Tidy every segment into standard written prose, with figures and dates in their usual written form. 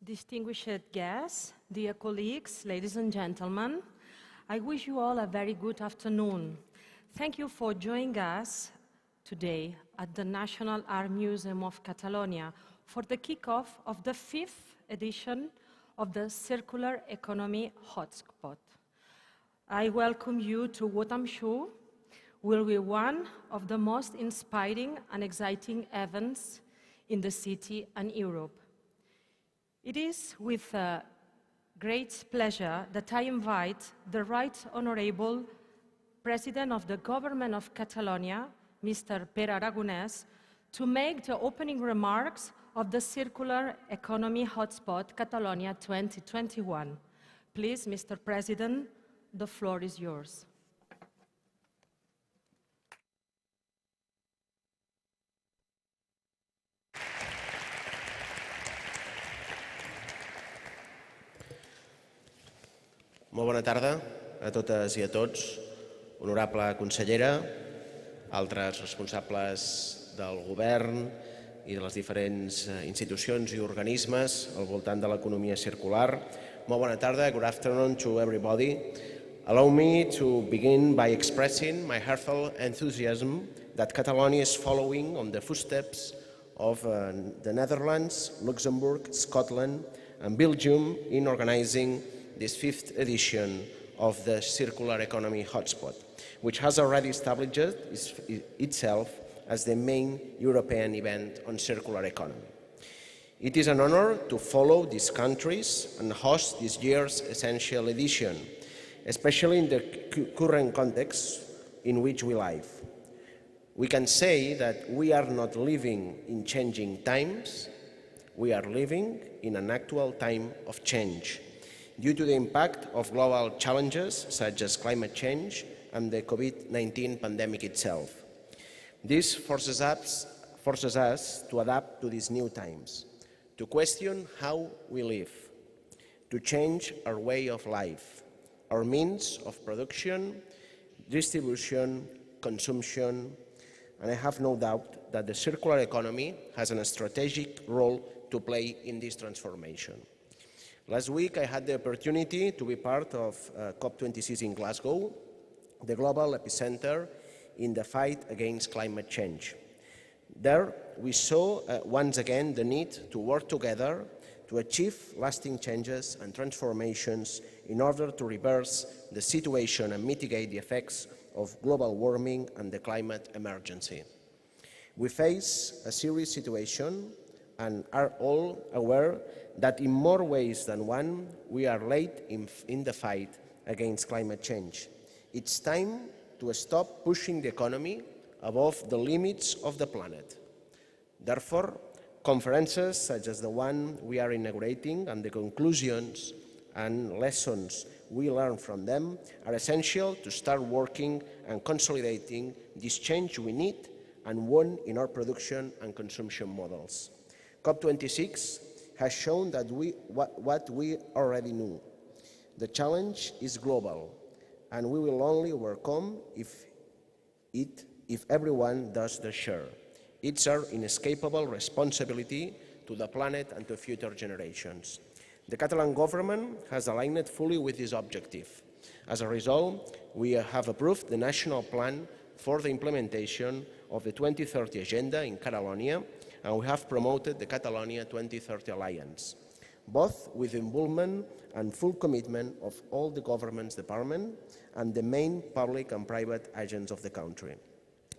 Distinguished guests, dear colleagues, ladies and gentlemen, I wish you all a very good afternoon. Thank you for joining us today at the National Art Museum of Catalonia for the kickoff of the 5th edition of the Circular Economy Hotspot. I welcome you to what I'm sure will be one of the most inspiring and exciting events in the city and Europe. It is with great pleasure that I invite the Right Honourable President of the Government of Catalonia, Mr. Pere Aragonès, to make the opening remarks of the Circular Economy Hotspot Catalonia 2021. Please, Mr. President, the floor is yours. Molt bona tarda a totes i a tots, honorable consellera, altres responsables del govern i de les diferents institucions i organismes al voltant de l'economia circular. Molt bona tarda, good afternoon to everybody. Allow me to begin by expressing my heartfelt enthusiasm that Catalonia is following on the footsteps of the Netherlands, Luxembourg, Scotland and Belgium in organizing this 5th edition of the Circular Economy Hotspot, which has already established itself as the main European event on circular economy. It is an honor to follow these countries and host this year's essential edition, especially in the current context in which we live. We can say that we are not living in changing times, we are living in an actual time of change, due to the impact of global challenges such as climate change and the COVID-19 pandemic itself. This forces us to adapt to these new times, to question how we live, to change our way of life, our means of production, distribution, consumption, and I have no doubt that the circular economy has a strategic role to play in this transformation. Last week, I had the opportunity to be part of COP26 in Glasgow, the global epicenter in the fight against climate change. There, we saw once again the need to work together to achieve lasting changes and transformations in order to reverse the situation and mitigate the effects of global warming and the climate emergency. We face a serious situation and are all aware that in more ways than one, we are late in the fight against climate change. It's time to stop pushing the economy above the limits of the planet. Therefore, conferences such as the one we are inaugurating and the conclusions and lessons we learn from them are essential to start working and consolidating this change we need and want in our production and consumption models. COP26 has shown that what we already knew. The challenge is global, and we will only overcome if everyone does their share. It's our inescapable responsibility to the planet and to future generations. The Catalan government has aligned fully with this objective. As a result, we have approved the national plan for the implementation of the 2030 Agenda in Catalonia, and we have promoted the Catalonia 2030 Alliance, both with involvement and full commitment of all the government's departments and the main public and private agents of the country.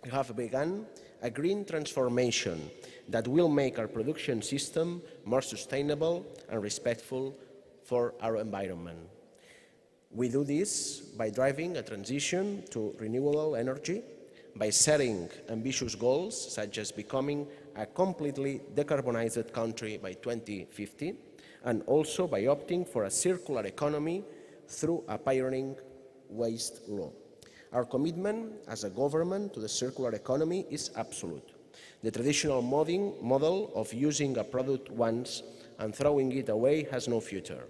We have begun a green transformation that will make our production system more sustainable and respectful for our environment. We do this by driving a transition to renewable energy, by setting ambitious goals such as becoming a completely decarbonized country by 2050, and also by opting for a circular economy through a pioneering waste law. Our commitment as a government to the circular economy is absolute. The traditional model of using a product once and throwing it away has no future.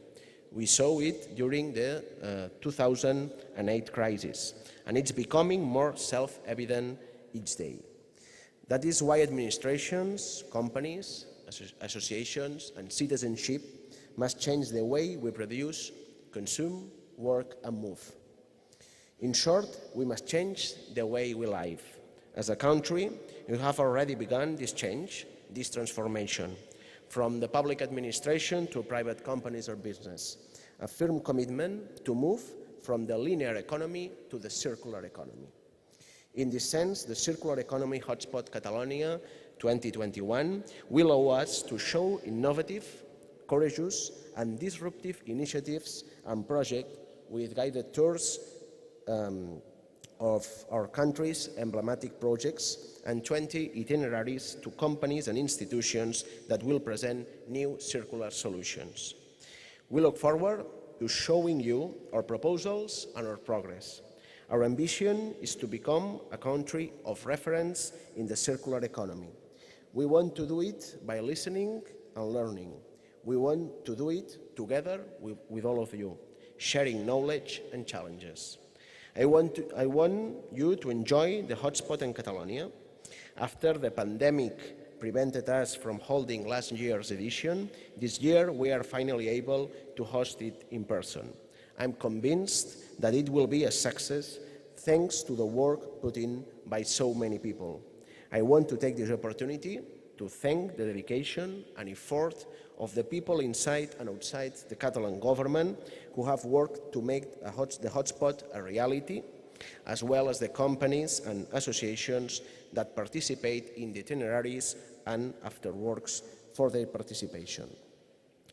We saw it during the 2008 crisis, and it's becoming more self-evident each day. That is why administrations, companies, associations, and citizenship must change the way we produce, consume, work and move. In short, we must change the way we live. As a country, we have already begun this change, this transformation, from the public administration to private companies or business. A firm commitment to move from the linear economy to the circular economy. In this sense, the Circular Economy Hotspot Catalonia 2021 will allow us to show innovative, courageous and disruptive initiatives and projects with guided tours of our country's emblematic projects and 20 itineraries to companies and institutions that will present new circular solutions. We look forward to showing you our proposals and our progress. Our ambition is to become a country of reference in the circular economy. We want to do it by listening and learning. We want to do it together with all of you, sharing knowledge and challenges. I want you to enjoy the hotspot in Catalonia. After the pandemic prevented us from holding last year's edition, this year we are finally able to host it in person. I'm convinced that it will be a success thanks to the work put in by so many people. I want to take this opportunity to thank the dedication and effort of the people inside and outside the Catalan government who have worked to make the hotspot a reality, as well as the companies and associations that participate in the itineraries and afterworks for their participation.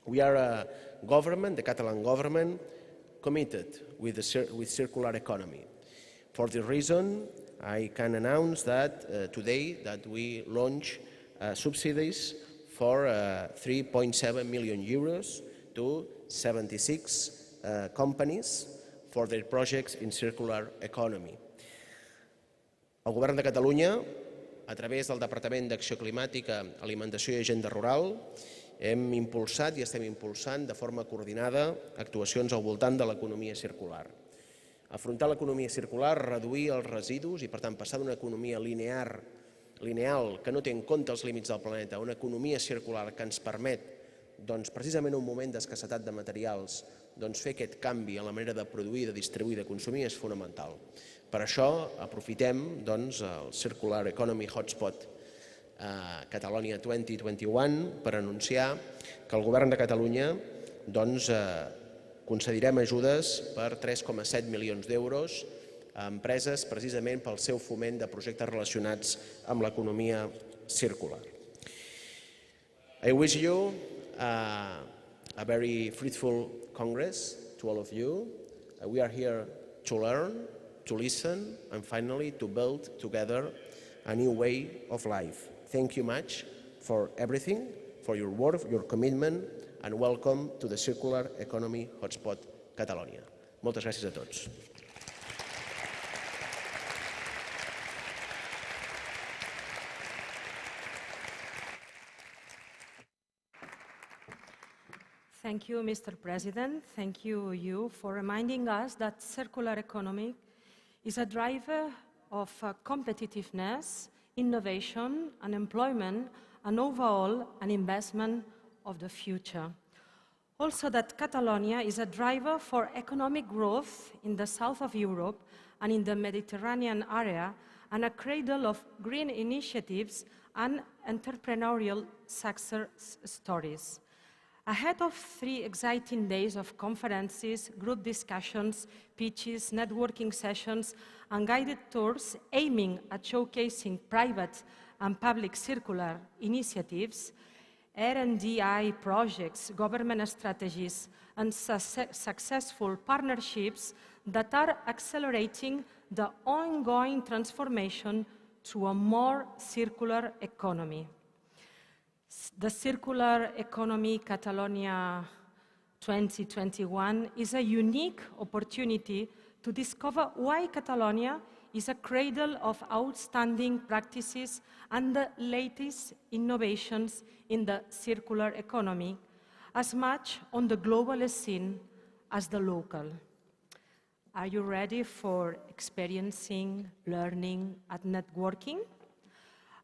We are a government, the Catalan government, committed with circular economy. For this reason, I can announce that today that we launch subsidies for 3.7 million euros to 76 companies for their projects in circular economy. El Govern de Catalunya, a través del Departament d'Acció Climàtica, Alimentació i Agenda Rural, hem impulsat i estem impulsant de forma coordinada actuacions al voltant de l'economia circular. Afrontar l'economia circular, reduir els residus i, per tant, passar d'una economia lineal que no té en compte els límits del planeta a una economia circular que ens permet, precisament en un moment d'escassetat de materials, fer aquest canvi en la manera de produir, de distribuir, de consumir és fonamental. Per això aprofitem el Circular Economy Hotspot Catalonia 2021 per anunciar que el Govern de Catalunya concedirem ajudes per 3,7 milions d'euros a empreses precisament pel seu foment de projectes relacionats amb l'economia circular. I wish you a very fruitful Congress to all of you. We are here to learn, to listen, and finally to build together a new way of life. Thank you much for everything, for your work, your commitment, and welcome to the Circular Economy Hotspot Catalonia. Moltes gràcies a tots. Thank you, Mr. President. Thank you for reminding us that circular economy is a driver of competitiveness, innovation and employment, and overall an investment of the future. Also that Catalonia is a driver for economic growth in the south of Europe and in the Mediterranean area, and a cradle of green initiatives and entrepreneurial success stories. Ahead of 3 exciting days of conferences, group discussions, pitches, networking sessions, and guided tours aiming at showcasing private and public circular initiatives, R&D projects, government strategies, and successful partnerships that are accelerating the ongoing transformation to a more circular economy. The Circular Economy Catalonia 2021 is a unique opportunity to discover why Catalonia is a cradle of outstanding practices and the latest innovations in the circular economy, as much on the global scene as the local. Are you ready for experiencing, learning, and networking?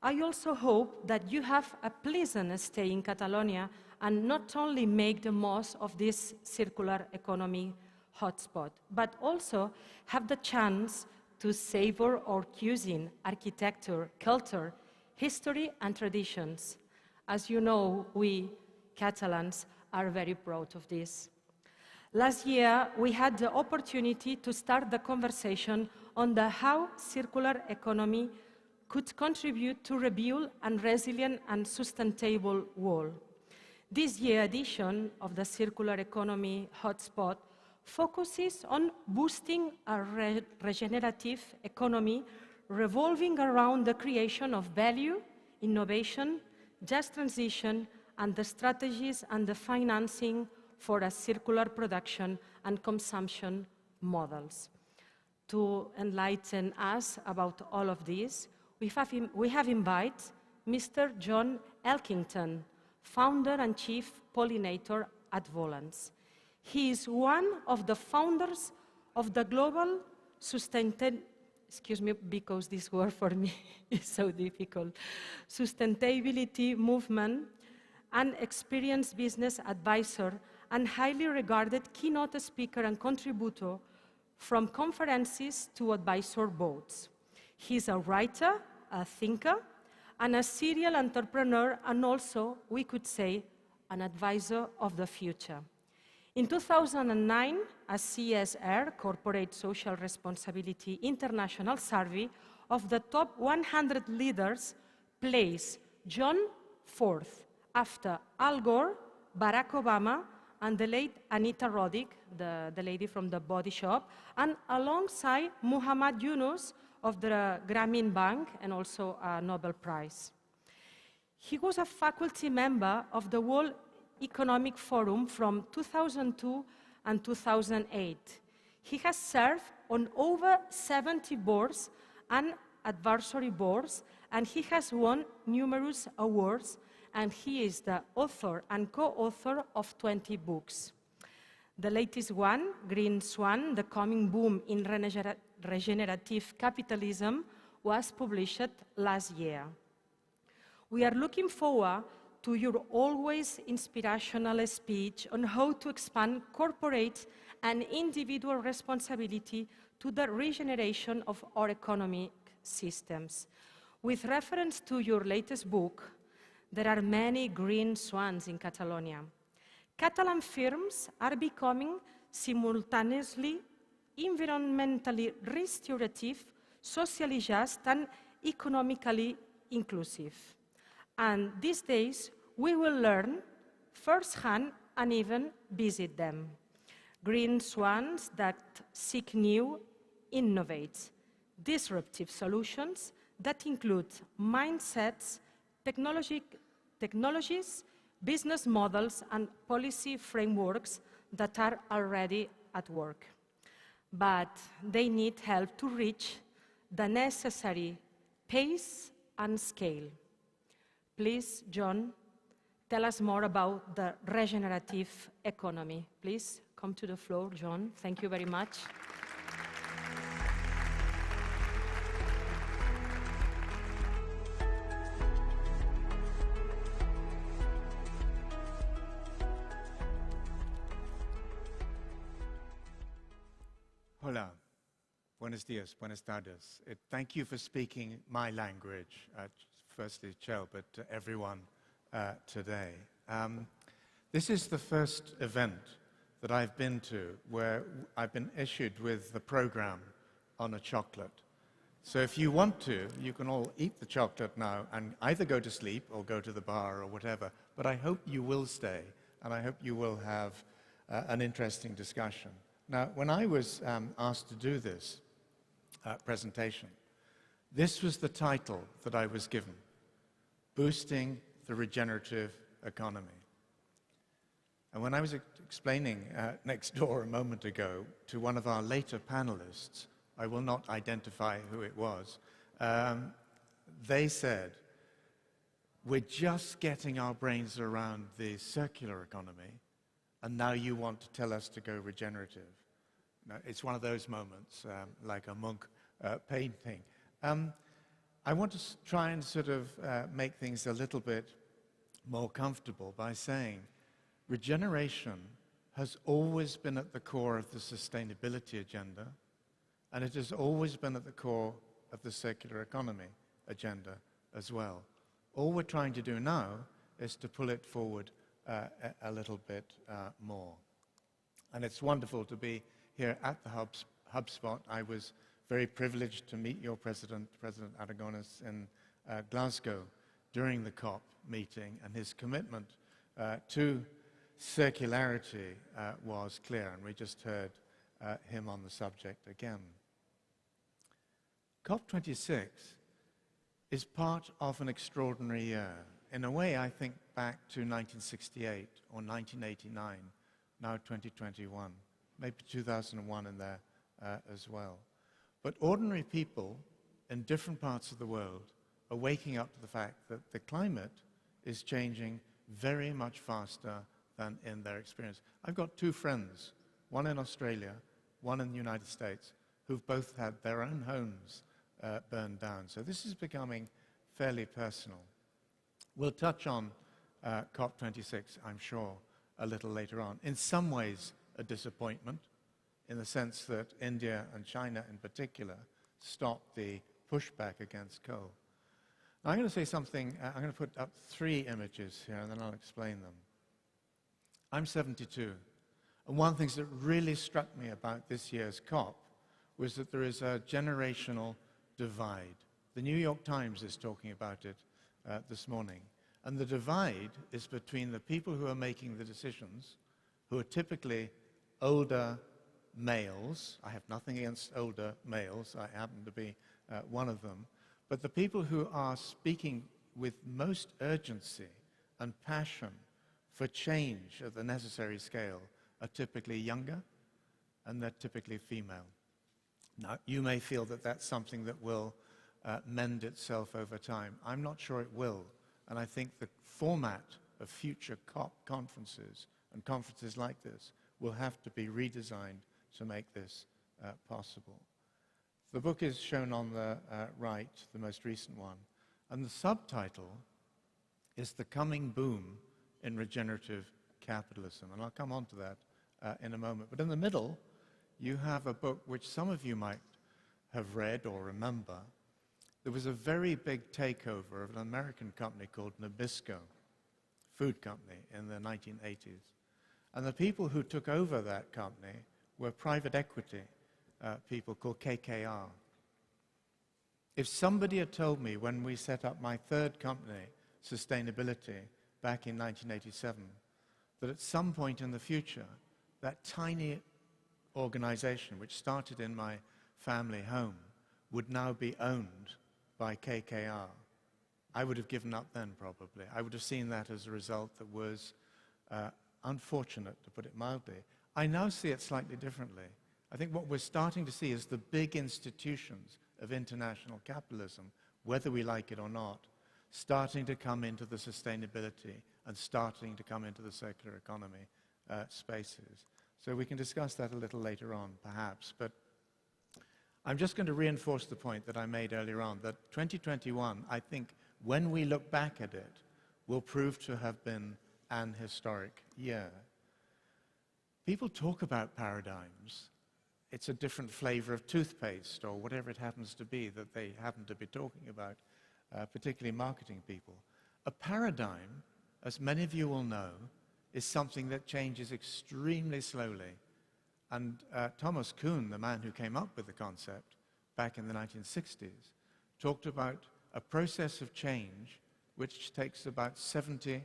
I also hope that you have a pleasant stay in Catalonia and not only make the most of this circular economy hotspot, but also have the chance to savor our cuisine, architecture, culture, history, and traditions. As you know, we Catalans are very proud of this. Last year, we had the opportunity to start the conversation on how circular economy could contribute to rebuild a resilient and sustainable world. This year's edition of the Circular Economy Hotspot focuses on boosting a regenerative economy revolving around the creation of value, innovation, just transition, and the strategies and the financing for a circular production and consumption models. To enlighten us about all of this, we have invited Mr. John Elkington, founder and chief pollinator at Volans. He is one of the founders of the global excuse me, because this word for me is so difficult, sustainability movement, an experienced business advisor and highly regarded keynote speaker and contributor from conferences to advisor boards. He's a writer, a thinker, and a serial entrepreneur, and also, we could say, an advisor of the future. In 2009, a CSR, Corporate Social Responsibility International Survey of the top 100 leaders placed John fourth after Al Gore, Barack Obama, and the late Anita Roddick, the lady from the Body Shop, and alongside Muhammad Yunus of the Grameen Bank and also a Nobel Prize. He was a faculty member of the World Economic Forum from 2002 and 2008. He has served on over 70 boards and advisory boards, and he has won numerous awards, and he is the author and co-author of 20 books. The latest one, Green Swan, The Coming Boom in Regenerative Capitalism, was published last year. We are looking forward to your always inspirational speech on how to expand corporate and individual responsibility to the regeneration of our economic systems. With reference to your latest book, there are many green swans in Catalonia. Catalan firms are becoming simultaneously environmentally restorative, socially just, and economically inclusive. And these days, we will learn firsthand and even visit them. Green swans that seek new, innovate, disruptive solutions that include mindsets, technologies, business models, and policy frameworks that are already at work. But they need help to reach the necessary pace and scale. Please, John, tell us more about the regenerative economy. Please come to the floor, John. Thank you very much. Hola, buenos dias, buenas tardes. Thank you for speaking my language, firstly, Chel, but to everyone today. This is the first event that I've been to where I've been issued with the program on a chocolate. So if you want to, you can all eat the chocolate now and either go to sleep or go to the bar or whatever, but I hope you will stay and I hope you will have an interesting discussion. Now, when I was asked to do this presentation, this was the title that I was given: Boosting the Regenerative Economy. And when I was explaining next door a moment ago to one of our later panelists, I will not identify who it was, they said, we're just getting our brains around the circular economy, and now you want to tell us to go regenerative. Now, it's one of those moments, like a Munch painting. I want to try and sort of make things a little bit more comfortable by saying regeneration has always been at the core of the sustainability agenda, and it has always been at the core of the circular economy agenda as well. All we're trying to do now is to pull it forward a little bit more. And it's wonderful to be here at the HubSpot. I was very privileged to meet your president, President Aragonés, in Glasgow during the COP meeting, and his commitment to circularity was clear, and we just heard him on the subject again. COP26 is part of an extraordinary year. In a way, I think back to 1968 or 1989, now 2021, maybe 2001 in there as well. But ordinary people in different parts of the world are waking up to the fact that the climate is changing very much faster than in their experience. I've got two friends, one in Australia, one in the United States, who've both had their own homes burned down. So this is becoming fairly personal. We'll touch on COP26, I'm sure, a little later on. In some ways, a disappointment, in the sense that India and China in particular stopped the pushback against coal. Now, I'm going to say something, I'm going to put up 3 images here, and then I'll explain them. I'm 72, and one of the things that really struck me about this year's COP was that there is a generational divide. The New York Times is talking about it this morning. And the divide is between the people who are making the decisions, who are typically older males. I have nothing against older males. I happen to be one of them. But the people who are speaking with most urgency and passion for change at the necessary scale are typically younger, and they're typically female. Now, you may feel that that's something that will mend itself over time. I'm not sure it will. And I think the format of future COP conferences and conferences like this will have to be redesigned to make this possible. The book is shown on the right, the most recent one, and the subtitle is The Coming Boom in Regenerative Capitalism, and I'll come on to that in a moment. But in the middle, you have a book which some of you might have read or remember. There was a very big takeover of an American company called Nabisco, food company, in the 1980s. And the people who took over that company were private equity people called KKR. If somebody had told me when we set up my third company, Sustainability, back in 1987, that at some point in the future, that tiny organization, which started in my family home, would now be owned by KKR, I would have given up then, probably. I would have seen that as a result that was unfortunate, to put it mildly. I now see it slightly differently. I think what we're starting to see is the big institutions of international capitalism, whether we like it or not, starting to come into the sustainability and starting to come into the circular economy spaces. So we can discuss that a little later on, perhaps. But I'm just going to reinforce the point that I made earlier on, that 2021, I think, when we look back at it, will prove to have been an historic year. People talk about paradigms. It's a different flavor of toothpaste or whatever it happens to be that they happen to be talking about, particularly marketing people. A paradigm, as many of you will know, is something that changes extremely slowly. And Thomas Kuhn, the man who came up with the concept back in the 1960s, talked about a process of change which takes about 70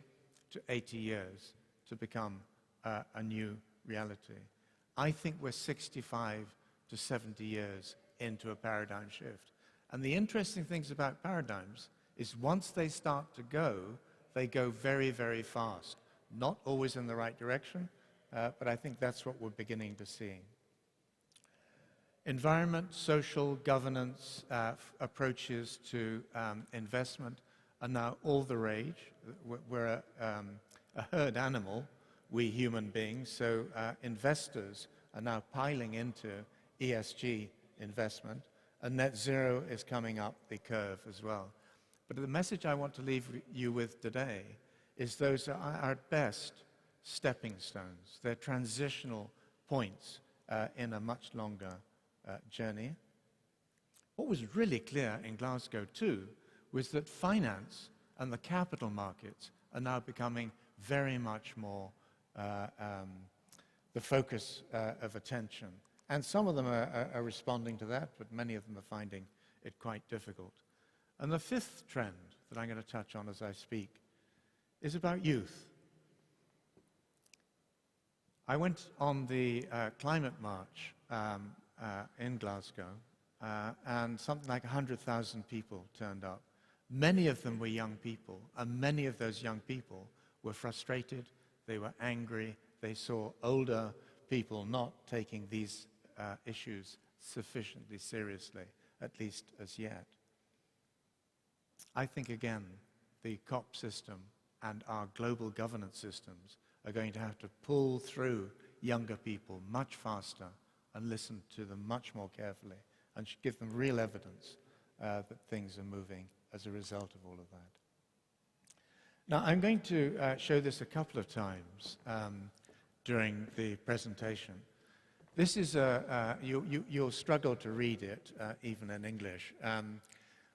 to 80 years to become a new reality. I think we're 65 to 70 years into a paradigm shift. And the interesting things about paradigms is once they start to go, they go very, very fast. Not always in the right direction, but I think that's what we're beginning to see. Environment, social, governance approaches to investment are now all the rage. We're a herd animal, we human beings, so investors are now piling into ESG investment, and net zero is coming up the curve as well. But the message I want to leave you with today is those are at best stepping stones. They're transitional points in a much longer journey. What was really clear in Glasgow too was that finance and the capital markets are now becoming very much more the focus of attention. And some of them are responding to that, but many of them are finding it quite difficult. And the fifth trend that I'm going to touch on as I speak is about youth. I went on the climate march in Glasgow, and something like 100,000 people turned up. Many of them were young people, and many of those young people were frustrated, they were angry, they saw older people not taking these issues sufficiently seriously, at least as yet. I think, again, the COP system and our global governance systems are going to have to pull through younger people much faster and listen to them much more carefully and give them real evidence that things are moving as a result of all of that. Now, I'm going to show this a couple of times during the presentation. This is you'll struggle to read it, even in English.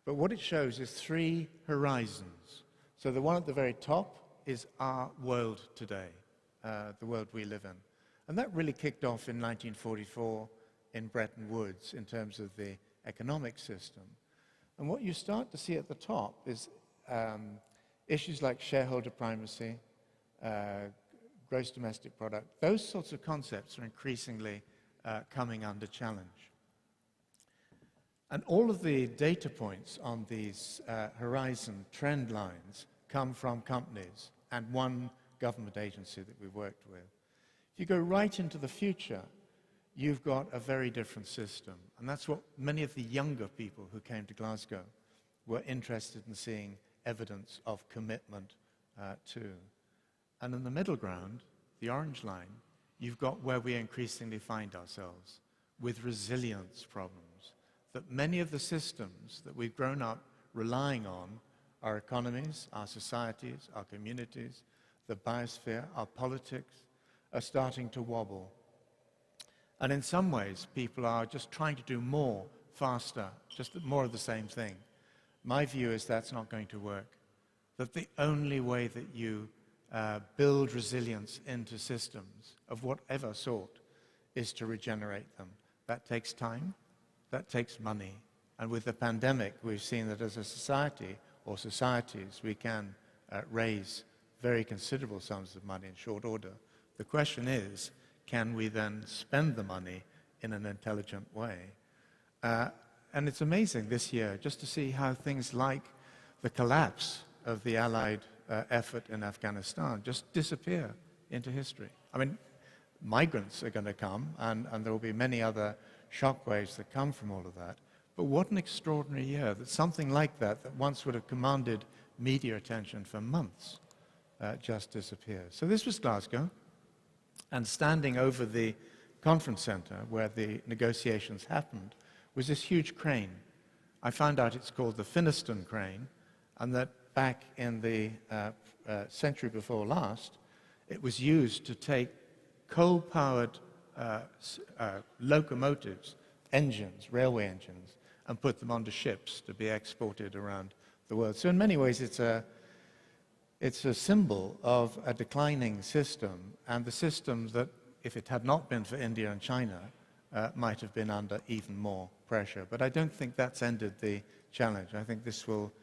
But what it shows is three horizons. So the one at the very top is our world today, the world we live in. And that really kicked off in 1944 in Bretton Woods in terms of the economic system. And what you start to see at the top is issues like shareholder primacy, gross domestic product. Those sorts of concepts are increasingly coming under challenge. And all of the data points on these horizon trend lines come from companies and one government agency that we've worked with. If you go right into the future, you've got a very different system. And that's what many of the younger people who came to Glasgow were interested in seeing evidence of commitment to. And in the middle ground, the orange line, you've got where we increasingly find ourselves with resilience problems. That many of the systems that we've grown up relying on, our economies, our societies, our communities, the biosphere, our politics, are starting to wobble. And in some ways, people are just trying to do more, faster, just more of the same thing. My view is that's not going to work. That the only way that you build resilience into systems of whatever sort is to regenerate them. That takes time. That takes money. And with the pandemic, we've seen that as a society or societies, we can raise very considerable sums of money in short order. The question is, can we then spend the money in an intelligent way? And it's amazing this year just to see how things like the collapse of the Allied effort in Afghanistan just disappear into history. I mean, migrants are going to come, and there will be many other shockwaves that come from all of that. But what an extraordinary year that something like that once would have commanded media attention for months just disappears. So this was Glasgow, and standing over the conference center where the negotiations happened was this huge crane. I found out it's called the Finniston crane, and that back in the century before last, it was used to take coal-powered locomotives, engines, railway engines, and put them onto ships to be exported around the world. So in many ways, it's a symbol of a declining system, and the system that, if it had not been for India and China, might have been under even more pressure. But I don't think that's ended the challenge. I think this will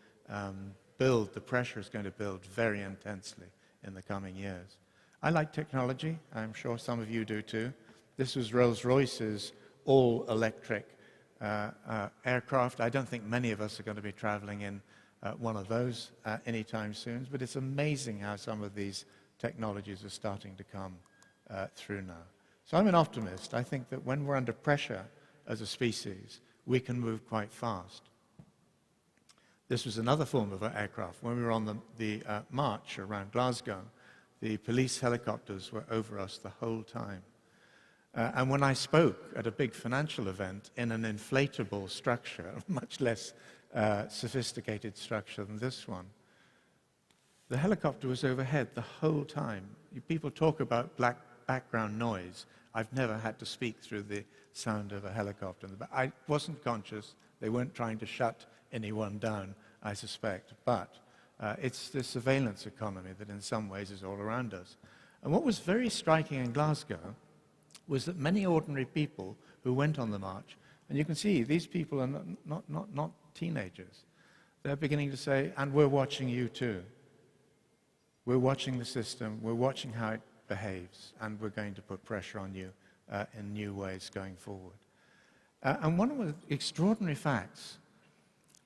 the pressure is going to build very intensely in the coming years. I like technology. I'm sure some of you do too. This was Rolls-Royce's all-electric aircraft. I don't think many of us are going to be traveling in one of those anytime soon, but it's amazing how some of these technologies are starting to come through now. So I'm an optimist. I think that when we're under pressure as a species, we can move quite fast. This was another form of an aircraft. When we were on the march around Glasgow, the police helicopters were over us the whole time. And when I spoke at a big financial event in an inflatable structure, a much less sophisticated structure than this one, the helicopter was overhead the whole time. People talk about black background noise. I've never had to speak through the sound of a helicopter. I wasn't conscious. They weren't trying to shut anyone down, I suspect. But it's the surveillance economy that in some ways is all around us. And what was very striking in Glasgow was that many ordinary people who went on the march, and you can see these people are not teenagers. They're beginning to say, and we're watching you too. We're watching the system, we're watching how it behaves, and we're going to put pressure on you in new ways going forward. And one of the extraordinary facts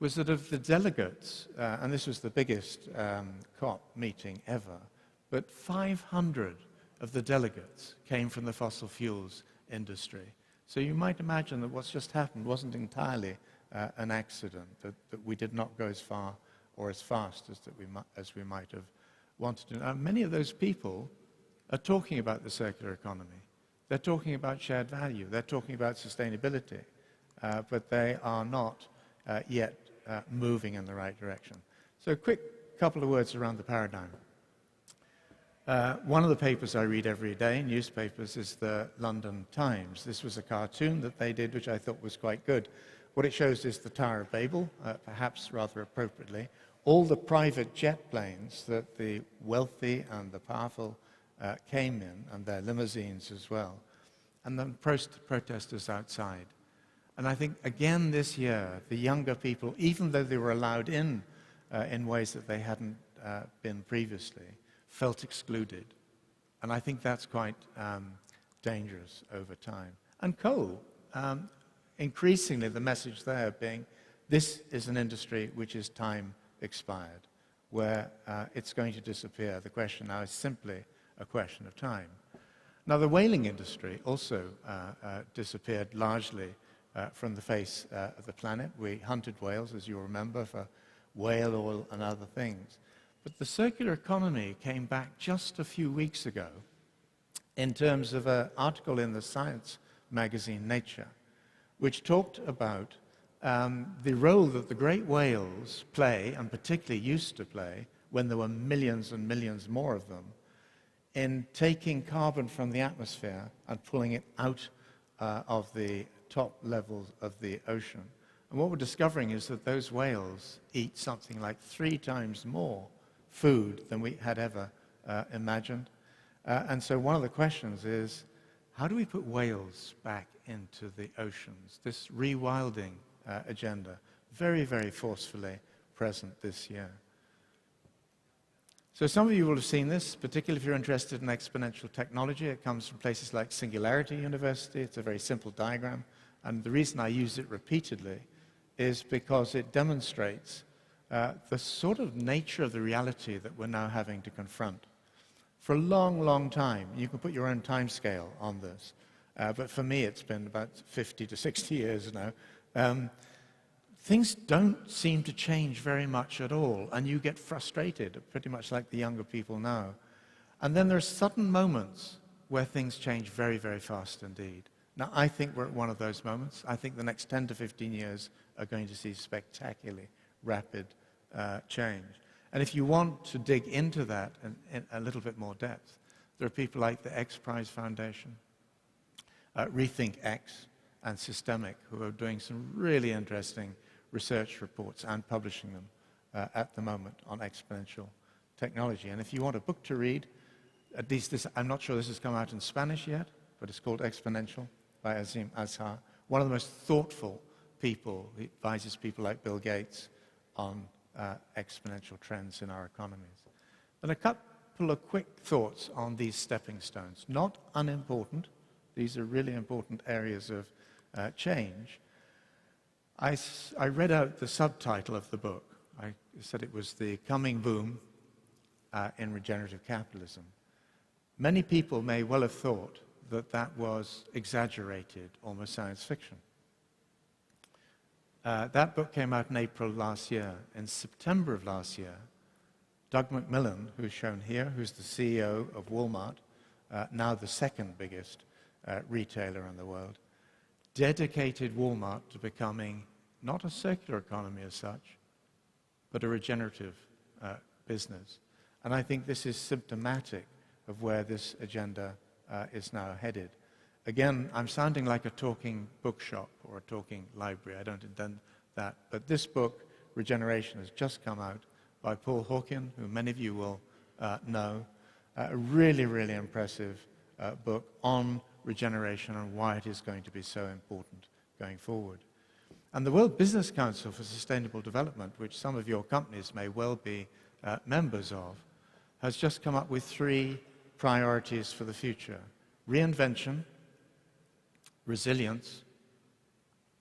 was that of the delegates, and this was the biggest COP meeting ever, but 500 of the delegates came from the fossil fuels industry. So you might imagine that what's just happened wasn't entirely an accident, that we did not go as far or as fast as we might have wanted to. Now, many of those people are talking about the circular economy. They're talking about shared value. They're talking about sustainability. But they are not yet moving in the right direction. So a quick couple of words around the paradigm. One of the papers I read every day, newspapers, is the London Times. This was a cartoon that they did, which I thought was quite good. What it shows is the Tower of Babel, perhaps rather appropriately, all the private jet planes that the wealthy and the powerful came in, and their limousines as well, and then protesters outside. And I think, again, this year, the younger people, even though they were allowed in ways that they hadn't been previously, felt excluded. And I think that's quite dangerous over time. And coal, increasingly the message there being, this is an industry which is time expired, where it's going to disappear. The question now is simply a question of time. Now, the whaling industry also disappeared largely from the face of the planet. We hunted whales, as you remember, for whale oil and other things. But the circular economy came back just a few weeks ago in terms of an article in the science magazine Nature, which talked about the role that the great whales play, and particularly used to play, when there were millions and millions more of them, in taking carbon from the atmosphere and pulling it out of the top levels of the ocean. And what we're discovering is that those whales eat something like 3 times more food than we had ever imagined. And so one of the questions is, how do we put whales back into the oceans? This rewilding agenda, very, very forcefully present this year. So some of you will have seen this, particularly if you're interested in exponential technology. It comes from places like Singularity University. It's a very simple diagram. And the reason I use it repeatedly is because it demonstrates the sort of nature of the reality that we're now having to confront. For a long, long time, you can put your own time scale on this, but for me it's been about 50 to 60 years now. Things don't seem to change very much at all, and you get frustrated, pretty much like the younger people now. And then there are sudden moments where things change very, very fast indeed. Now, I think we're at one of those moments. I think the next 10 to 15 years are going to see spectacularly rapid change. And if you want to dig into that in a little bit more depth, there are people like the X Prize Foundation, Rethink X, and Systemic, who are doing some really interesting research reports and publishing them at the moment on exponential technology. And if you want a book to read, at least this, I'm not sure this has come out in Spanish yet, but it's called Exponential by Azim Azhar. One of the most thoughtful people. He advises people like Bill Gates on exponential trends in our economies. And a couple of quick thoughts on these stepping stones. Not unimportant. These are really important areas of change. I read out the subtitle of the book. I said it was The Coming Boom in Regenerative Capitalism. Many people may well have thought that that was exaggerated, almost science fiction. That book came out in April last year. In September of last year, Doug McMillon, who's shown here, who's the CEO of Walmart, now the second biggest retailer in the world, dedicated Walmart to becoming not a circular economy as such, but a regenerative business. And I think this is symptomatic of where this agenda is now headed. Again, I'm sounding like a talking bookshop or a talking library. I don't intend that. But this book, Regeneration, has just come out by Paul Hawken, who many of you will know. A really, really impressive book on regeneration and why it is going to be so important going forward. And the World Business Council for Sustainable Development, which some of your companies may well be members of, has just come up with 3 priorities for the future: reinvention, resilience,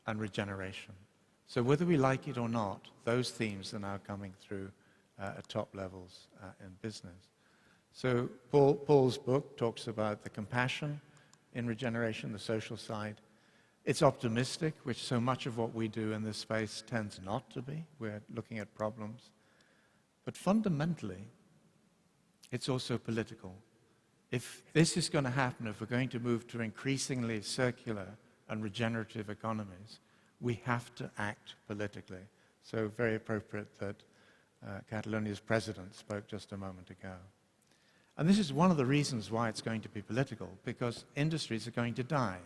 and regeneration. So whether we like it or not, those themes are now coming through at top levels in business. So Paul's book talks about the compassion in regeneration, the social side. It's optimistic, which so much of what we do in this space tends not to be. We're looking at problems. But fundamentally, it's also political. If this is going to happen, if we're going to move to increasingly circular and regenerative economies, we have to act politically. So very appropriate that Catalonia's president spoke just a moment ago. And this is one of the reasons why it's going to be political, because industries are going to die.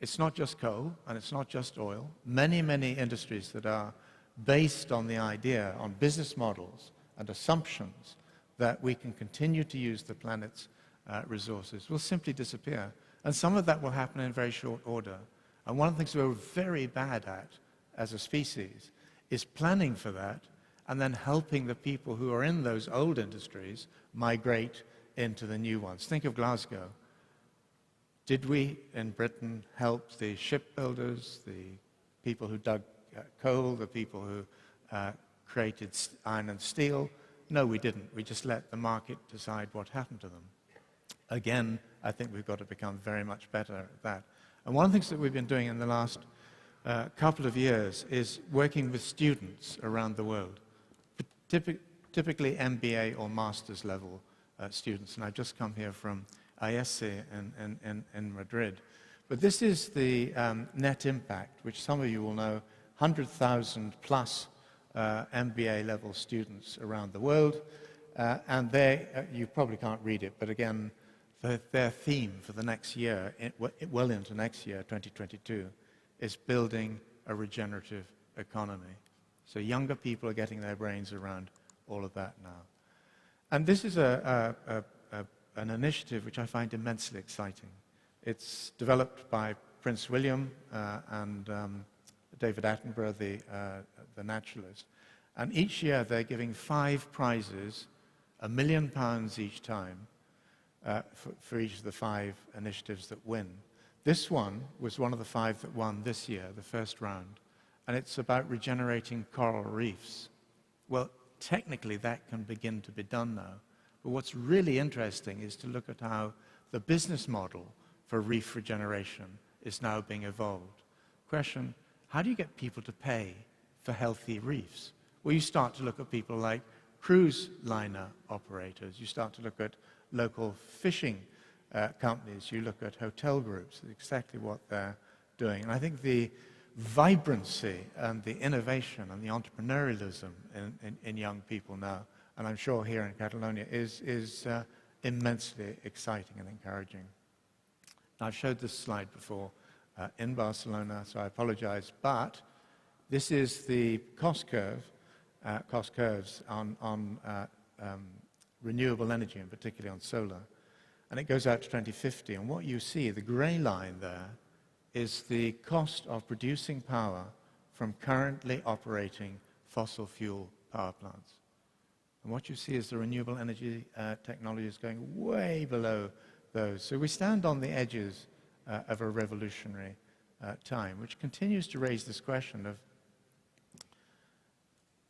It's not just coal, and it's not just oil. Many, many industries that are based on the idea, on business models and assumptions that we can continue to use the planet's resources will simply disappear. And some of that will happen in very short order. And one of the things we're very bad at as a species is planning for that and then helping the people who are in those old industries migrate into the new ones. Think of Glasgow. Did we in Britain help the shipbuilders, the people who dug coal, the people who created iron and steel? No, we didn't. We just let the market decide what happened to them. Again, I think we've got to become very much better at that. And one of the things that we've been doing in the last couple of years is working with students around the world, typically MBA or master's level students. And I've just come here from IESE in Madrid. But this is the net impact, which some of you will know, 100,000 plus MBA level students around the world. And you probably can't read it, but again, their theme for the next year, well into next year, 2022, is building a regenerative economy. So younger people are getting their brains around all of that now. And this is an initiative which I find immensely exciting. It's developed by Prince William and David Attenborough, the naturalist. And each year they're giving 5 prizes, £1 million each time, for each of the 5 initiatives that win. This one was one of the 5 that won this year, the first round, and it's about regenerating coral reefs. Well, technically that can begin to be done now, but what's really interesting is to look at how the business model for reef regeneration is now being evolved. Question, how do you get people to pay for healthy reefs? Well, you start to look at people like cruise liner operators. You start to look at local fishing companies. You look at hotel groups. That's exactly what they're doing. And I think the vibrancy and the innovation and the entrepreneurialism in young people now, and I'm sure here in Catalonia, is immensely exciting and encouraging. Now, I've showed this slide before in Barcelona, so I apologize, but this is the cost curves on renewable energy, and particularly on solar. And it goes out to 2050. And what you see, the gray line there, is the cost of producing power from currently operating fossil fuel power plants. And what you see is the renewable energy technology is going way below those. So we stand on the edges of a revolutionary time, which continues to raise this question of,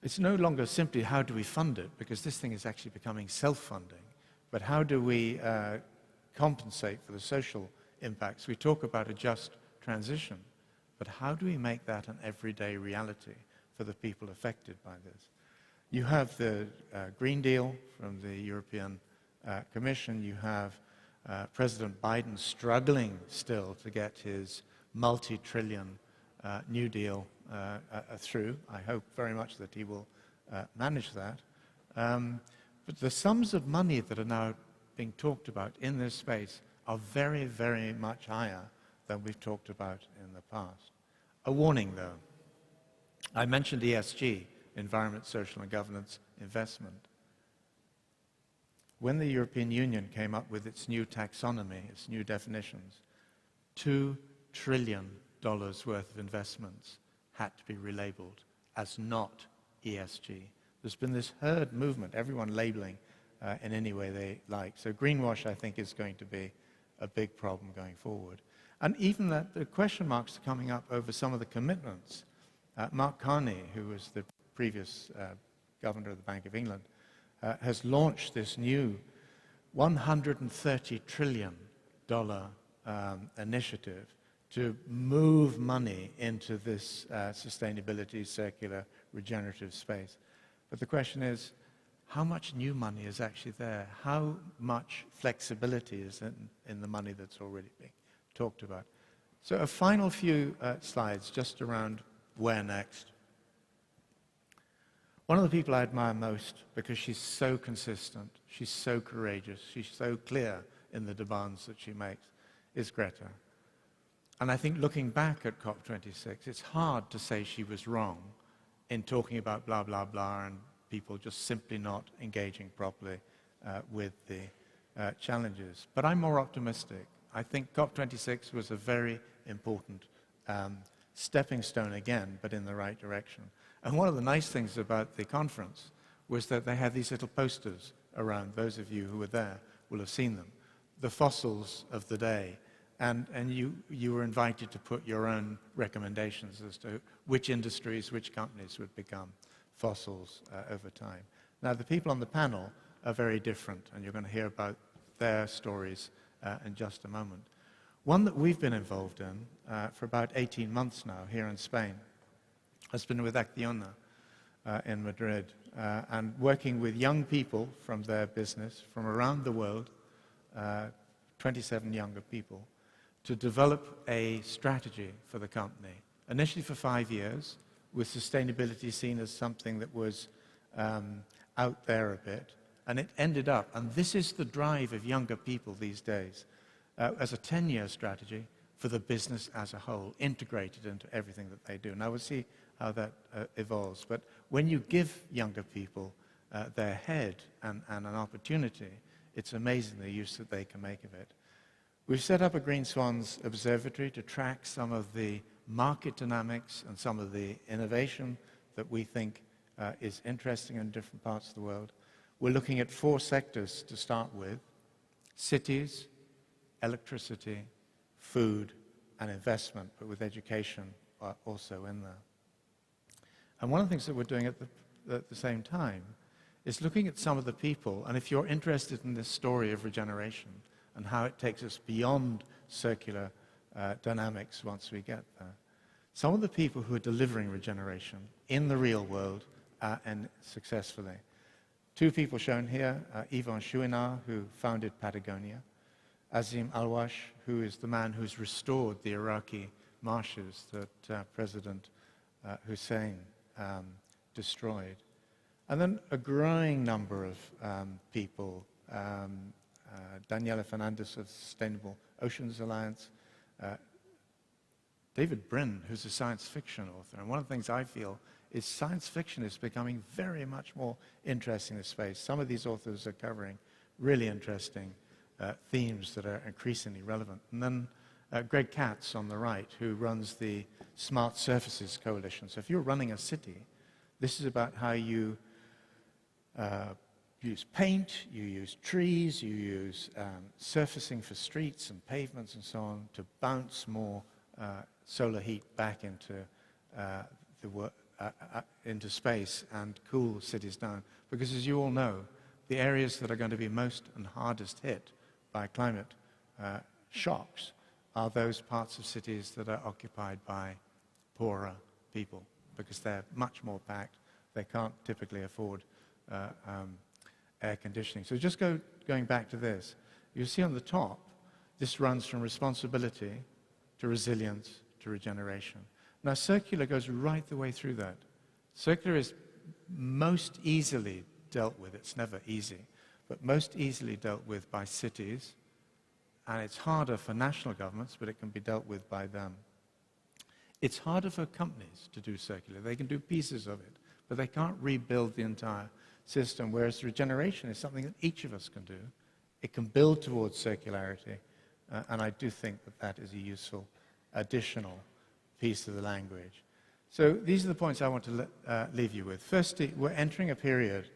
it's no longer simply how do we fund it, because this thing is actually becoming self-funding, but how do we compensate for the social impacts? We talk about a just transition, but how do we make that an everyday reality for the people affected by this? You have the Green Deal from the European Commission. You have President Biden struggling still to get his multi-trillion New Deal through. I hope very much that he will manage that. But the sums of money that are now being talked about in this space are very, very much higher than we've talked about in the past. A warning, though. I mentioned ESG, environment, social, and governance investment. When the European Union came up with its new taxonomy, its new definitions, $2 trillion worth of investments had to be relabeled as not ESG. There's been this herd movement, everyone labeling in any way they like. So greenwash, I think, is going to be a big problem going forward. And even that the question marks are coming up over some of the commitments. Mark Carney, who was the previous governor of the Bank of England, has launched this new $130 trillion initiative to move money into this sustainability, circular, regenerative space. But the question is, how much new money is actually there? How much flexibility is in the money that's already being talked about? So a final few slides just around where next. One of the people I admire most, because she's so consistent, she's so courageous, she's so clear in the demands that she makes, is Greta. And I think looking back at COP26, it's hard to say she was wrong in talking about blah, blah, blah, and people just simply not engaging properly with the challenges. But I'm more optimistic. I think COP26 was a very important stepping stone again, but in the right direction. And one of the nice things about the conference was that they had these little posters around. Those of you who were there will have seen them. The fossils of the day. And you were invited to put your own recommendations as to which industries, which companies would become fossils over time. Now, the people on the panel are very different, and you're going to hear about their stories in just a moment. One that we've been involved in for about 18 months now here in Spain has been with Acciona in Madrid, and working with young people from their business from around the world, 27 younger people, to develop a strategy for the company, initially for 5 years, with sustainability seen as something that was out there a bit, and it ended up, and this is the drive of younger people these days, as a 10-year strategy for the business as a whole, integrated into everything that they do. Now we'll see how that evolves. But when you give younger people their head and an opportunity, it's amazing the use that they can make of it. We've set up a Green Swans Observatory to track some of the market dynamics and some of the innovation that we think is interesting in different parts of the world. We're looking at 4 sectors to start with: cities, electricity, food, and investment, but with education also in there. And one of the things that we're doing at the same time is looking at some of the people, and if you're interested in this story of regeneration and how it takes us beyond circular dynamics once we get there, some of the people who are delivering regeneration in the real world and successfully. 2 people shown here, Yvon Chouinard, who founded Patagonia, Azim Alwash, who is the man who's restored the Iraqi marshes that President Hussein destroyed. And then a growing number of people, Daniela Fernandez of Sustainable Oceans Alliance, David Brin, who's a science fiction author. And one of the things I feel is science fiction is becoming very much more interesting in this space. Some of these authors are covering really interesting themes that are increasingly relevant. And then Greg Katz on the right, who runs the Smart Surfaces Coalition. So if you're running a city, this is about how you use paint, you use trees, you use surfacing for streets and pavements and so on to bounce more solar heat back into space and cool cities down. Because as you all know, the areas that are going to be most and hardest hit by climate shocks are those parts of cities that are occupied by poorer people, because they're much more packed. They can't typically afford air conditioning. So just going back to this, You see on the top, this runs from responsibility to resilience to regeneration. Now, circular goes right the way through that. Circular is most easily dealt with. It's never easy, but most easily dealt with by cities, and it's harder for national governments, but it can be dealt with by them. It's harder for companies to do circular. They can do pieces of it, but they can't rebuild the entire system, whereas regeneration is something that each of us can do. It can build towards circularity, and I do think that that is a useful additional piece of the language. So these are the points I want to leave you with. Firstly, we're entering a period.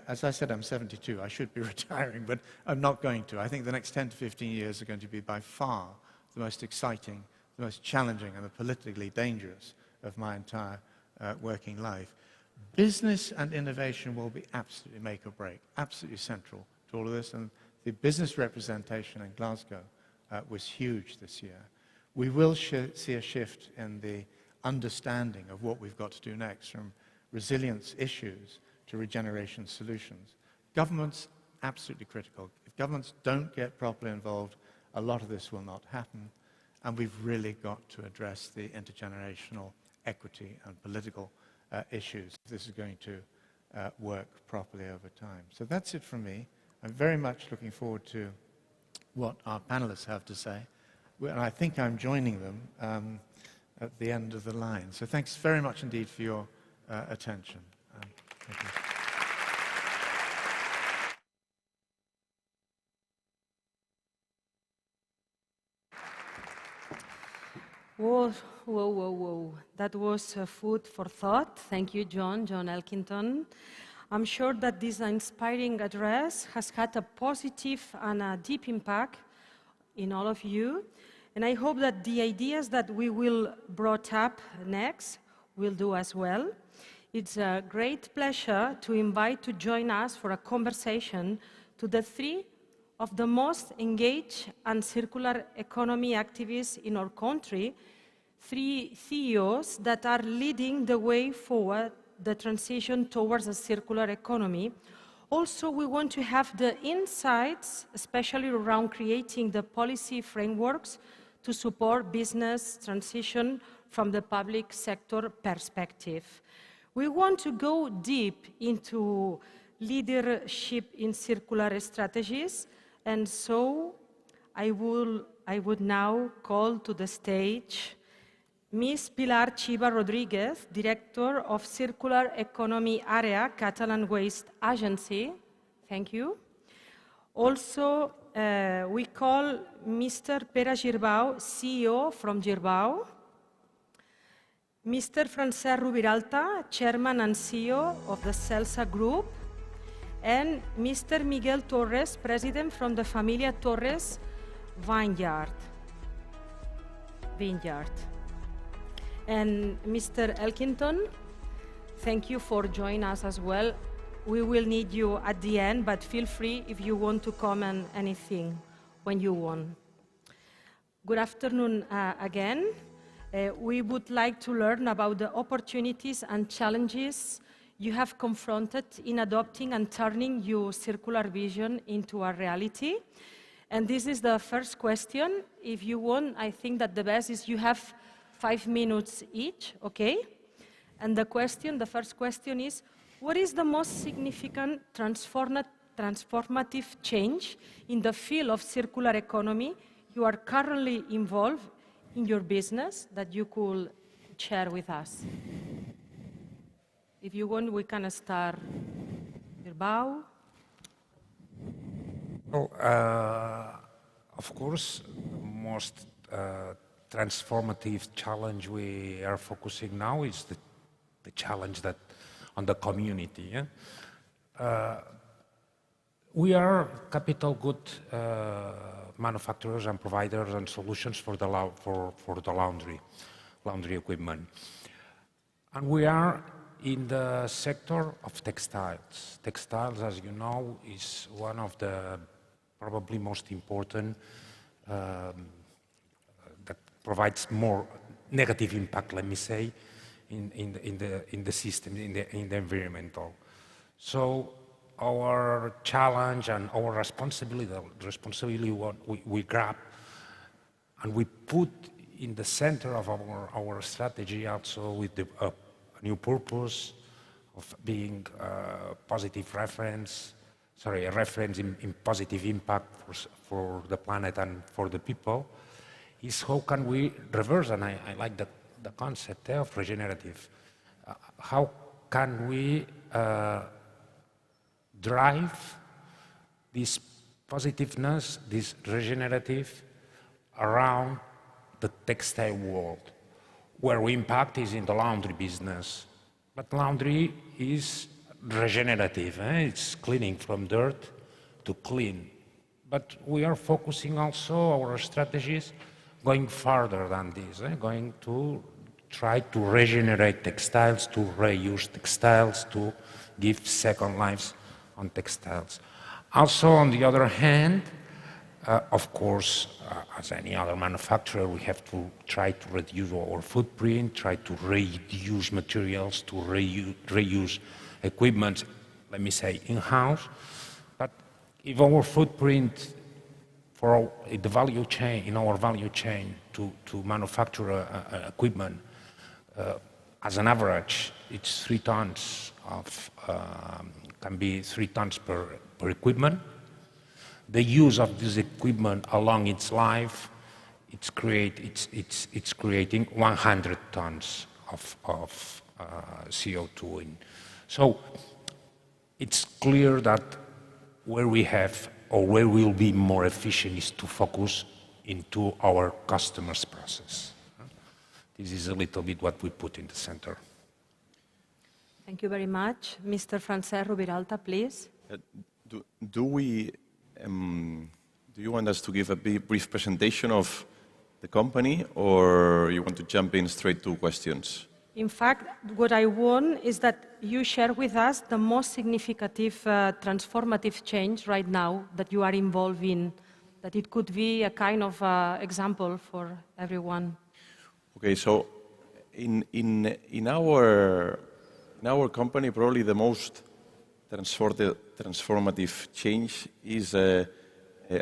As I said, I'm 72. I should be retiring, but I'm not going to. I think the next 10 to 15 years are going to be by far the most exciting, the most challenging, and the politically dangerous of my entire working life. Business and innovation will be absolutely make or break, absolutely central to all of this. And the business representation in Glasgow was huge this year. We will see a shift in the understanding of what we've got to do next, from resilience issues to regeneration solutions. Governments, absolutely critical. If governments don't get properly involved, a lot of this will not happen. And we've really got to address the intergenerational equity and political issues if this is going to work properly over time. So that's it from me. I'm very much looking forward to what our panelists have to say. And I think I'm joining them at the end of the line. So thanks very much indeed for your attention. Thank you. Whoa, whoa, whoa, whoa. That was food for thought. Thank you, John Elkington. I'm sure that this inspiring address has had a positive and a deep impact in all of you. And I hope that the ideas that we will brought up next will do as well. It's a great pleasure to invite to join us for a conversation to the three of the most engaged and circular economy activists in our country, three CEOs that are leading the way forward the transition towards a circular economy. Also, we want to have the insights, especially around creating the policy frameworks to support business transition from the public sector perspective. We want to go deep into leadership in circular strategies, and so I would now call to the stage Ms. Pilar Chiva Rodriguez, Director of Circular Economy Area, Catalan Waste Agency. Thank you. Also, we call Mr. Pere Girbau, CEO from Girbau. Mr. Francesc Rubiralta, Chairman and CEO of the Celsa Group. And Mr. Miguel Torres, President from the Familia Torres Vineyard. And Mr. Elkington, thank you for joining us as well. We will need you at the end, but feel free if you want to comment anything when you want. Good afternoon again. We would like to learn about the opportunities and challenges you have confronted in adopting and turning your circular vision into a reality. And this is the first question. If you want, I think that the best is you have 5 minutes each, okay? And the first question is, what is the most significant transformative change in the field of circular economy you are currently involved in your business that you could share with us? If you want, we can start. Bilbao. Well, of course, the most transformative challenge we are focusing now is the challenge that on the community. Yeah? We are capital good manufacturers and providers and solutions for the laundry equipment. And we are in the sector of textiles. Textiles, as you know, is one of the probably most important that provides more negative impact, let me say, in the system, in the environmental. So our challenge and our responsibility what we grab, and we put in the center of our strategy also with a new purpose of being a positive reference, a reference in positive impact for the planet and for the people, is how can we reverse, and I like the concept of regenerative. How can we drive this positiveness, this regenerative, around the textile world, where impact is in the laundry business. But laundry is regenerative, it's cleaning from dirt to clean. But we are focusing also our strategies going further than this, going to try to regenerate textiles, to reuse textiles, to give second lives on textiles. Also, on the other hand, of course, as any other manufacturer, we have to try to reduce our footprint, try to reuse materials, to reuse equipment, let me say, in-house. But if our footprint for the value chain, in our value chain, to manufacture equipment, as an average, it's 3 tons of, can be 3 tons per equipment. The use of this equipment along its life, it's creating 100 tons of CO2. So it's clear that where we have, or where we'll be more efficient, is to focus into our customers' process. This is a little bit what we put in the center. Thank you very much. Mr. Francesc Rubiralta, please. Do you want us to give a brief presentation of the company, or you want to jump in straight to questions? In fact, what I want is that you share with us the most significant transformative change right now that you are involved in, that it could be a kind of example for everyone. Okay, so in our company, probably the most transformative change is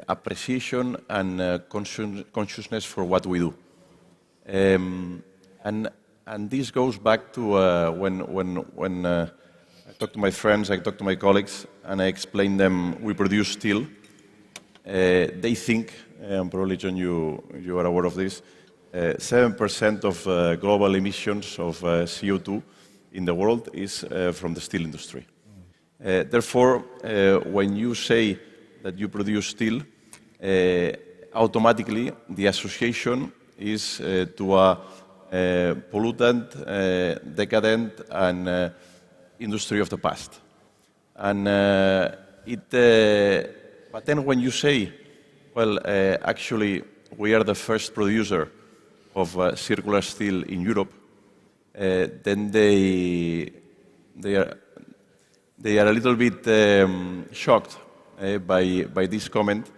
appreciation and consciousness for what we do. And this goes back to when I talk to my friends, I talk to my colleagues, and I explain them we produce steel. They think, and probably John, you are aware of this, 7% of global emissions of CO2 in the world is from the steel industry. Therefore, when you say that you produce steel, automatically the association is to a pollutant, decadent, and industry of the past. And but then when you say, well, actually we are the first producer of circular steel in Europe, then they are a little bit shocked by this comment,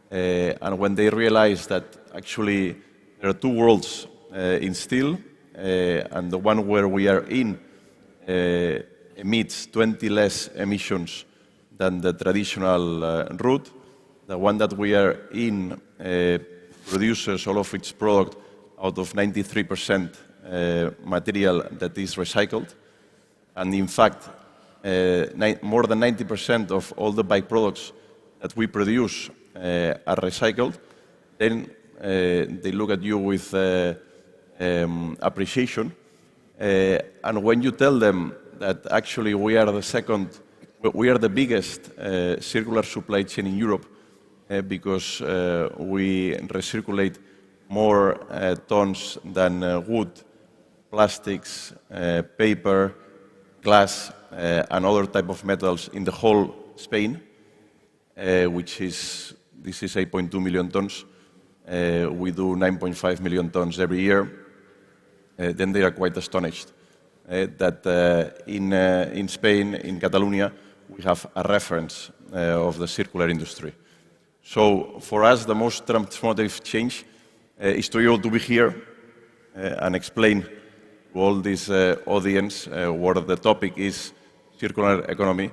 and when they realize that actually there are 2 worlds in steel, and the one where we are in emits 20 less emissions than the traditional route. The one that we are in produces all of its product out of 93% material that is recycled. And in fact, more than 90% of all the byproducts that we produce are recycled. Then they look at you with appreciation. And when you tell them that actually we are the biggest circular supply chain in Europe, because we recirculate more tons than wood, plastics, paper, glass, and other type of metals in the whole Spain, this is 8.2 million tons. We do 9.5 million tons every year. Then they are quite astonished that in Spain, in Catalonia, we have a reference of the circular industry. So for us, the most transformative change is to be able to be here and explain to all this audience what the topic is, circular economy,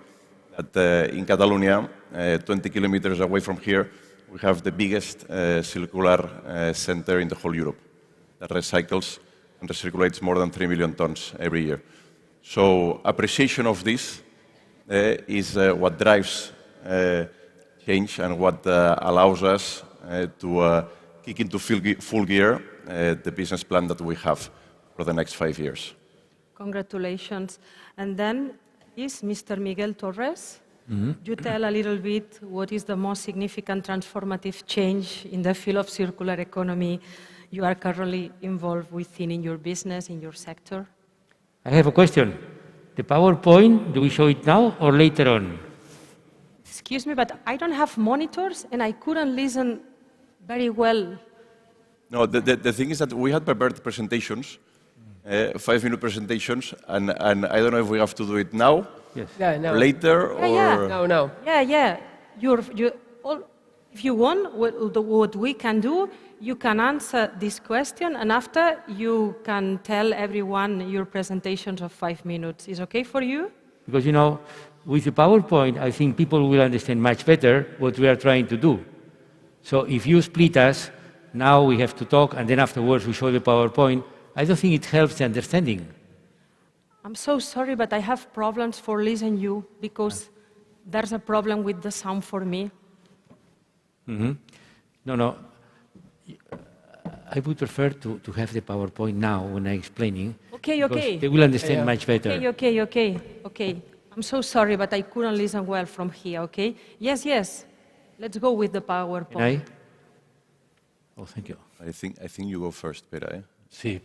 that in Catalonia, 20 kilometers away from here, we have the biggest circular center in the whole Europe that recycles and recirculates more than 3 million tons every year. So appreciation of this is what drives change and what allows us to kick into full gear the business plan that we have for the next 5 years. Congratulations. And then is Mr. Miguel Torres. You tell a little bit what is the most significant transformative change in the field of circular economy you are currently involved within in your business, in your sector? I have a question. The PowerPoint, do we show it now or later on? Excuse me, but I don't have monitors and I couldn't listen very well. No, the thing is that we had prepared presentations, 5-minute presentations, and I don't know if we have to do it now, Yes. Yeah, no. later, or... Yeah. No. Yeah. If you want, what we can do, you can answer this question, and after you can tell everyone your presentations of 5 minutes. Is okay for you? Because, you know, with the PowerPoint, I think people will understand much better what we are trying to do. So if you split us, now we have to talk, and then afterwards we show the PowerPoint, I don't think it helps the understanding. I'm so sorry, but I have problems for listening you because there's a problem with the sound for me. No. I would prefer to have the PowerPoint now when I'm explaining. Okay. Because they will understand much better. Okay. I'm so sorry, but I couldn't listen well from here, okay? Yes. Let's go with the PowerPoint. Can I? Oh, thank you. I think you go first, Pere. Sí.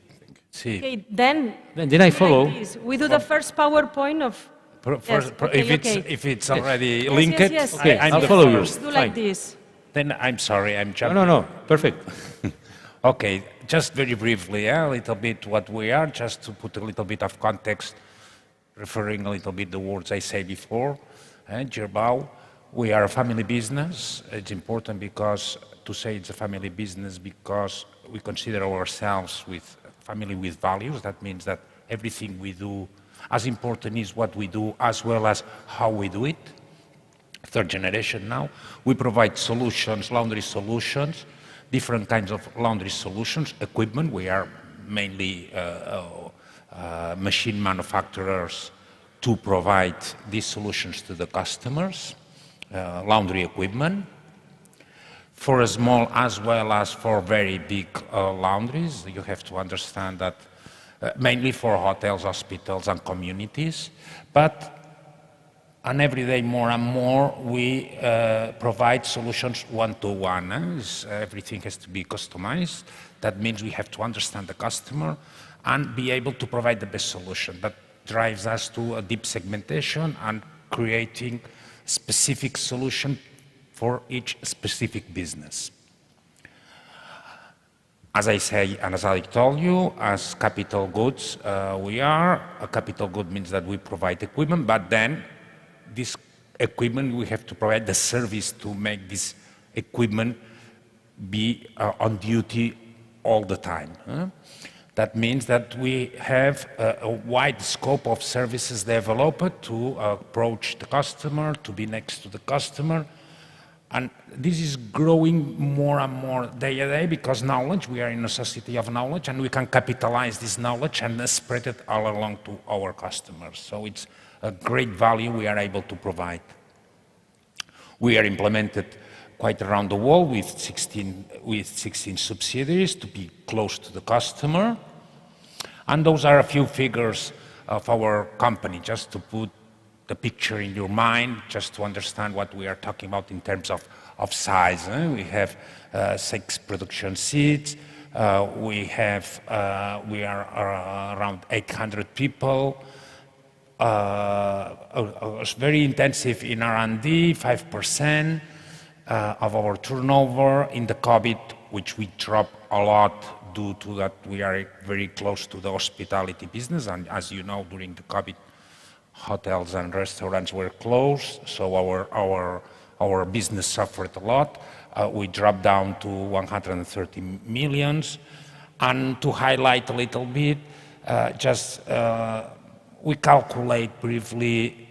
Okay, then I follow. Like this. We do the first PowerPoint of... If it's already Yes, linked, yes. Okay, I'm I'll the follow you. first. Do like Fine. this. Then I'm sorry, I'm jumping. No, perfect. Okay, just very briefly, a little bit what we are, just to put a little bit of context, referring a little bit the words I said before. Gerbau, we are a family business. It's important to say it's a family business because we consider ourselves with family with values. That means that everything we do, as important is what we do as well as how we do it. Third generation now. We provide solutions, laundry solutions, different kinds of laundry solutions, equipment. We are mainly machine manufacturers to provide these solutions to the customers, laundry equipment, for a small as well as for very big laundries. You have to understand that mainly for hotels, hospitals and communities, but and every day more and more we provide solutions one-to-one. Everything has to be customized. That means we have to understand the customer and be able to provide the best solution. That drives us to a deep segmentation and creating specific solution for each specific business. As I say, and as I told you, as capital goods, we are. A capital good means that we provide equipment, but then this equipment, we have to provide the service to make this equipment be on duty all the time. That means that we have a wide scope of services developed to approach the customer, to be next to the customer. And this is growing more and more day by day because knowledge, we are in a society of knowledge, and we can capitalize this knowledge and spread it all along to our customers. So it's a great value we are able to provide. We are implemented quite around the world with 16 subsidiaries to be close to the customer. And those are a few figures of our company, just to put the picture in your mind, just to understand what we are talking about in terms of size. We have 6 production seats. We are around 800 people. Very intensive in R&D, 5% of our turnover. In the COVID, which we dropped a lot due to that we are very close to the hospitality business, and as you know, during the COVID, hotels and restaurants were closed, so our business suffered a lot. We dropped down to 130 millions. And to highlight a little bit, we calculate briefly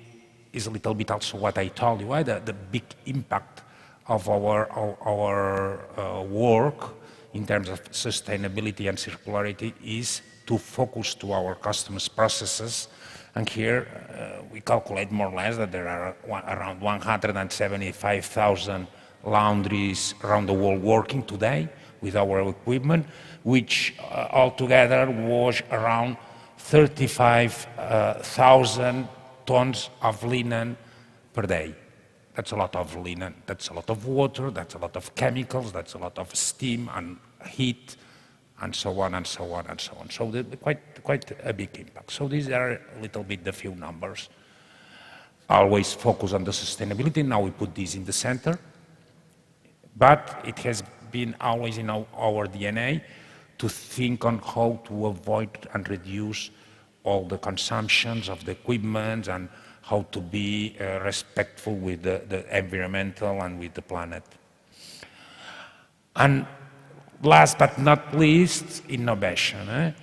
is a little bit also what I told you, the big impact of our work in terms of sustainability and circularity is to focus to our customers' processes. And here we calculate more or less that there are around 175,000 laundries around the world working today with our equipment, which altogether was around 35,000 tons of linen per day. That's a lot of linen, that's a lot of water, that's a lot of chemicals, that's a lot of steam and heat, and so on and so on and so on. So quite a big impact. So these are a little bit the few numbers. Always focus on the sustainability. Now we put this in the center, but it has been always in our DNA to think on how to avoid and reduce all the consumptions of the equipment and how to be respectful with the environmental and with the planet. And last but not least, innovation.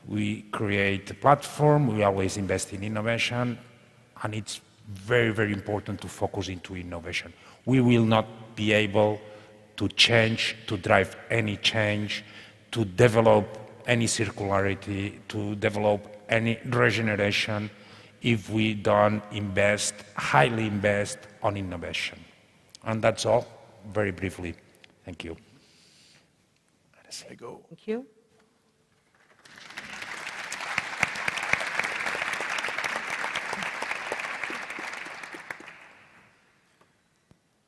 We create a platform, we always invest in innovation, and it's very, very important to focus into innovation. We will not be able to change, to drive any change, to develop any circularity, to develop any regeneration if we don't invest, highly invest on innovation. And that's all, very briefly. Thank you. Thank you.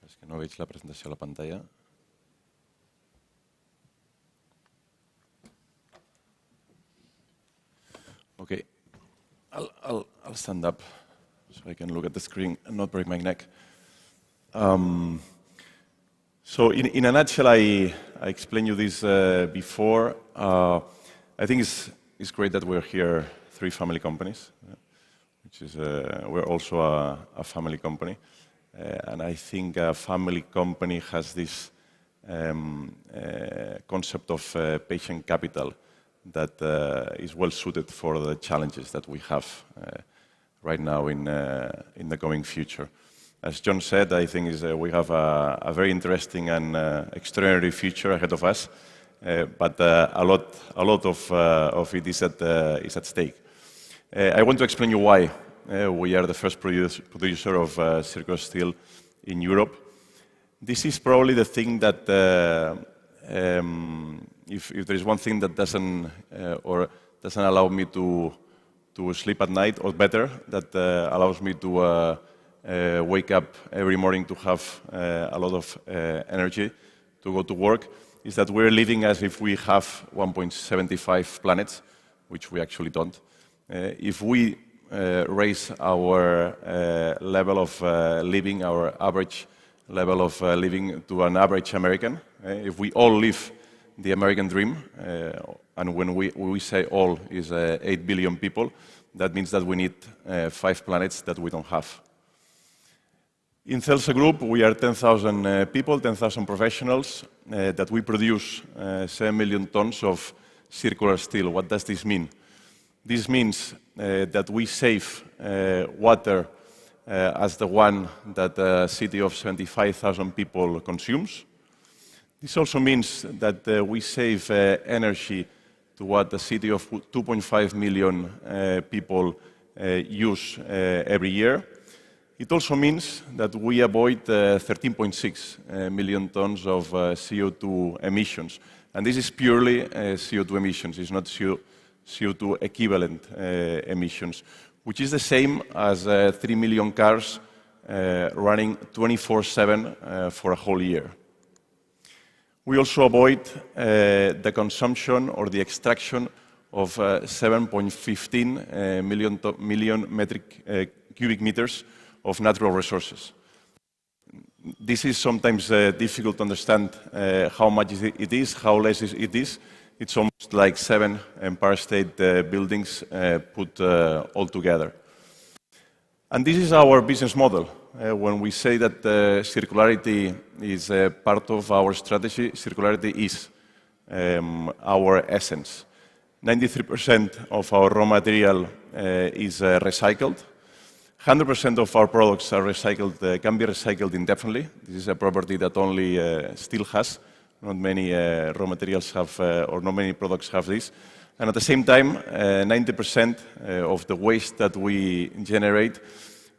És que no veig la presentació a la pantalla. Okay, I'll stand up so I can look at the screen and not break my neck. So in a nutshell, I explained you this before. I think it's great that we're here, 3 family companies, which is we're also a family company, and I think a family company has this concept of patient capital that is well suited for the challenges that we have right now in the coming future. As John said, I think we have a very interesting and extraordinary future ahead of us, but a lot of it is at stake. I want to explain you why we are the first producer of circular steel in Europe. This is probably the thing that, if there is one thing that doesn't allow me to sleep at night, or better, that allows me to wake up every morning to have a lot of energy to go to work, is that we're living as if we have 1.75 planets, which we actually don't. If we raise our level of living, our average level of living to an average American, if we all live the American dream, and when we say all is 8 billion people, that means that we need 5 planets that we don't have. In Celsa Group, we are 10,000 people, 10,000 professionals, that we produce 7 million tons of circular steel. What does this mean? This means that we save water as the one that a city of 75,000 people consumes. This also means that we save energy to what a city of 2.5 million people use every year. It also means that we avoid 13.6 million tons of CO2 emissions. And this is purely CO2 emissions, it's not CO2 equivalent emissions, which is the same as 3 million cars running 24/7 for a whole year. We also avoid the consumption or the extraction of 7.15 million metric cubic meters of natural resources. This is sometimes difficult to understand how much it is, how less it is. It's almost like 7 Empire State buildings put all together. And this is our business model. When we say that circularity is part of our strategy, circularity is our essence. 93% of our raw material is recycled, 100% of our products are recycled, can be recycled indefinitely. This is a property that only steel has. Not many raw materials have, or not many products have this. And at the same time, 90% of the waste that we generate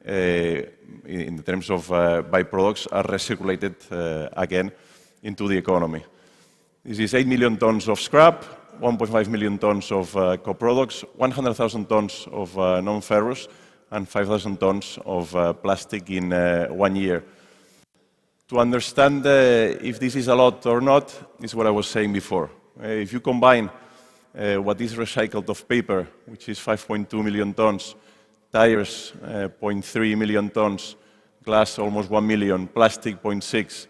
in terms of byproducts are recirculated again into the economy. This is 8 million tons of scrap, 1.5 million tons of co-products, 100,000 tons of non-ferrous, and 5,000 tons of plastic in 1 year. To understand if this is a lot or not, is what I was saying before. If you combine what is recycled of paper, which is 5.2 million tons, tires, 0.3 million tons, glass, almost 1 million, plastic, 0.6,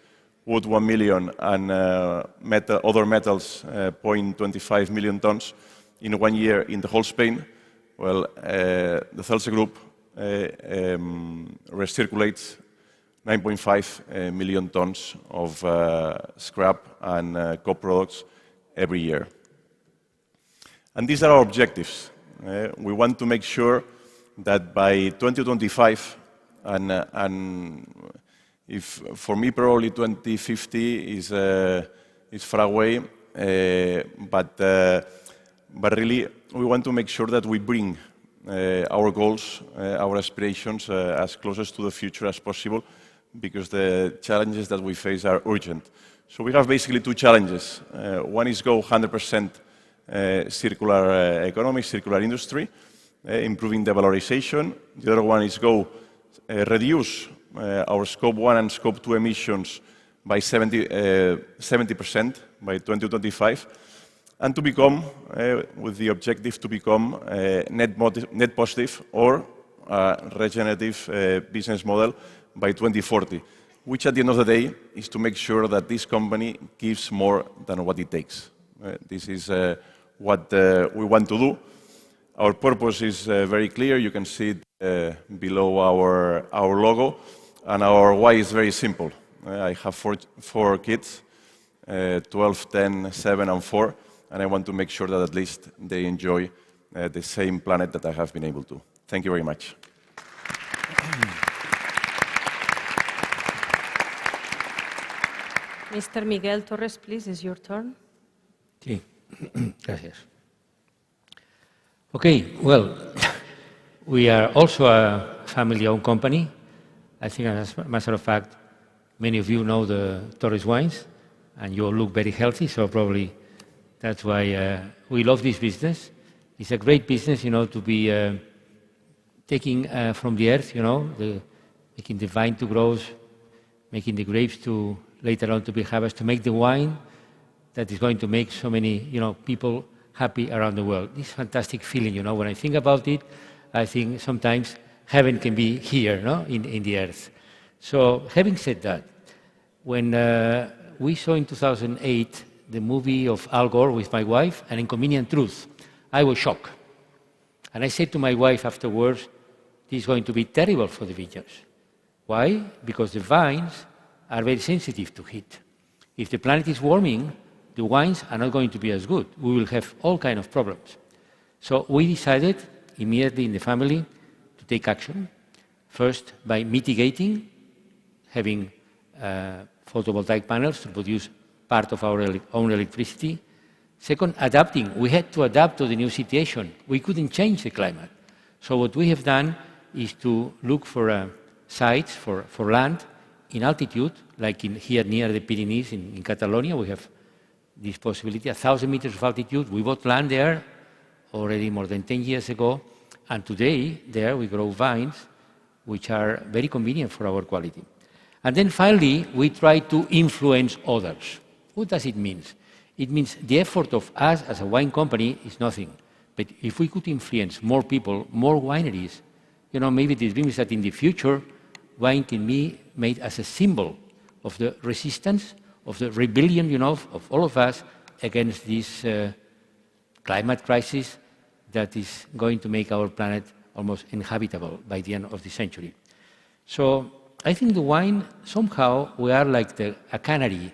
wood, 1 million, and other metals, 0.25 million tons in 1 year in the whole Spain, well, the Celsa Group recirculates 9.5 million tons of scrap and co-products every year. And these are our objectives. We want to make sure that by 2025, and if for me probably 2050 is far away, but really we want to make sure that we bring our goals, our aspirations as closest to the future as possible, because the challenges that we face are urgent. So we have basically two challenges. One is go 100% circular economy, circular industry, improving the valorization. The other one is go reduce our Scope 1 and Scope 2 emissions by 70% by 2025, and to become, with the objective to become net positive or regenerative business model by 2040, which at the end of the day is to make sure that this company gives more than what it takes. This is what we want to do. Our purpose is very clear. You can see it below our logo. And our why is very simple. I have four kids, 12, 10, 7, and 4, and I want to make sure that at least they enjoy the same planet that I have been able to. Thank you very much. Mr. Miguel Torres, please, it's your turn. Sí, gracias. Okay, well, we are also a family-owned company. I think, as a matter of fact, many of you know the Torres wines, and you all look very healthy, so probably that's why we love this business. It's a great business, to be taking from the earth, making the vine to grow, making the grapes to later on to be harvested, to make the wine that is going to make so many, people happy around the world. This fantastic feeling, when I think about it, I think sometimes heaven can be here, in the earth. So having said that, when we saw in 2008 the movie of Al Gore with my wife, An Inconvenient Truth, I was shocked. And I said to my wife afterwards, this is going to be terrible for the vineyards. Why? Because the vines are very sensitive to heat. If the planet is warming, the wines are not going to be as good. We will have all kinds of problems. So we decided immediately in the family to take action. First, by mitigating, having photovoltaic panels to produce part of our own electricity. Second, adapting. We had to adapt to the new situation. We couldn't change the climate. So what we have done is to look for sites, for land in altitude, like here near the Pyrenees in Catalonia. We have this possibility, 1,000 meters of altitude. We bought land there already more than 10 years ago. And today, there we grow vines, which are very convenient for our quality. And then finally, we try to influence others. What does it mean? It means the effort of us as a wine company is nothing. But if we could influence more people, more wineries, maybe this means that in the future, wine can be made as a symbol of the resistance, of the rebellion, of all of us against this climate crisis that is going to make our planet almost uninhabitable by the end of the century. So I think the wine, somehow, we are like a canary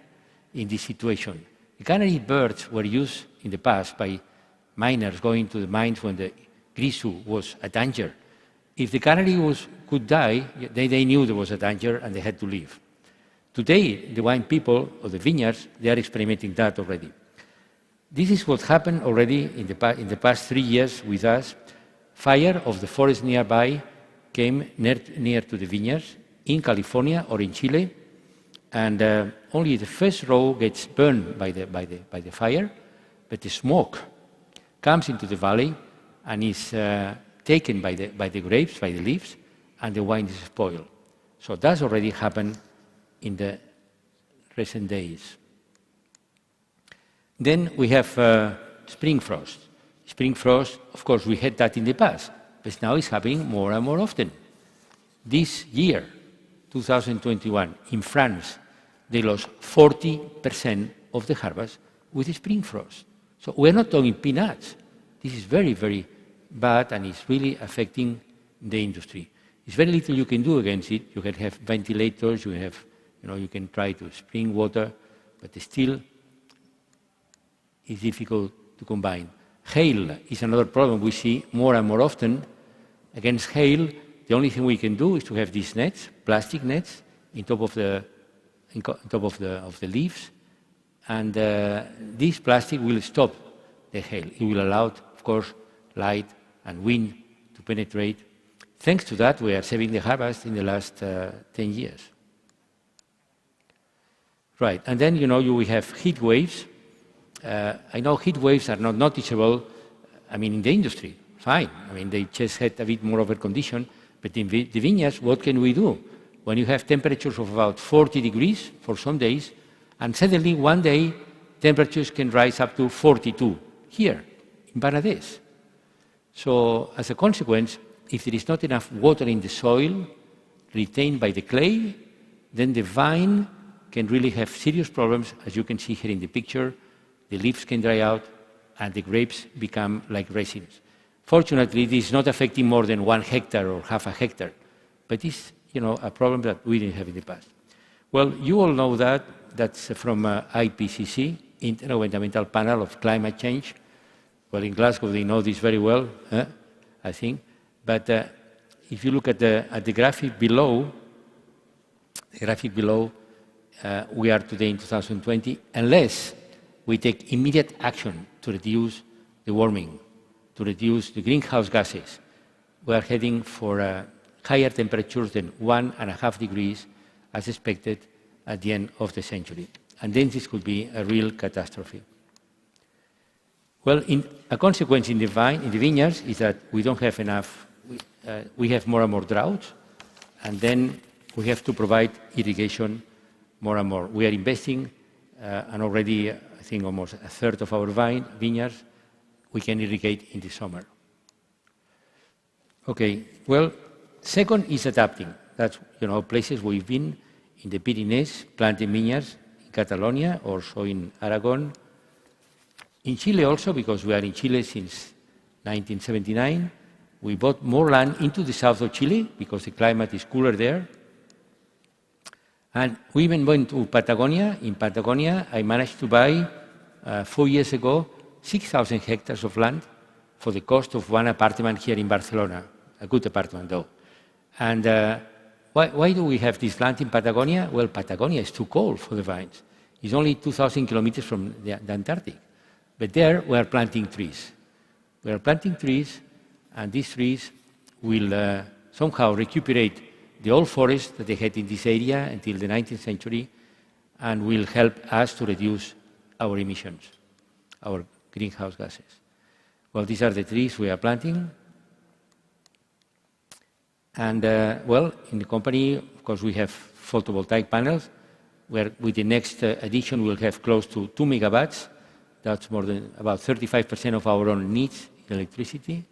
in this situation. The canary birds were used in the past by miners going to the mines when the grisou was a danger. if the cannery could die, they knew there was a danger and they had to leave. Today, the wine people, or the vineyards, they are experimenting that already. This is what happened already in the past 3 years with us. Fire of the forest nearby came near to the vineyards in California or in Chile, and only the first row gets burned by the fire, but the smoke comes into the valley and is taken by the grapes, by the leaves, and the wine is spoiled. So that's already happened in the recent days. Then we have spring frost. Spring frost, of course, we had that in the past, but now it's happening more and more often. This year, 2021, in France, they lost 40% of the harvest with the spring frost. So we're not talking peanuts. This is very, very bad, and it's really affecting the industry. There's very little you can do against it. You can have ventilators, you can try to spring water, but still it's difficult to combine. Hail is another problem we see more and more often. Against hail, the only thing we can do is to have these nets, plastic nets, on top of the leaves, and this plastic will stop the hail. It will allow, of course, light and wind to penetrate. Thanks to that, we are saving the harvest in the last 10 years. Right, and then, we have heat waves. I know heat waves are not noticeable, in the industry, fine. They just had a bit more of a condition, but in the vineyards, what can we do? When you have temperatures of about 40 degrees for some days, and suddenly one day, temperatures can rise up to 42 here in Bangladesh. So as a consequence, if there is not enough water in the soil retained by the clay, then the vine can really have serious problems, as you can see here in the picture. The leaves can dry out, and the grapes become like resins. Fortunately, this is not affecting more than 1 hectare or half a hectare, but it's a problem that we didn't have in the past. Well, you all know that. That's from IPCC, Intergovernmental Panel of Climate Change. Well, in Glasgow, they know this very well, I think. But if you look at the graphic below, we are today in 2020, unless we take immediate action to reduce the warming, to reduce the greenhouse gases. We are heading for higher temperatures than 1.5 degrees as expected at the end of the century. And then this could be a real catastrophe. Well, a consequence in the vineyards is that we don't have enough, we have more and more droughts, and then we have to provide irrigation more and more. We are investing, and already, I think, almost a third of our vineyards we can irrigate in the summer. Okay, well, second is adapting. That's, places we've been in the Pyrenees, planting vineyards, in Catalonia, also in Aragon. In Chile also, because we are in Chile since 1979. We bought more land into the south of Chile because the climate is cooler there. And we even went to Patagonia. In Patagonia, I managed to buy, 4 years ago, 6,000 hectares of land for the cost of one apartment here in Barcelona, a good apartment though. And why do we have this land in Patagonia? Well, Patagonia is too cold for the vines. It's only 2,000 kilometers from the Antarctic. But there, we are planting trees. We are planting trees, and these trees will somehow recuperate the old forest that they had in this area until the 19th century, and will help us to reduce our emissions, our greenhouse gases. Well, these are the trees we are planting. And, well, in the company, of course, we have photovoltaic panels, where with the next addition we'll have close to 2 megawatts. That's more than about 35% of our own needs in electricity.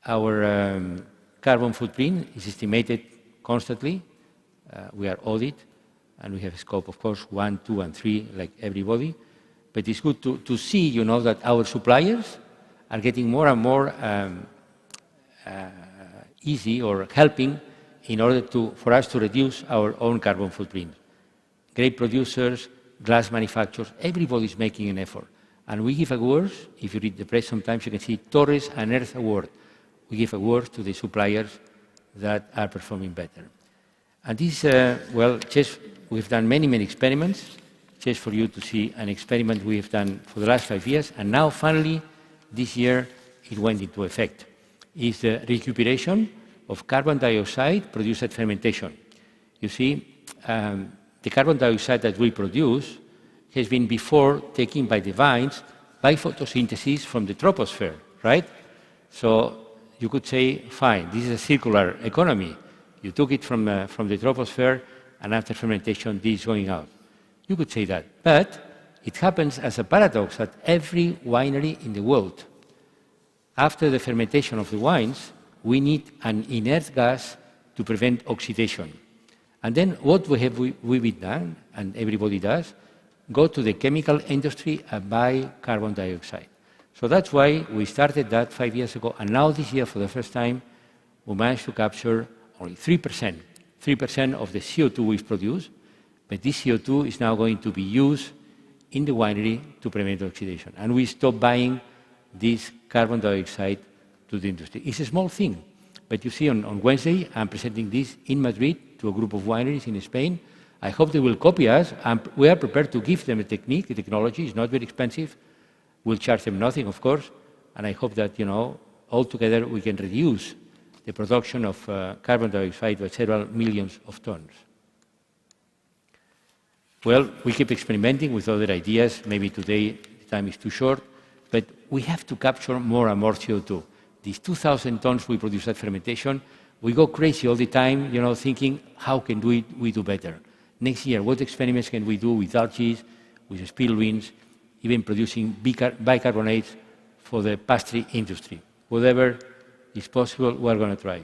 Our carbon footprint is estimated constantly. We are audited, and we have a scope, of course, 1, 2, and 3, like everybody. But it's good to see, that our suppliers are getting more and more easy or helping in order for us to reduce our own carbon footprint. Grape producers, glass manufacturers, everybody is making an effort. And we give awards. If you read the press sometimes, you can see Torres and Earth Award. we give awards to the suppliers that are performing better. And this, well, just we've done many, many experiments, just for you to see an experiment we've done for the last 5 years, and now finally, this year, it went into effect. It's the recuperation of carbon dioxide produced at fermentation. You see, the carbon dioxide that we produce has been before taken by the vines by photosynthesis from the troposphere, right? So you could say, fine, this is a circular economy. You took it from the troposphere, and after fermentation, this is going out. You could say that. But it happens as a paradox at every winery in the world. After the fermentation of the wines, we need an inert gas to prevent oxidation. And then what we've done, and everybody does, go to the chemical industry and buy carbon dioxide. So that's why we started that 5 years ago, and now this year, for the first time, we managed to capture only 3% of the CO2 we've produced, but this CO2 is now going to be used in the winery to prevent oxidation. And we stop buying this carbon dioxide to the industry. It's a small thing, but you see on Wednesday, I'm presenting this in Madrid to a group of wineries in Spain. I hope they will copy us, and we are prepared to give them a technique, a technology. It's not very expensive. We'll charge them nothing, of course, and I hope that, all together we can reduce the production of carbon dioxide by several millions of tons. Well, we keep experimenting with other ideas. Maybe today the time is too short, but we have to capture more and more CO2. These 2,000 tons we produce at fermentation, we go crazy all the time, thinking, how can we do better? Next year, what experiments can we do with algae, with spillways, even producing bicarbonates for the pastry industry? Whatever is possible, we're going to try.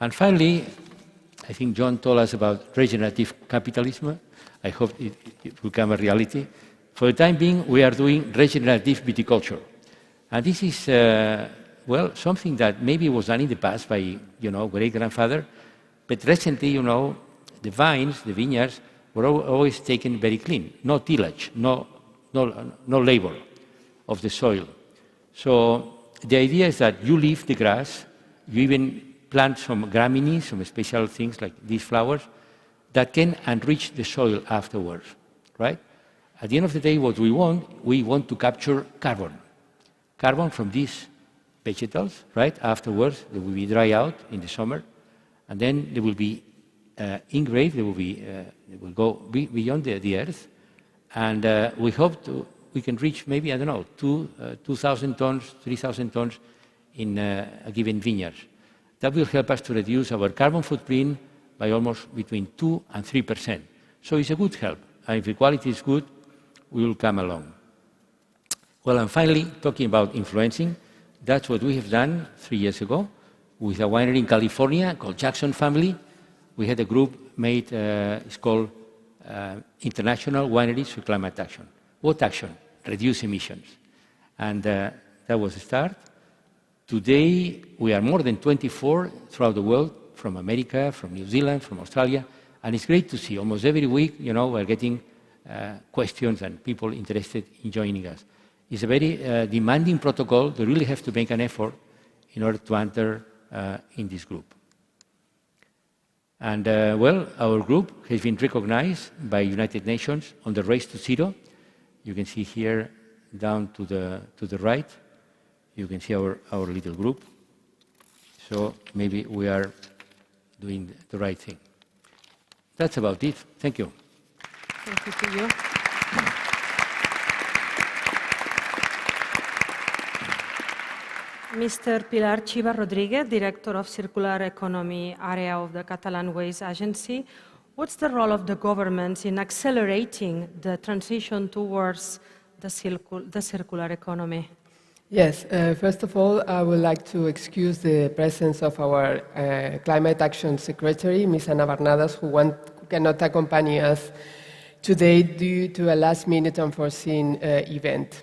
And finally, I think John told us about regenerative capitalism. I hope it will become a reality. For the time being, we are doing regenerative viticulture. And this is, something that maybe was done in the past by, great-grandfather, but recently, the vines, the vineyards, were always taken very clean. No tillage, no labor of the soil. So the idea is that you leave the grass, you even plant some gramineae, some special things like these flowers, that can enrich the soil afterwards, right? At the end of the day, what we want to capture carbon from these vegetables, right? Afterwards, they will be dry out in the summer, and then they will be engraved, they will go beyond the earth, and we hope we can reach maybe, 2,000 tons, 3,000 tons in a given vineyard. That will help us to reduce our carbon footprint by almost between 2 and 3%. So it's a good help, and if the quality is good, we will come along. Well, and finally, talking about influencing, that's what we have done 3 years ago with a winery in California called Jackson Family. We had a group made, it's called International Wineries for Climate Action. What action? Reduce emissions. And that was the start. Today, we are more than 24 throughout the world, from America, from New Zealand, from Australia, and it's great to see. Almost every week, we're getting questions and people interested in joining us. It's a very demanding protocol. They really have to make an effort in order to enter in this group. And our group has been recognized by United Nations on the Race to Zero. You can see here down to the right, you can see our little group. So maybe we are doing the right thing. That's about it. Thank you. Thank you to you. Mr. Pilar Chiva Rodriguez, Director of Circular Economy Area of the Catalan Waste Agency. What's the role of the governments in accelerating the transition towards the circular economy? Yes, first of all, I would like to excuse the presence of our Climate Action Secretary, Ms. Ana Barnadas, who cannot accompany us today due to a last-minute unforeseen event.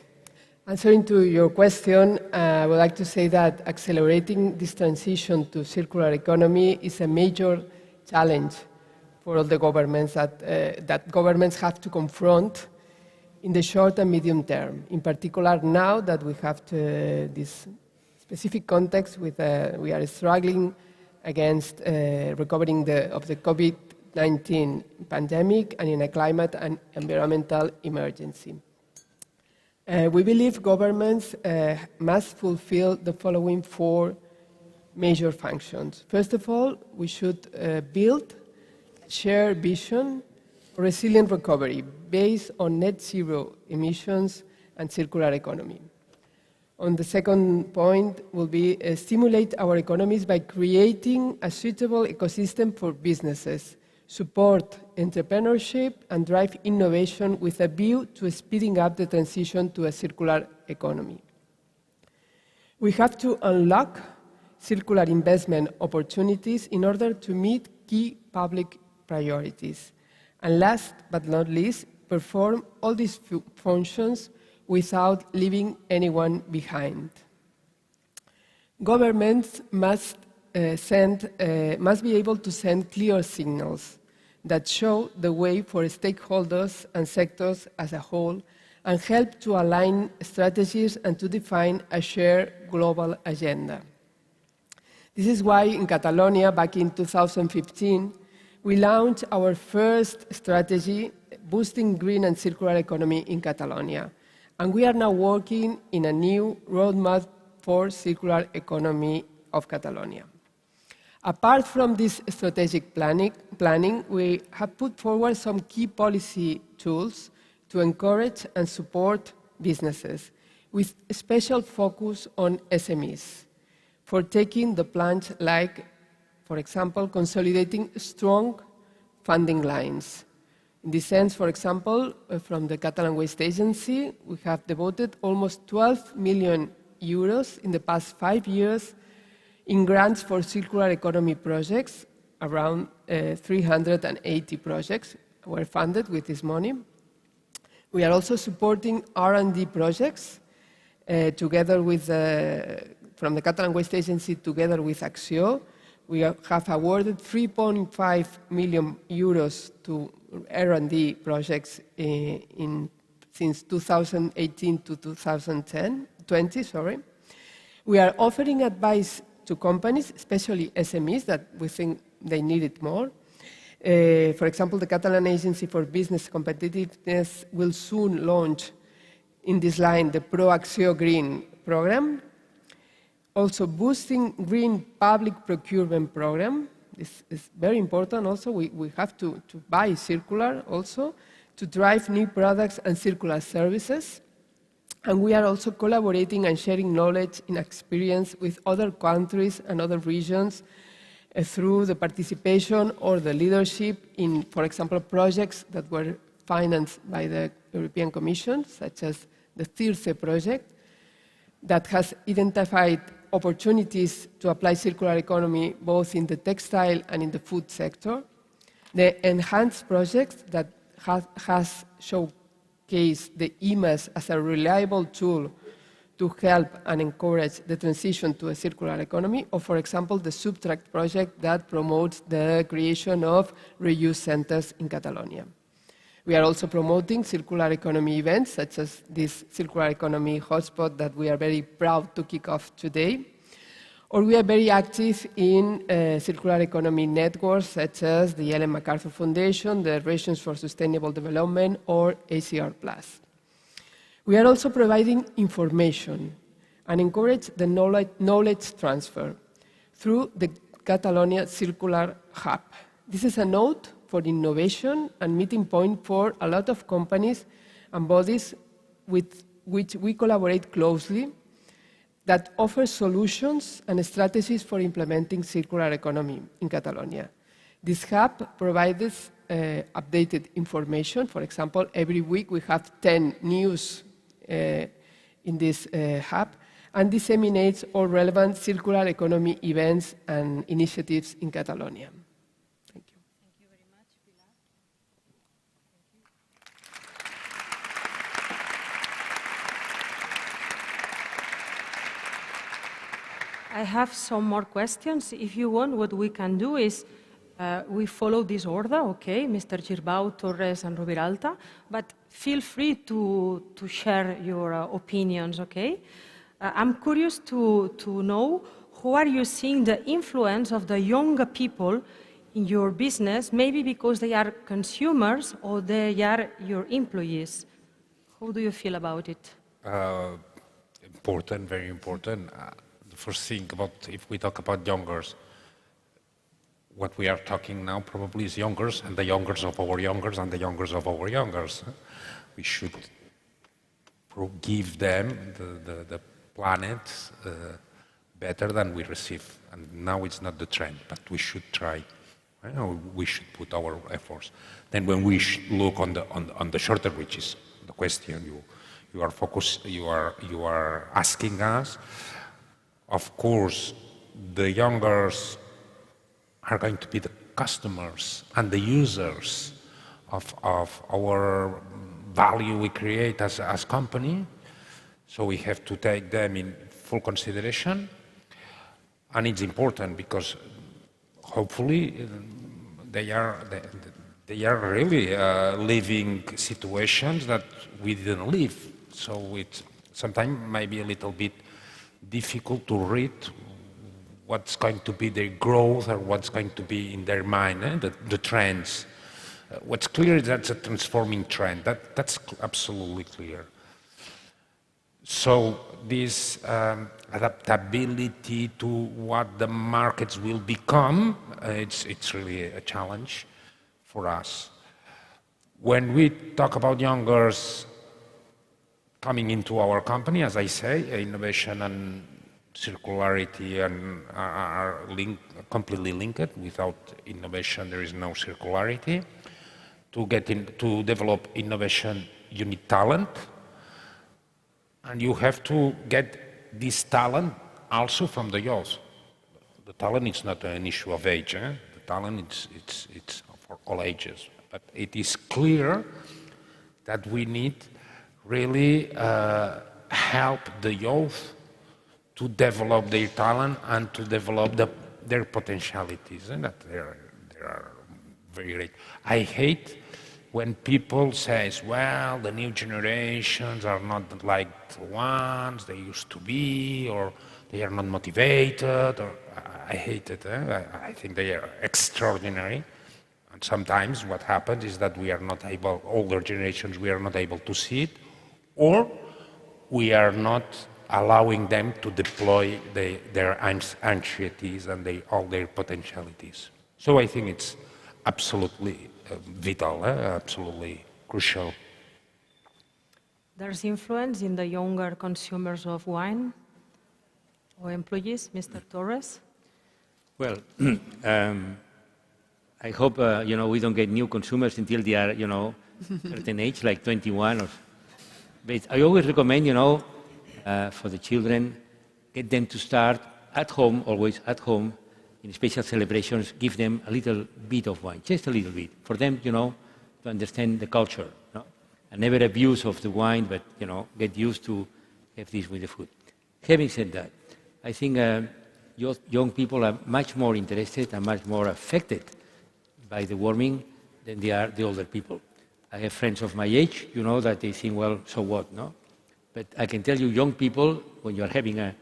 Answering to your question, I would like to say that accelerating this transition to circular economy is a major challenge for all the governments that governments have to confront in the short and medium term. In particular, now that we have this specific context with we are struggling against recovering of the COVID-19 pandemic and in a climate and environmental emergency. We believe governments must fulfill the following 4 major functions. First of all, we should build a shared vision for resilient recovery based on net zero emissions and circular economy. On the second point will be stimulate our economies by creating a suitable ecosystem for businesses, support entrepreneurship and drive innovation with a view to speeding up the transition to a circular economy. We have to unlock circular investment opportunities in order to meet key public priorities. And last but not least, perform all these functions without leaving anyone behind. Governments must be able to send clear signals that show the way for stakeholders and sectors as a whole and help to align strategies and to define a shared global agenda. This is why in Catalonia, back in 2015, we launched our first strategy, Boosting Green and Circular Economy in Catalonia. And we are now working in a new roadmap for circular economy of Catalonia. Apart from this strategic planning, we have put forward some key policy tools to encourage and support businesses, with a special focus on SMEs, for taking the plunge like, for example, consolidating strong funding lines. In this sense, for example, from the Catalan Waste Agency, we have devoted almost 12 million euros in the past 5 years in grants for circular economy projects. Around 380 projects were funded with this money. We are also supporting R&D projects together with, from the Catalan Waste Agency together with Acció. We have awarded 3.5 million euros to R&D projects since 2018 to 2020. We are offering advice to companies, especially SMEs, that we think they need it more. For example, the Catalan Agency for Business Competitiveness will soon launch in this line the Pro Acció Green program. Also, boosting green public procurement program. This is very important also. We have to buy circular also to drive new products and circular services. And we are also collaborating and sharing knowledge and experience with other countries and other regions through the participation or the leadership in, for example, projects that were financed by the European Commission, such as the CIRCE project, that has identified opportunities to apply circular economy both in the textile and in the food sector. The enhanced project that has showcased the EMAS as a reliable tool to help and encourage the transition to a circular economy, or for example, the Subtract project that promotes the creation of reuse centers in Catalonia. We are also promoting circular economy events, such as this Circular Economy Hotspot that we are very proud to kick off today. Or we are very active in circular economy networks, such as the Ellen MacArthur Foundation, the Regions for Sustainable Development, or ACR+. We are also providing information and encourage the knowledge transfer through the Catalonia Circular Hub. This is a node for innovation and meeting point for a lot of companies and bodies with which we collaborate closely that offer solutions and strategies for implementing circular economy in Catalonia. This hub provides updated information. For example, every week we have 10 news in this hub and disseminates all relevant circular economy events and initiatives in Catalonia. Thank you. Thank you very much, Pilar. I have some more questions. If you want, what we can do is we follow this order, okay? Mr. Girbau, Torres, and Rubiralta, but feel free to share your opinions, okay? I'm curious to know, who are you seeing the influence of the younger people in your business, maybe because they are consumers or they are your employees? How do you feel about it? Important, very important. The first thing about, if we talk about youngers, what we are talking now probably is youngers and the youngers of our youngers and the youngers of our youngers. We should give them the planet better than we receive. And now it's not the trend, but we should try. We should put our efforts. Then when we look on the shorter, which is the question you are focused, you are asking us, of course, the youngers are going to be the customers and the users of our value we create as company. So we have to take them in full consideration. And it's important because hopefully they are really living situations that we didn't live. So it sometimes might be a little bit difficult to read what's going to be their growth or what's going to be in their mind, the trends. What's clear is that's a transforming trend. That's absolutely clear. So this adaptability to what the markets will become, it's really a challenge for us. When we talk about youngers coming into our company, as I say, innovation and circularity are completely linked. Without innovation, there is no circularity. To develop innovation, you need talent. And you have to get this talent also from the youth. The talent is not an issue of age. The talent, it's for all ages. But it is clear that we need really help the youth to develop their talent and to develop their potentialities, and that they are very great. I hate when people say, well, the new generations are not like the ones they used to be, or they are not motivated, or I hate it. I think they are extraordinary. And sometimes what happens is that we are not able, older generations, we are not able to see it, or we are not allowing them to deploy their anxieties and all their potentialities. So I think it's absolutely vital, absolutely crucial. There's influence in the younger consumers of wine or employees, Mr. Torres? Well, I hope we don't get new consumers until they are certain age, like 21. But I always recommend for the children, get them to start at home, always at home. In special celebrations, give them a little bit of wine, just a little bit, for them, to understand the culture. And never abuse of the wine, but, get used to have this with the food. Having said that, I think young people are much more interested and much more affected by the warming than they are the older people. I have friends of my age, that they think, well, so what, no? But I can tell you, young people, when you're having a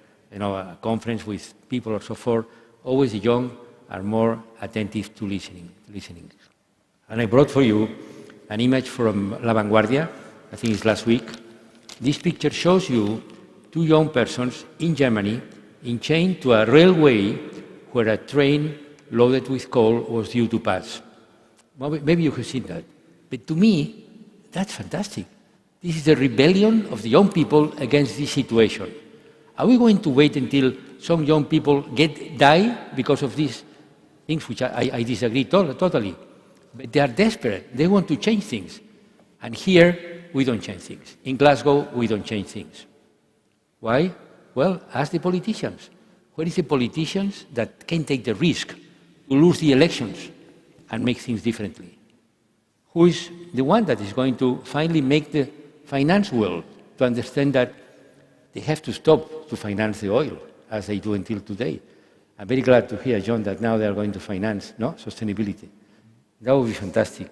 conference with people or so forth, always the young are more attentive to listening. And I brought for you an image from La Vanguardia, I think it's last week. This picture shows you two young persons in Germany chained to a railway where a train loaded with coal was due to pass. Maybe you have seen that. But to me, that's fantastic. This is a rebellion of the young people against this situation. Are we going to wait until some young people die because of these things, which I disagree totally? But they are desperate. They want to change things. And here, we don't change things. In Glasgow, we don't change things. Why? Well, ask the politicians. Where is the politicians that can take the risk to lose the elections and make things differently? Who is the one that is going to finally make the finance world to understand that they have to stop to finance the oil, as they do until today? I'm very glad to hear, John, that now they are going to finance sustainability. That would be fantastic.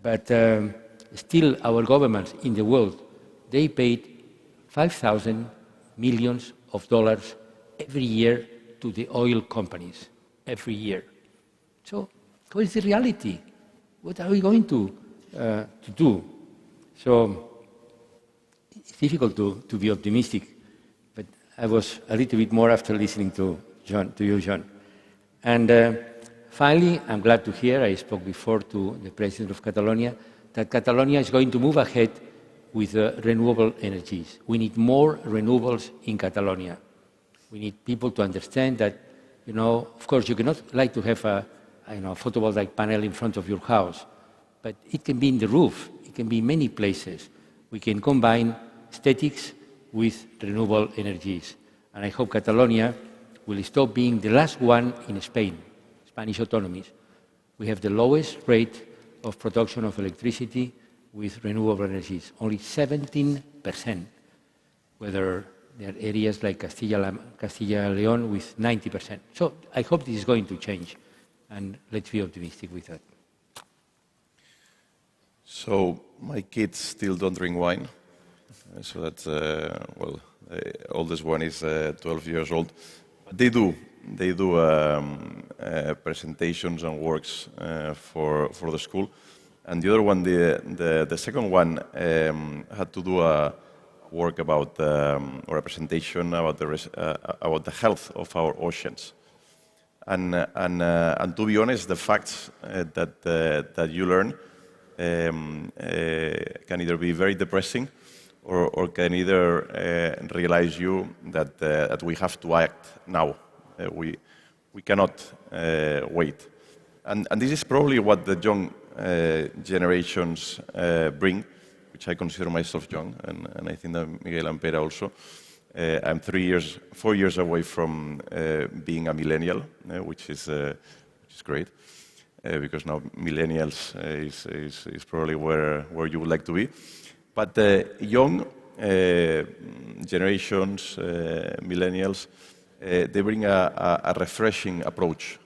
But still, our governments in the world, they paid 5,000 millions of dollars every year to the oil companies, every year. So what is the reality? What are we going to do? So it's difficult to be optimistic, but I was a little bit more after listening to you, John. And finally, I'm glad to hear, I spoke before to the President of Catalonia, that Catalonia is going to move ahead with renewable energies. We need more renewables in Catalonia. We need people to understand that, you know, of course, you cannot like to have a photovoltaic panel in front of your house, but it can be in the roof. It can be in many places. We can combine aesthetics with renewable energies. And I hope Catalonia will stop being the last one in Spain, Spanish autonomies. We have the lowest rate of production of electricity with renewable energies, only 17%, whether there are areas like Castilla and León with 90%. So I hope this is going to change, and let's be optimistic with that. So my kids still don't drink wine, so that's, well, the oldest one is 12 years old. They do presentations and works for the school. And the other one, the second one, had to do a work about, or a presentation about the health of our oceans. And to be honest, the facts that you learn can either be very depressing or can either realize you that we have to act now. We cannot wait. And this is probably what the young generations bring, which I consider myself young, and I think that Miguel and Pere also. I'm 4 years away from being a millennial, which is great, because now millennials is probably where you would like to be. But young generations, millennials, they bring a refreshing approach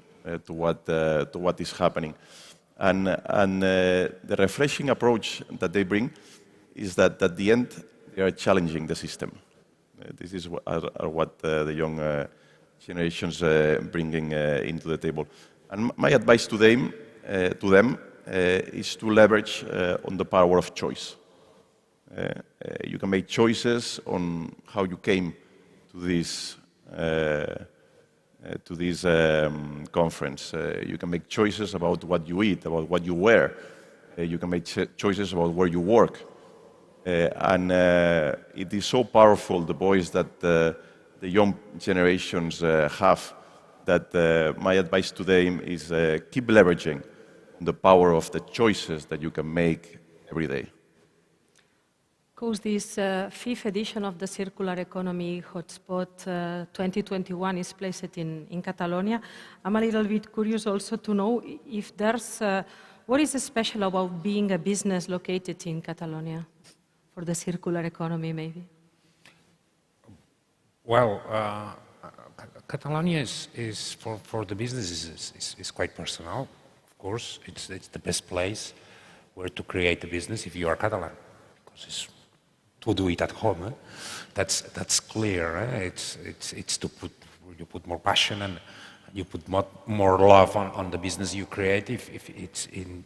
to what is happening. And the refreshing approach that they bring is that at the end, they are challenging the system. This is what the young generations bringing into the table. And my advice to them is to leverage on the power of choice. You can make choices on how you came to this conference. You can make choices about what you eat, about what you wear. You can make choices about where you work. And it is so powerful, the voice that the young generations have, that my advice to them is keep leveraging the power of the choices that you can make every day. Of course, this fifth edition of the Circular Economy Hotspot 2021 is placed in Catalonia. I'm a little bit curious also to know if there's, what is special about being a business located in Catalonia for the circular economy, maybe? Well, Catalonia is for the businesses is quite personal. Of course, it's the best place where to create a business if you are Catalan, because it's to do it at home. That's clear. It's to put more passion and you put more love on the business you create if it's in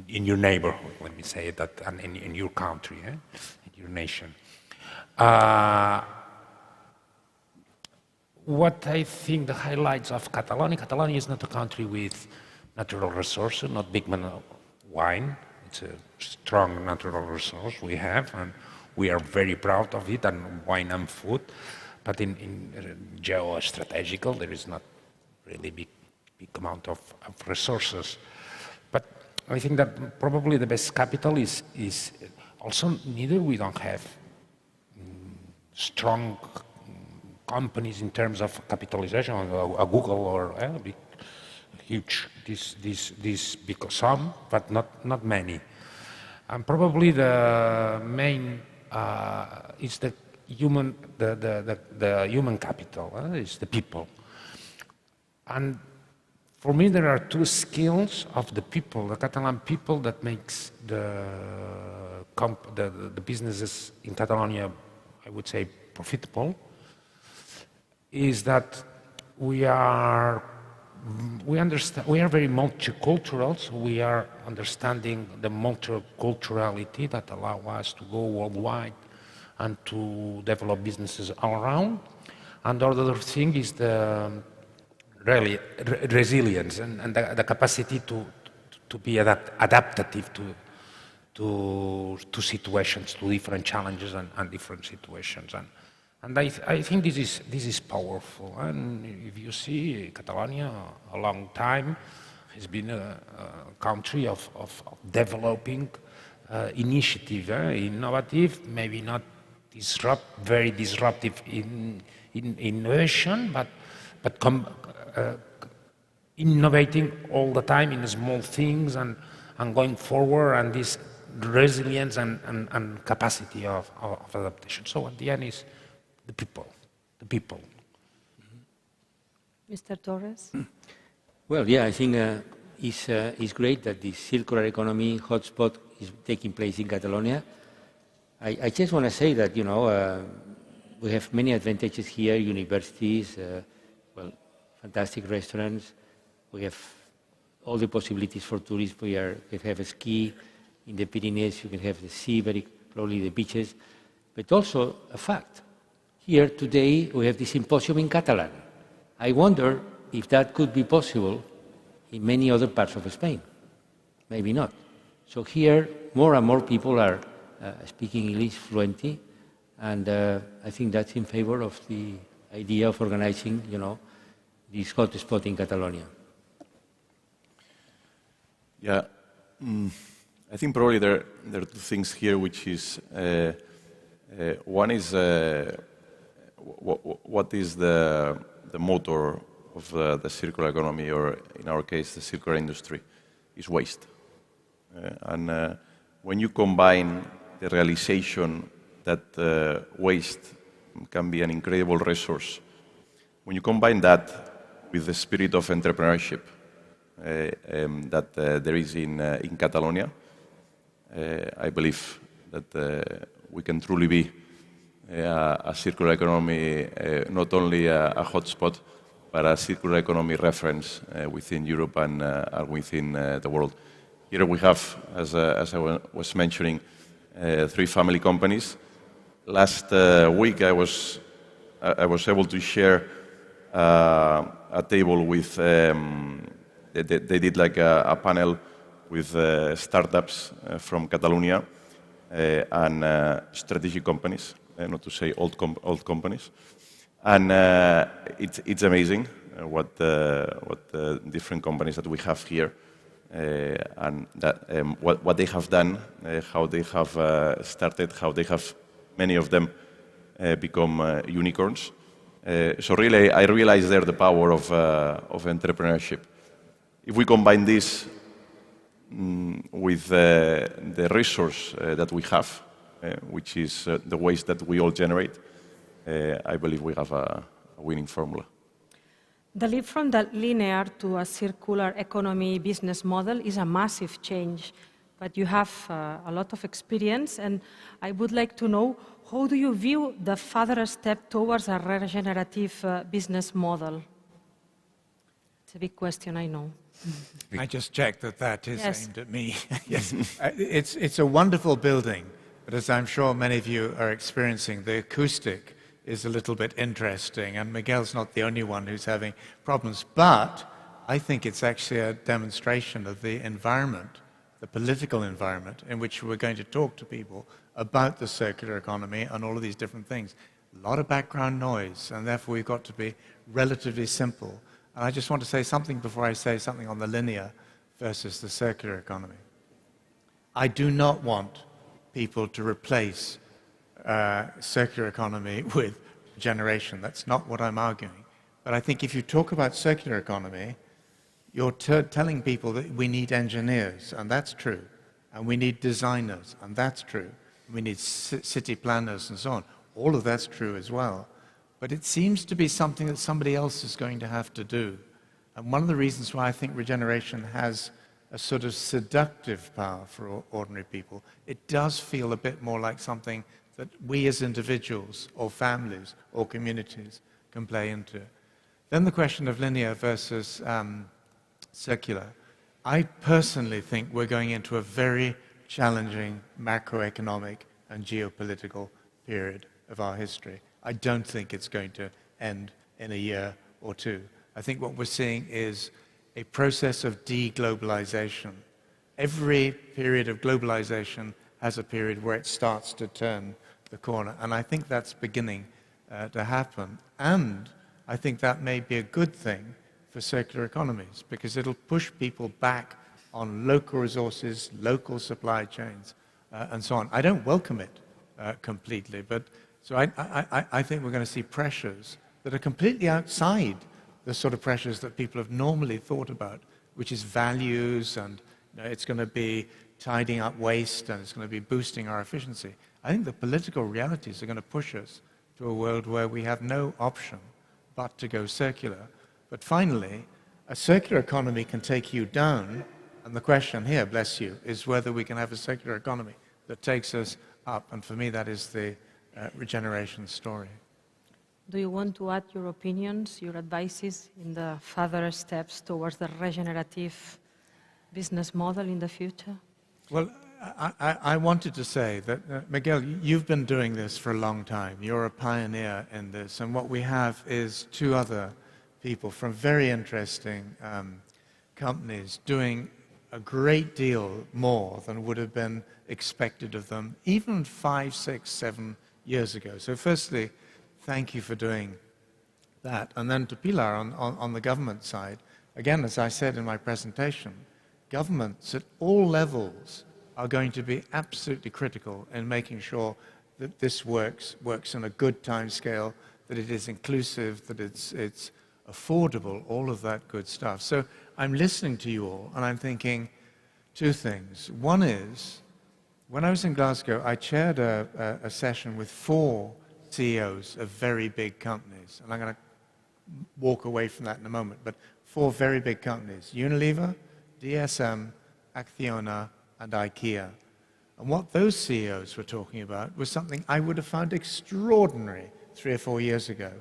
your neighborhood. Let me say that, and in your country, in your nation. What I think the highlights of Catalonia is not a country with natural resources, not big wine. It's a strong natural resource we have, and we are very proud of it, and wine and food. But in geostrategical, there is not really big amount of resources. But I think that probably the best capital is also neither we don't have strong companies in terms of capitalization, a Google or big, huge, this big some, but not many. And probably the main is the human capital, is the people. And for me, there are two skills of the people, the Catalan people, that makes the businesses in Catalonia, I would say, profitable. is that we are very multicultural, so we are understanding the multiculturality that allow us to go worldwide and to develop businesses all around. And the other thing is the resilience and the capacity to be adaptive to situations, to different challenges and different situations. And I think this is powerful. And if you see, Catalonia, a long time, has been a country of developing initiative, innovative, maybe not very disruptive in innovation, but innovating all the time in small things and going forward, and this resilience and capacity of adaptation. So at the end is the people. Mr. Torres? Well, yeah, I think it's great that this circular economy hotspot is taking place in Catalonia. I just want to say that, you know, we have many advantages here, universities, well, fantastic restaurants. We have all the possibilities for tourists. We have a ski in the Pyrenees, you can have the sea, very closely the beaches. But also a fact, here today we have this symposium in Catalan. I wonder if that could be possible in many other parts of Spain. Maybe not. So here, more and more people are speaking English fluently, and I think that's in favor of the idea of organizing, you know, this hotspot in Catalonia. Yeah, I think probably there are two things here, which is one is what is the motor of the circular economy, or in our case, the circular industry, is waste. And when you combine the realization that waste can be an incredible resource, when you combine that with the spirit of entrepreneurship that there is in Catalonia, I believe that we can truly be a circular economy, not only a hotspot, but a circular economy reference within Europe and within the world. Here we have, as I was mentioning, 3 family companies. Last week I was able to share a table with, they did like a panel with startups from Catalonia and strategic companies, not to say old companies. And it's amazing what different companies that we have here and that, what they have done, how they have started, how they have, many of them, become unicorns. So really, I realize there the power of entrepreneurship. If we combine this with the resource that we have, which is the waste that we all generate, I believe we have a winning formula. The leap from the linear to a circular economy business model is a massive change, but you have a lot of experience, and I would like to know, how do you view the further step towards a regenerative business model? It's a big question, I know. I just checked that is Yes. aimed at me. Yes, it's a wonderful building, but as I'm sure many of you are experiencing, the acoustic is a little bit interesting, and Miguel's not the only one who's having problems, but I think it's actually a demonstration of the environment, the political environment in which we're going to talk to people about the circular economy and all of these different things. A lot of background noise, and therefore we've got to be relatively simple. And I just want to say something before I say something on the linear versus the circular economy. I do not want people to replace circular economy with regeneration. That's not what I'm arguing. But I think if you talk about circular economy, you're telling people that we need engineers, and that's true. And we need designers, and that's true. We need city planners and so on. All of that's true as well. But it seems to be something that somebody else is going to have to do. And one of the reasons why I think regeneration has a sort of seductive power for ordinary people, it does feel a bit more like something that we as individuals or families or communities can play into. Then the question of linear versus circular. I personally think we're going into a very challenging macroeconomic and geopolitical period of our history. I don't think it's going to end in a year or two. I think what we're seeing is a process of de-globalization. Every period of globalization has a period where it starts to turn the corner, and I think that's beginning to happen. And I think that may be a good thing for circular economies, because it'll push people back on local resources, local supply chains, and so on. I don't welcome it completely, but so I think we're going to see pressures that are completely outside the sort of pressures that people have normally thought about, which is values, and it's going to be tidying up waste, and it's going to be boosting our efficiency. I think the political realities are going to push us to a world where we have no option but to go circular. But finally, a circular economy can take you down, and the question here, bless you, is whether we can have a circular economy that takes us up, and for me that is the regeneration story. Do you want to add your opinions, your advices in the further steps towards the regenerative business model in the future? Well, I wanted to say that, Miguel, you've been doing this for a long time. You're a pioneer in this, and what we have is two other people from very interesting companies doing a great deal more than would have been expected of them even 5, 6, 7 years ago. So firstly, thank you for doing that. And then to Pilar, on the government side, again, as I said in my presentation, governments at all levels are going to be absolutely critical in making sure that this works in a good time scale, that it is inclusive, that it's affordable, all of that good stuff. So I'm listening to you all, and I'm thinking two things. One is, when I was in Glasgow, I chaired a session with 4 CEOs of very big companies, and I'm going to walk away from that in a moment, but 4 very big companies: Unilever, DSM, Acciona, and IKEA. And what those CEOs were talking about was something I would have found extraordinary 3 or 4 years ago.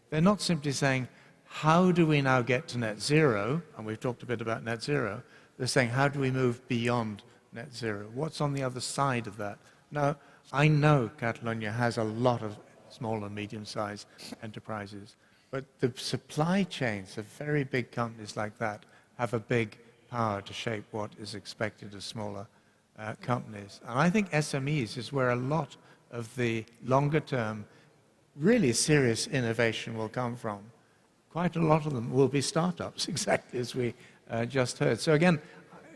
They're not simply saying, how do we now get to net zero? And we've talked a bit about net zero. They're saying, how do we move beyond net zero? What's on the other side of that? Now, I know Catalonia has a lot of small and medium-sized enterprises, but the supply chains of very big companies like that have a big power to shape what is expected of smaller companies. And I think SMEs is where a lot of the longer-term, really serious innovation will come from. Quite a lot of them will be startups, exactly as we just heard. So again,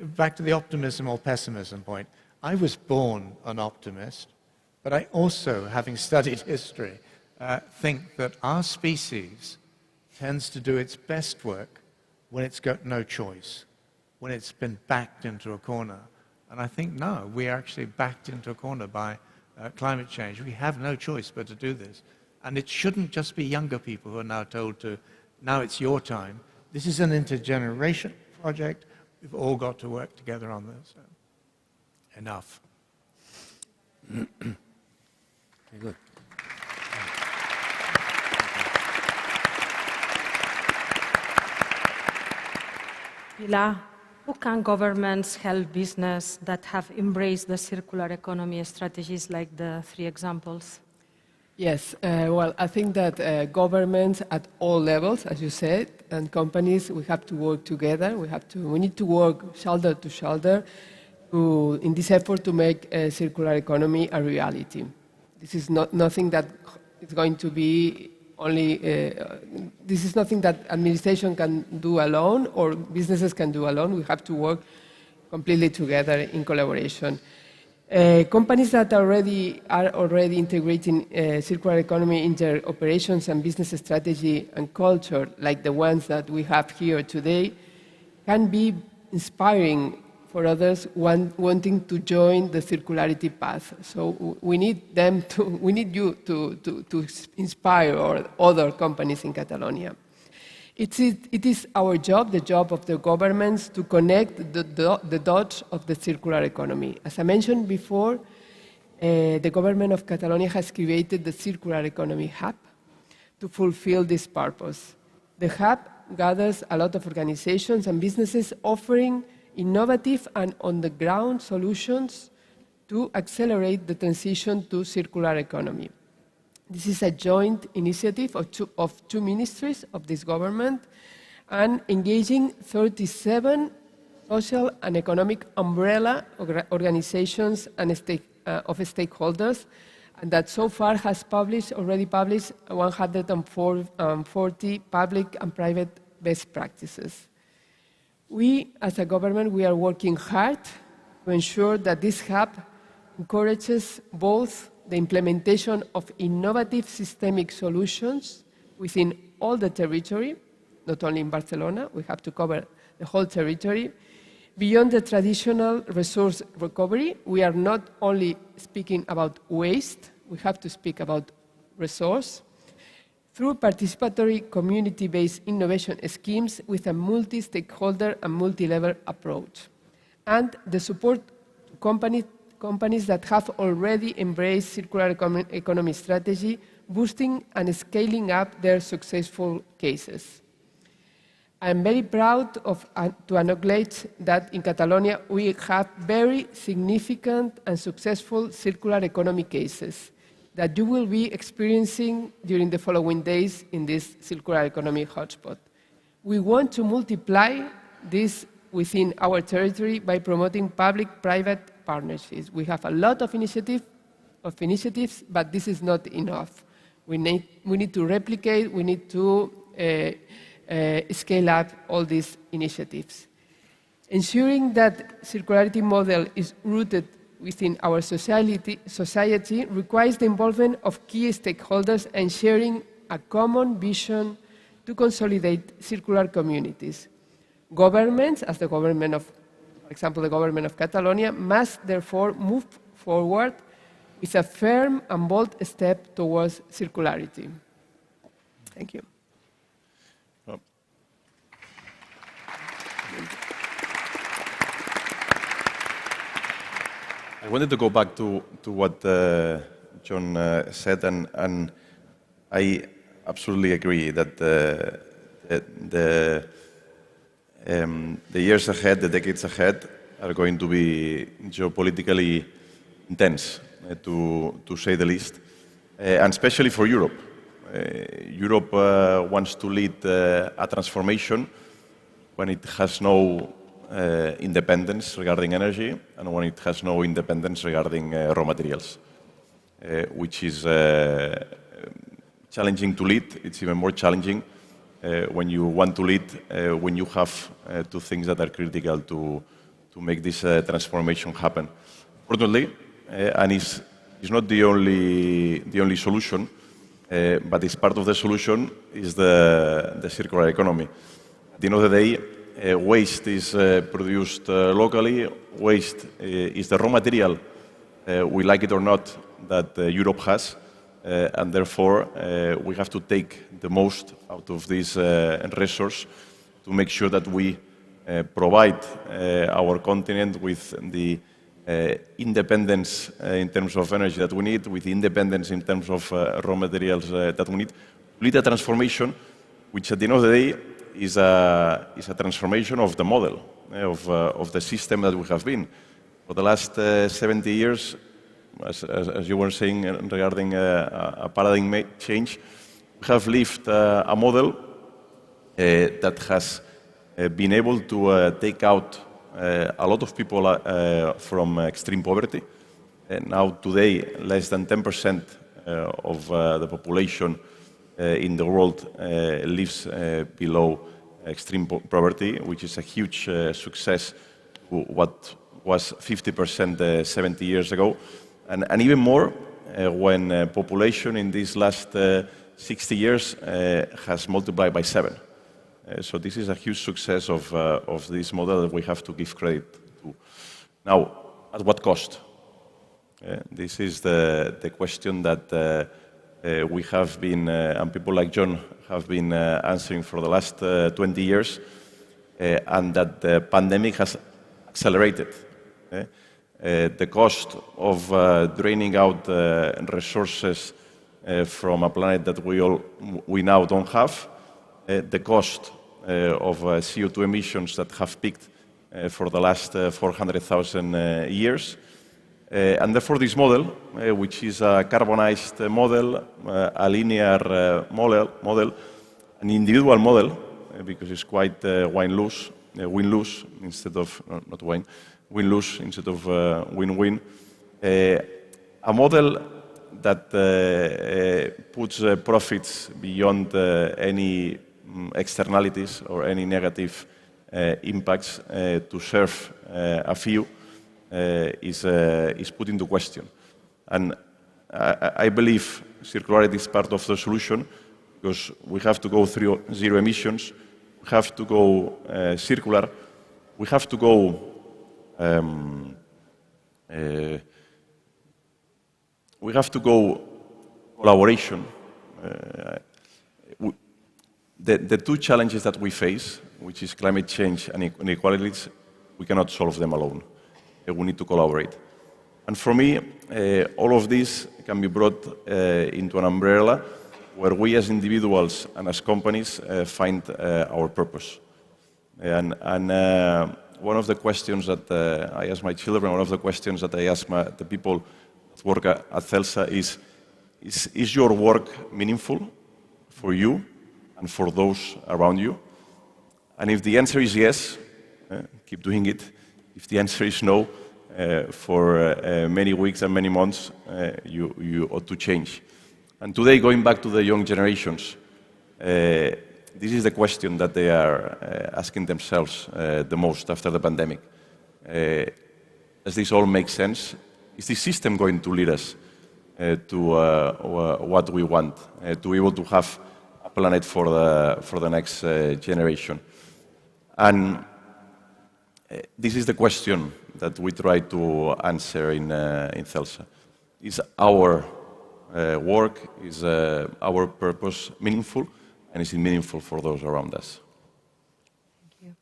back to the optimism or pessimism point. I was born an optimist, but I also, having studied history, think that our species tends to do its best work when it's got no choice, when it's been backed into a corner. And I think now we are actually backed into a corner by climate change. We have no choice but to do this. And it shouldn't just be younger people who are now told to, now it's your time. This is an intergenerational project. We've all got to work together on this. So, enough. Very good. Pilar, how can governments help business that have embraced the circular economy strategies like the 3 examples? Yes, well, I think that governments at all levels, as you said, and companies, we have to work together. We need to work shoulder to shoulder in this effort to make a circular economy a reality. This is nothing that is going to be only. This is nothing that administration can do alone or businesses can do alone. We have to work completely together in collaboration. Companies that are already integrating circular economy in their operations and business strategy and culture, like the ones that we have here today, can be inspiring for others wanting to join the circularity path. So we need you to inspire other companies in Catalonia. It is our job, the job of the governments, to connect the dots of the circular economy. As I mentioned before, the government of Catalonia has created the Circular Economy Hub, to fulfill this purpose. The hub gathers a lot of organizations and businesses offering innovative and on-the-ground solutions to accelerate the transition to circular economy. This is a joint initiative of two ministries of this government and engaging 37 social and economic umbrella organizations and of stakeholders, and that so far has already published 140 public and private best practices. We, as a government, we are working hard to ensure that this hub encourages both the implementation of innovative systemic solutions within all the territory, not only in Barcelona, we have to cover the whole territory. Beyond the traditional resource recovery, we are not only speaking about waste, we have to speak about resource, through participatory community-based innovation schemes with a multi-stakeholder and multi-level approach, and the support to companies that have already embraced circular economy strategy, boosting and scaling up their successful cases. I'm very proud to acknowledge that in Catalonia we have very significant and successful circular economy cases that you will be experiencing during the following days in this circular economy hotspot. We want to multiply this within our territory by promoting public-private partnerships. We have a lot of initiatives, but this is not enough. We need to replicate, we need to scale up all these initiatives. Ensuring that circularity model is rooted within our society requires the involvement of key stakeholders and sharing a common vision to consolidate circular communities. Governments, as the government of, for example, the government of Catalonia, must therefore move forward with a firm and bold step towards circularity. Thank you. I wanted to go back to what John said, and I absolutely agree that the years ahead, the decades ahead, are going to be geopolitically intense, to say the least, and especially for Europe. Europe wants to lead a transformation when it has no independence regarding energy and when it has no independence regarding raw materials, which is challenging to lead. It's even more challenging when you want to lead, when you have two things that are critical to make this transformation happen. Fortunately, and it's not the only solution, but it's part of the solution is the circular economy. At the end of the day, waste is produced locally. Waste is the raw material, we like it or not, that Europe has, and therefore we have to take the most out of this resource to make sure that we provide our continent with the independence in terms of energy that we need, with independence in terms of raw materials that we need. We need a transformation which at the end of the day is a transformation of the model, of the system that we have been. For the last 70 years, as you were saying regarding a paradigm change, we have lived a model that has been able to take out a lot of people from extreme poverty. Now today, less than 10% of the population in the world lives below extreme poverty, which is a huge success to what was 50% 70 years ago. And even more when population in these last 60 years has multiplied by 7. So this is a huge success of this model that we have to give credit to. Now, at what cost? This is the question that we have been, and people like John have been answering for the last 20 years, and that the pandemic has accelerated. The cost of draining out resources from a planet that we now don't have, the cost of CO2 emissions that have peaked for the last 400,000 years. And therefore this model, which is a carbonized model, a linear model, an individual model, because it's quite win-lose instead of, not wine, win-lose instead of win-win. A model that puts profits beyond any externalities or any negative impacts to serve a few is put into question. And I believe circularity is part of the solution, because we have to go through zero emissions, we have to go circular, we have to go collaboration. The two challenges that we face, which is climate change and inequalities, we cannot solve them alone. We need to collaborate. And for me, all of this can be brought into an umbrella where we as individuals and as companies find our purpose. And one of the questions that I ask my children, one of the questions that I ask the people that work at CELSA is your work meaningful for you and for those around you? And if the answer is yes, keep doing it. If the answer is no, for many weeks and many months, you ought to change. And today, going back to the young generations, this is the question that they are asking themselves the most after the pandemic. Does this all make sense? Is this system going to lead us to what we want, to be able to have a planet for the next generation? And this is the question that we try to answer in CELSA. Is our work, is our purpose meaningful, and is it meaningful for those around us? Thank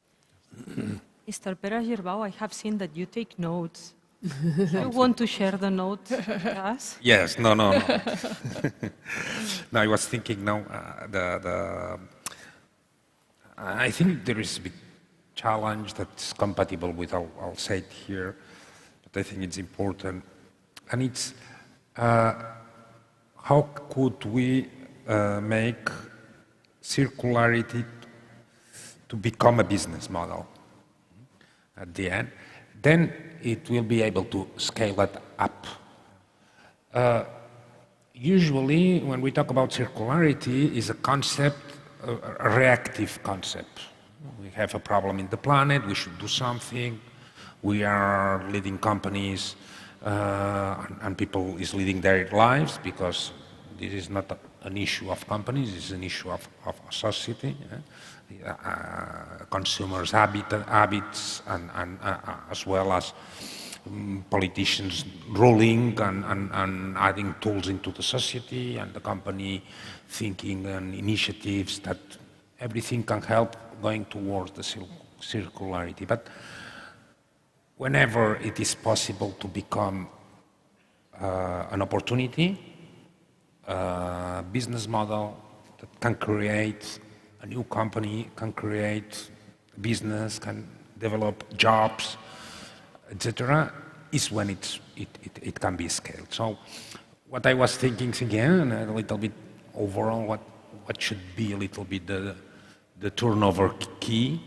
you. Mr. Pera-Girbau, I have seen that you take notes. Do you want to share the notes with us? Yes, no. No, I was thinking now, I think there is a big challenge that's compatible with I'll say it here, but I think it's important. And it's how could we make circularity to become a business model at the end? Then it will be able to scale it up. Usually, when we talk about circularity, is a concept, a reactive concept. We have a problem in the planet, we should do something. We are leading companies and people is leading their lives, because this is not an issue of companies, it's an issue of society. Consumers' habits and as well as politicians ruling and adding tools into the society, and the company thinking and initiatives that everything can help going towards the circularity. But whenever it is possible to become an opportunity, a business model that can create a new company, can create business, can develop jobs, etc., is when it can be scaled. So what I was thinking again, a little bit overall, what should be a little bit the turnover key,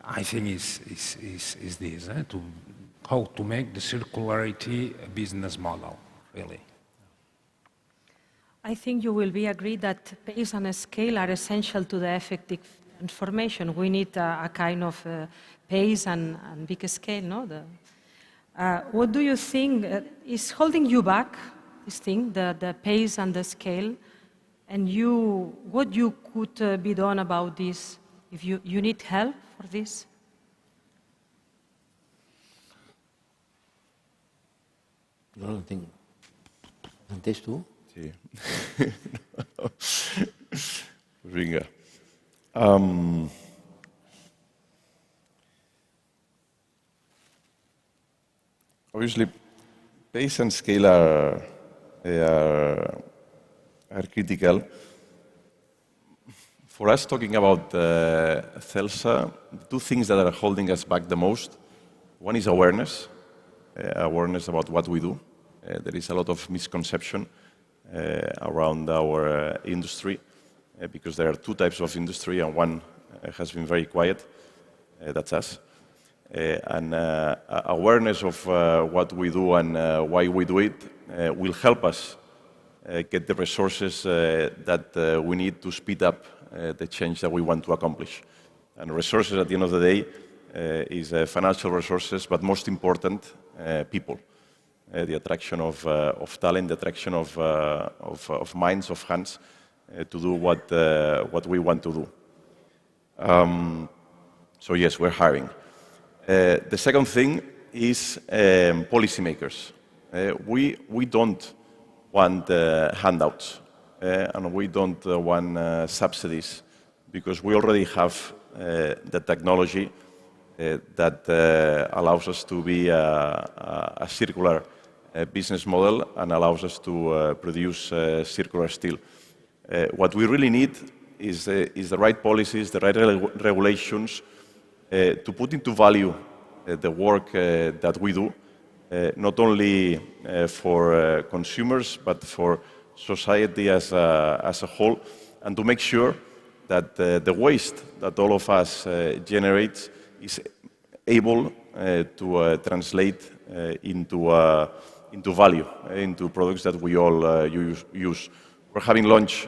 I think is this, how to make the circularity a business model, really. I think you will be agreed that pace and scale are essential to the effective transformation. We need a kind of pace and big scale, no? What do you think is holding you back, this thing, the pace and the scale? And what you could be done about this? If you need help for this? No lo tengo. ¿Antes tú? Sí. Venga. Obviously, pace and scale are critical. For us, talking about CELSA, two things that are holding us back the most. One is awareness, awareness about what we do. There is a lot of misconception around our industry because there are two types of industry and one has been very quiet, that's us. And awareness of what we do and why we do it will help us get the resources that we need to speed up the change that we want to accomplish. And resources at the end of the day is financial resources, but most important, people. The attraction of talent, the attraction of minds, of hands, to do what we want to do. So yes, we're hiring. The second thing is policymakers. We don't want handouts and we don't want subsidies because we already have the technology that allows us to be a circular business model and allows us to produce circular steel. What we really need is the right policies, the right regulations to put into value the work that we do, not only for consumers, but for society as a whole, and to make sure that the waste that all of us generate is able to translate into value, into products that we all use. We're having lunch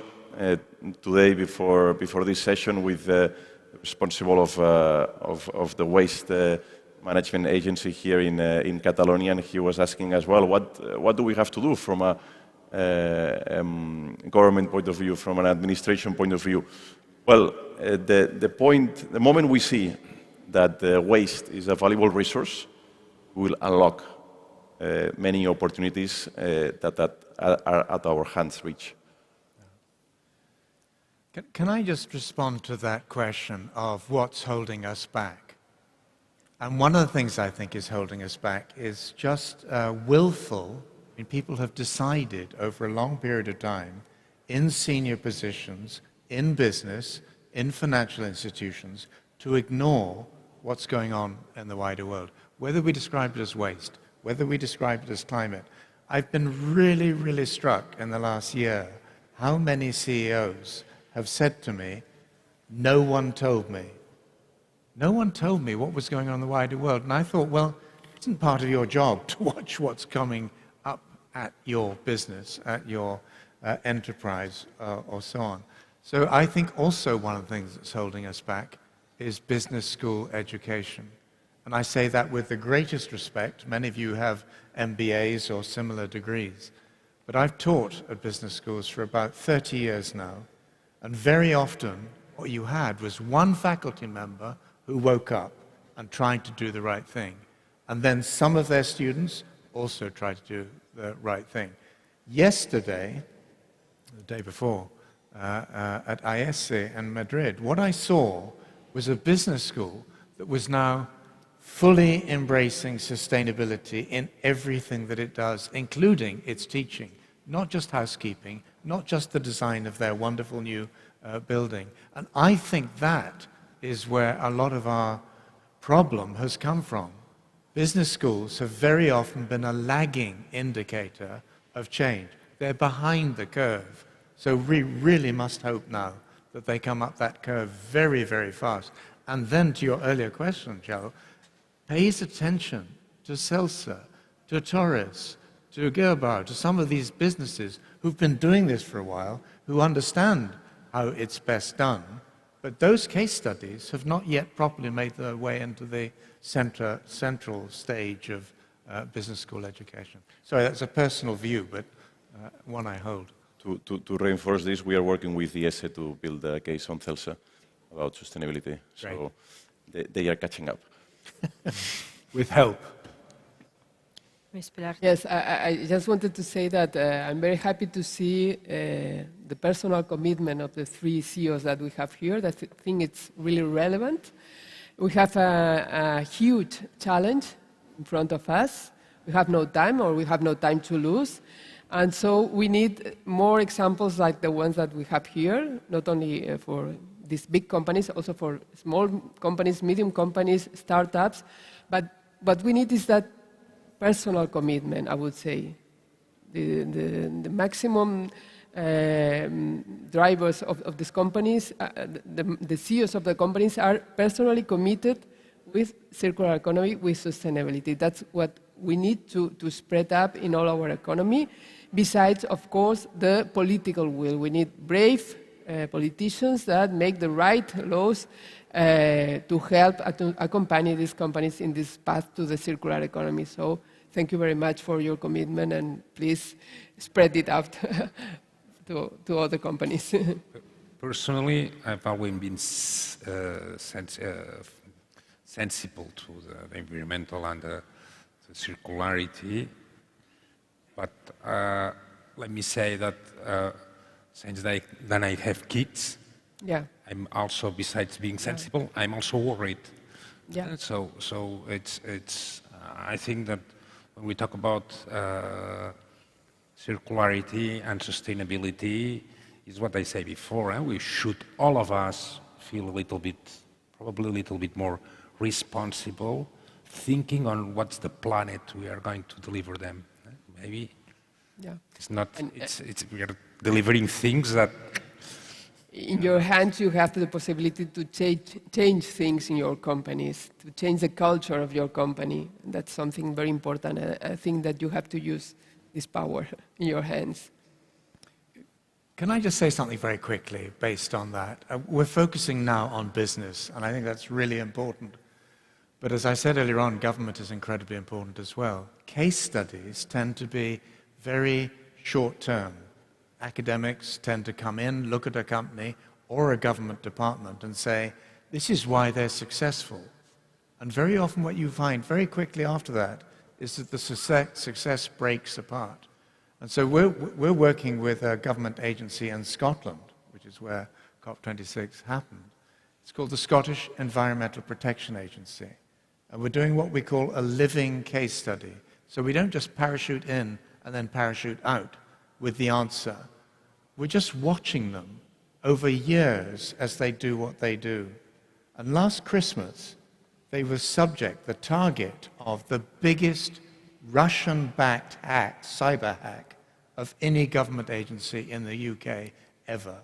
today before this session with the responsible of the waste management agency here in Catalonia, and he was asking as well, what do we have to do from a government point of view, from an administration point of view? Well, the moment we see that waste is a valuable resource, we will unlock many opportunities that are at our hands' reach. Can I just respond to that question of what's holding us back? And one of the things I think is holding us back is just willful. I mean, people have decided over a long period of time in senior positions, in business, in financial institutions, to ignore what's going on in the wider world. Whether we describe it as waste, whether we describe it as climate. I've been really, really struck in the last year how many CEOs have said to me, no one told me. No one told me what was going on in the wider world. And I thought, well, it isn't part of your job to watch what's coming up at your business, at your enterprise, or so on. So I think also one of the things that's holding us back is business school education. And I say that with the greatest respect. Many of you have MBAs or similar degrees. But I've taught at business schools for about 30 years now. And very often, what you had was one faculty member who woke up and tried to do the right thing. And then some of their students also tried to do the right thing. Yesterday, the day before, at IESE in Madrid, what I saw was a business school that was now fully embracing sustainability in everything that it does, including its teaching, not just housekeeping, not just the design of their wonderful new building. And I think that is where a lot of our problem has come from. Business schools have very often been a lagging indicator of change. They're behind the curve. So we really must hope now that they come up that curve very, very fast. And then to your earlier question, Joe, pays attention to CELSA, to Torres, to Gerber, to some of these businesses who've been doing this for a while, who understand how it's best done. But those case studies have not yet properly made their way into the central stage of business school education. Sorry, that's a personal view, but one I hold. To reinforce this, we are working with IESE to build a case on CELSA about sustainability. Great. So they are catching up. With help. Ms. Pilar. Yes, I just wanted to say that I'm very happy to see the personal commitment of the three CEOs that we have here. I think it's really relevant. We have a huge challenge in front of us. We have no time, or we have no time to lose. And so we need more examples like the ones that we have here, not only for these big companies, also for small companies, medium companies, startups. But what we need is that personal commitment, I would say. The maximum drivers of these companies, the CEOs of the companies are personally committed with circular economy, with sustainability. That's what we need to spread up in all our economy. Besides, of course, the political will. We need brave politicians that make the right laws to help accompany these companies in this path to the circular economy. So thank you very much for your commitment, and please spread it out to other companies. Personally, I've always been sensible to the environmental and the circularity. But let me say that since then I have kids, yeah. I'm also, besides being sensible, I'm also worried. Yeah. So it's I think that when we talk about circularity and sustainability, is what I said before. We should, all of us, feel a little bit, probably a little bit more responsible, thinking on what's the planet we are going to deliver them. Maybe it's not. We are delivering things that. In your hands, you have the possibility to change things in your companies, to change the culture of your company. And that's something very important. I think that you have to use this power in your hands. Can I just say something very quickly based on that? We're focusing now on business, and I think that's really important. But as I said earlier on, government is incredibly important as well. Case studies tend to be very short-term. Academics tend to come in, look at a company or a government department and say, this is why they're successful. And very often what you find very quickly after that is that the success breaks apart. And so we're working with a government agency in Scotland, which is where COP26 happened. It's called the Scottish Environmental Protection Agency. And we're doing what we call a living case study. So we don't just parachute in and then parachute out with the answer. We're just watching them over years as they do what they do. And last Christmas, they were the target of the biggest Russian-backed hack, cyber hack, of any government agency in the UK ever.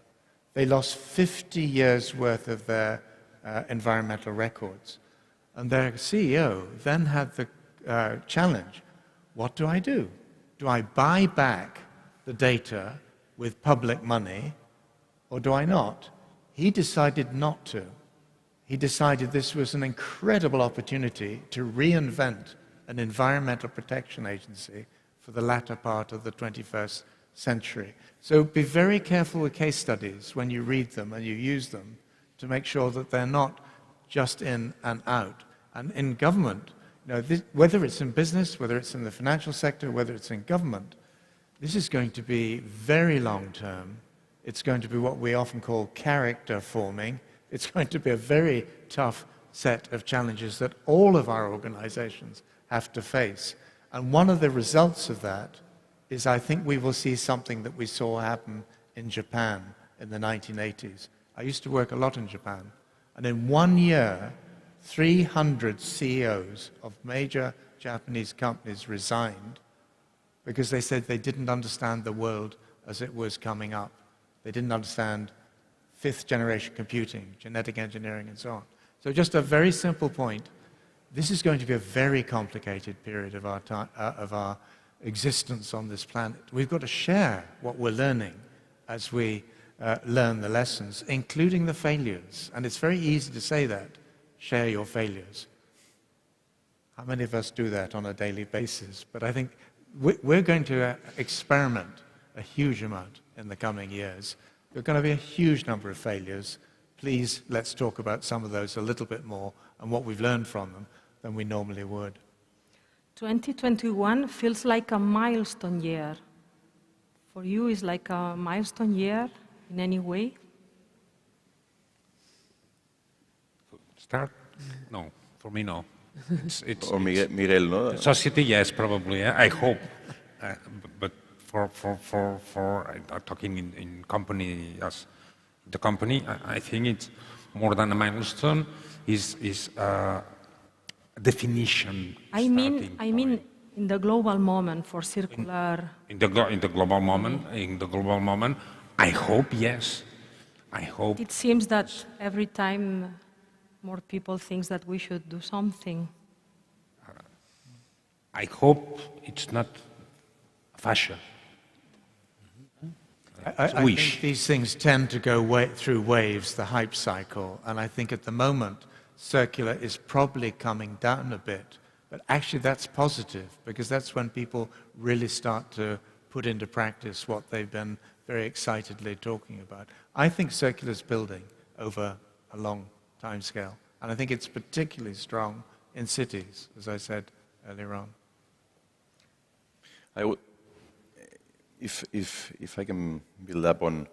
They lost 50 years' worth of their environmental records. And their CEO then had the challenge, what do I do? Do I buy back the data with public money, or do I not? He decided not to. He decided this was an incredible opportunity to reinvent an environmental protection agency for the latter part of the 21st century. So be very careful with case studies when you read them and you use them to make sure that they're not just in and out. And in government, whether it's in business, whether it's in the financial sector, whether it's in government, this is going to be very long-term. It's going to be what we often call character forming. It's going to be a very tough set of challenges that all of our organizations have to face. And one of the results of that is I think we will see something that we saw happen in Japan in the 1980s. I used to work a lot in Japan. And in 1 year, 300 CEOs of major Japanese companies resigned because they said they didn't understand the world as it was coming up. They didn't understand fifth-generation computing, genetic engineering, and so on. So just a very simple point. This is going to be a very complicated period of our existence on this planet. We've got to share what we're learning as we learn the lessons, including the failures. And it's very easy to say that, share your failures. How many of us do that on a daily basis? But I think we're going to experiment a huge amount in the coming years. There are going to be a huge number of failures. Please, let's talk about some of those a little bit more and what we've learned from them than we normally would. 2021 feels like a milestone year. For you, is like a milestone year in any way? Start? No, for me, no. Or Miguel, no? Society, yes, probably. I hope. But talking in company as the company, I think it's more than a milestone. Is a definition. I mean, in the global moment for circular. In the global moment, I hope yes. I hope. It seems that every time more people think that we should do something. I hope it's not fashion. I think these things tend to go through waves, the hype cycle, and I think at the moment circular is probably coming down a bit, but actually that's positive because that's when people really start to put into practice what they've been very excitedly talking about. I think circular is building over a long time scale, and I think it's particularly strong in cities, as I said earlier on. If I can build up on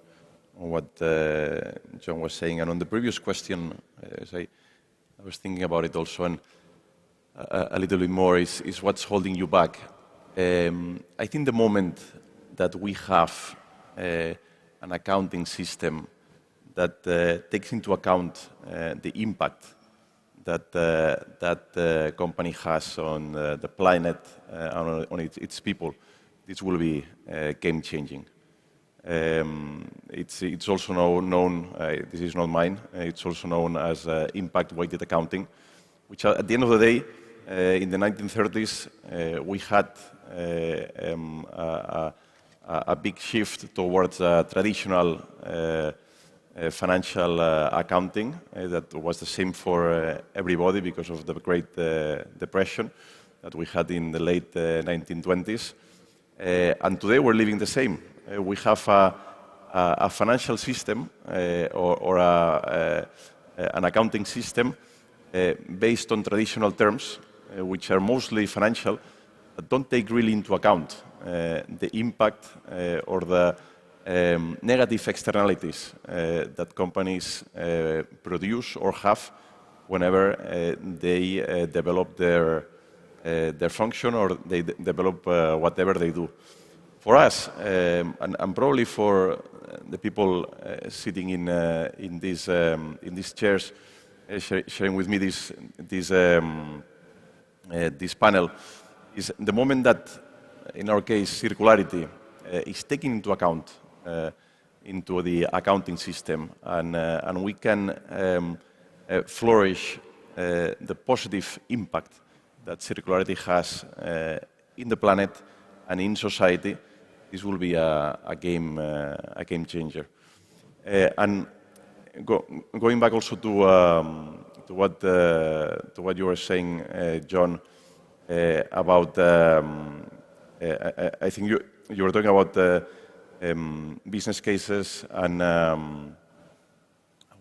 what John was saying, and on the previous question, I was thinking about it also, and a little bit more is what's holding you back. I think the moment that we have an accounting system that takes into account the impact that that company has on the planet, on its people, this will be game-changing. It's also known, this is not mine, it's also known as impact-weighted accounting, which at the end of the day, in the 1930s, we had a big shift towards traditional financial accounting that was the same for everybody because of the Great Depression that we had in the late 1920s. And today we're living the same. We have a financial system or an accounting system based on traditional terms, which are mostly financial, but don't take really into account the impact or the negative externalities that companies produce or have whenever they develop their function or they develop whatever they do. For us, and probably for the people sitting in these chairs, sharing with me this panel, is the moment that, in our case, circularity is taken into account into the accounting system, and we can flourish the positive impact that circularity has in the planet and in society. This will be a game changer. And going back also to what you were saying, John, about I think you were talking about business cases and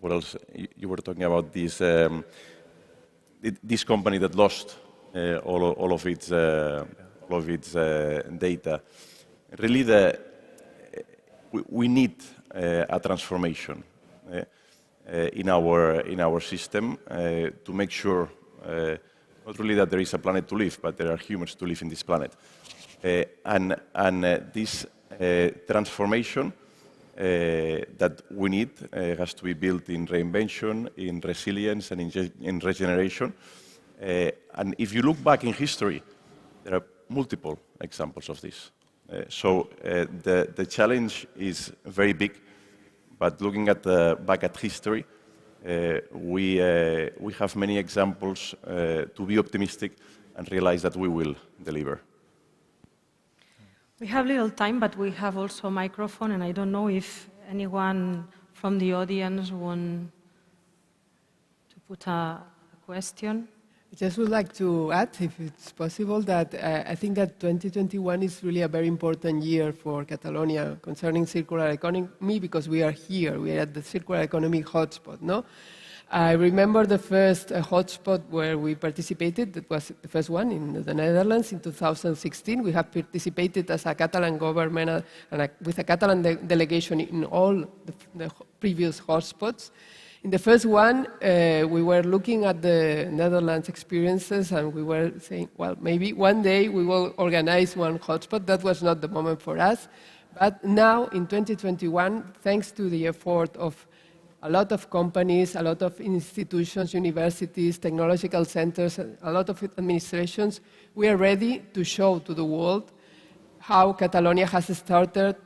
what else? You were talking about this company that lost all of its data. Really, we need a transformation in our system to make sure not really that there is a planet to live, but there are humans to live in this planet. And this transformation that we need has to be built in reinvention, in resilience, and in regeneration. And if you look back in history, there are multiple examples of this. So the challenge is very big, but looking back at history, we have many examples to be optimistic and realize that we will deliver. We have little time, but we have also a microphone, and I don't know if anyone from the audience wants to put a question. I just would like to add, if it's possible, that I think that 2021 is really a very important year for Catalonia concerning circular economy, because we are here, we are at the Circular Economy Hotspot, no? I remember the first hotspot where we participated, that was the first one in the Netherlands in 2016. We have participated as a Catalan government and with a Catalan delegation in all the previous hotspots. In the first one, we were looking at the Netherlands experiences and we were saying, well, maybe one day we will organize one hotspot. That was not the moment for us. But now, in 2021, thanks to the effort of a lot of companies, a lot of institutions, universities, technological centers, a lot of administrations, we are ready to show to the world how Catalonia has started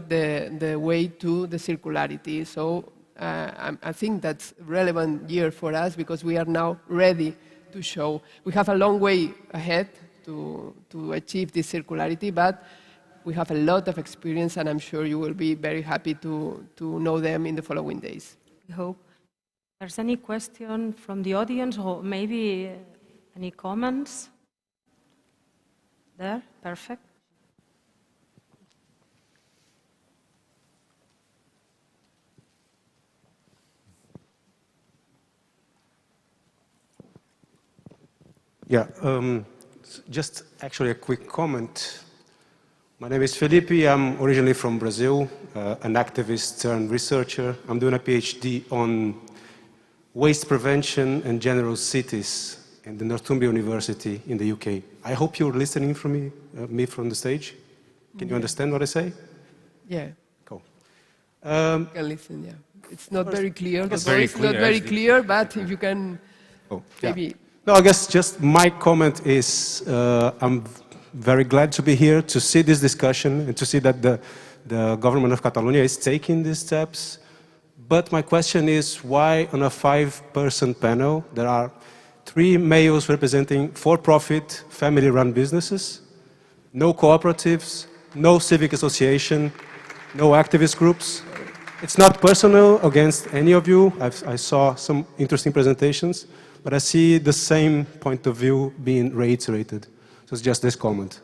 the way to the circularity. So I think that's a relevant year for us because we are now ready to show. We have a long way ahead to achieve this circularity, but we have a lot of experience and I'm sure you will be very happy to know them in the following days. I hope. If there's any question from the audience or maybe any comments? There, perfect. Yeah, just actually a quick comment. My name is Felipe. I'm originally from Brazil, an activist turned researcher. I'm doing a PhD on waste prevention and general cities in the Northumbria University in the UK. I hope you're listening from me from the stage. Can you understand what I say? Yeah. Cool. You can listen, yeah. It's not very clear. The very voice is not very clear, but if you can maybe... Yeah. No, I guess just my comment is I'm very glad to be here to see this discussion and to see that the government of Catalonia is taking these steps. But my question is why on a 5-person panel there are 3 males representing for-profit, family-run businesses, no cooperatives, no civic association, no activist groups. It's not personal against any of you. I saw some interesting presentations, but I see the same point of view being reiterated. So it's just this comment.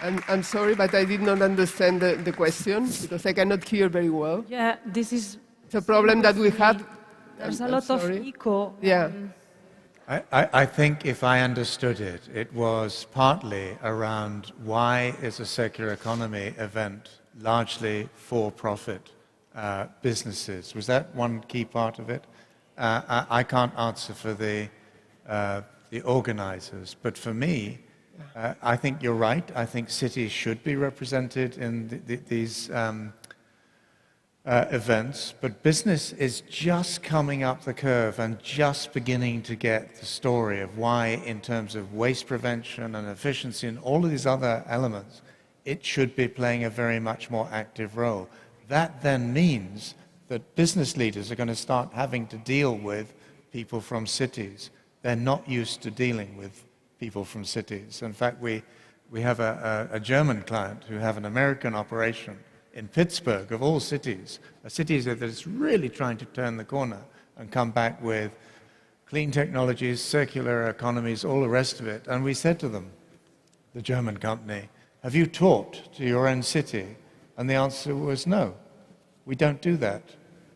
I'm sorry, but I did not understand the question because I cannot hear very well. Yeah, this is... It's a problem that we have. There's a lot of echo. Yeah. I think if I understood it, it was partly around why is a circular economy event largely for-profit businesses. Was that one key part of it? I can't answer for the organizers, but for me, I think you're right. I think cities should be represented in these events, but business is just coming up the curve and just beginning to get the story of why, in terms of waste prevention and efficiency and all of these other elements, it should be playing a very much more active role. That then means that business leaders are going to start having to deal with people from cities. They're not used to dealing with people from cities. In fact, we have a German client who have an American operation in Pittsburgh, of all cities, a city that is really trying to turn the corner and come back with clean technologies, circular economies, all the rest of it. And we said to them, the German company, have you talked to your own city? And the answer was no, we don't do that.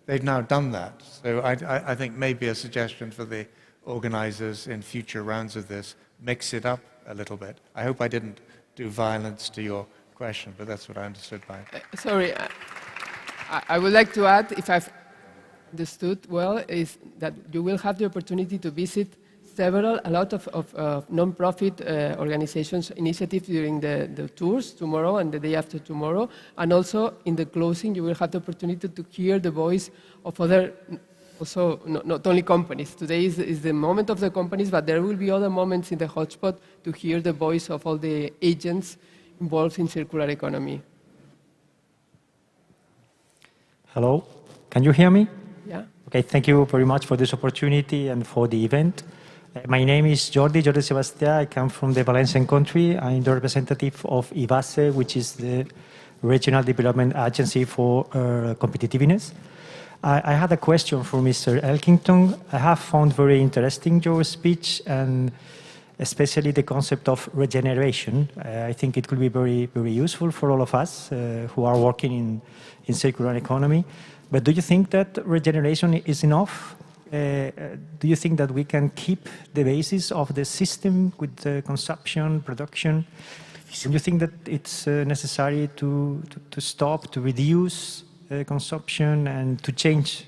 They've now done that. So I think maybe a suggestion for the organizers in future rounds of this, mix it up a little bit. I hope I didn't do violence to your question, but that's what I understood by it. Sorry, I would like to add, if I've understood well, is that you will have the opportunity to visit a lot of non-profit organizations, initiatives during the tours tomorrow and the day after tomorrow. And also in the closing, you will have the opportunity to hear the voice of other, also not only companies. Today is the moment of the companies, but there will be other moments in the hotspot to hear the voice of all the agents involved in circular economy. Hello, can you hear me? Yeah. Okay, thank you very much for this opportunity and for the event. My name is Jordi Sebastià. I come from the Valencian country. I'm the representative of IBASE, which is the Regional Development Agency for Competitiveness. I had a question for Mr. Elkington. I have found very interesting your speech and especially the concept of regeneration. I think it could be very, very useful for all of us who are working in circular economy. But do you think that regeneration is enough? Do you think that we can keep the basis of the system with the consumption, production? Do you think that it's necessary to stop, to reduce consumption and to change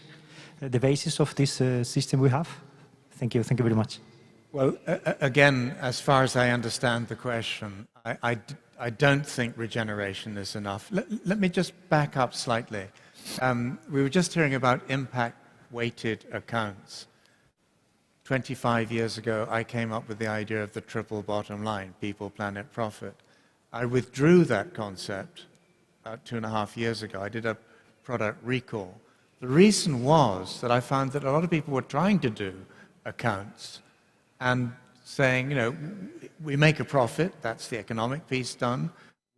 the basis of this system we have? Thank you. Thank you very much. Well, again, as far as I understand the question, I don't think regeneration is enough. Let me just back up slightly. We were just hearing about impact-weighted accounts. 25 years ago, I came up with the idea of the triple bottom line, people, planet, profit. I withdrew that concept about 2.5 years ago. I did a product recall. The reason was that I found that a lot of people were trying to do accounts and saying, you know, we make a profit, that's the economic piece done.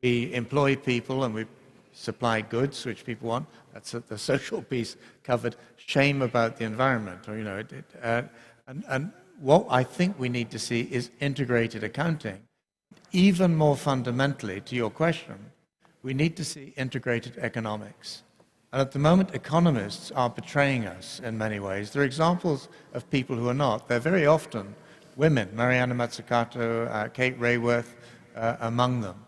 We employ people and we supply goods, which people want. That's the social piece covered. Shame about the environment, or, you know, and what I think we need to see is integrated accounting. Even more fundamentally, to your question, we need to see integrated economics. And at the moment, economists are betraying us in many ways. There are examples of people who are not. They're very often women, Mariana Mazzucato, Kate Rayworth, among them.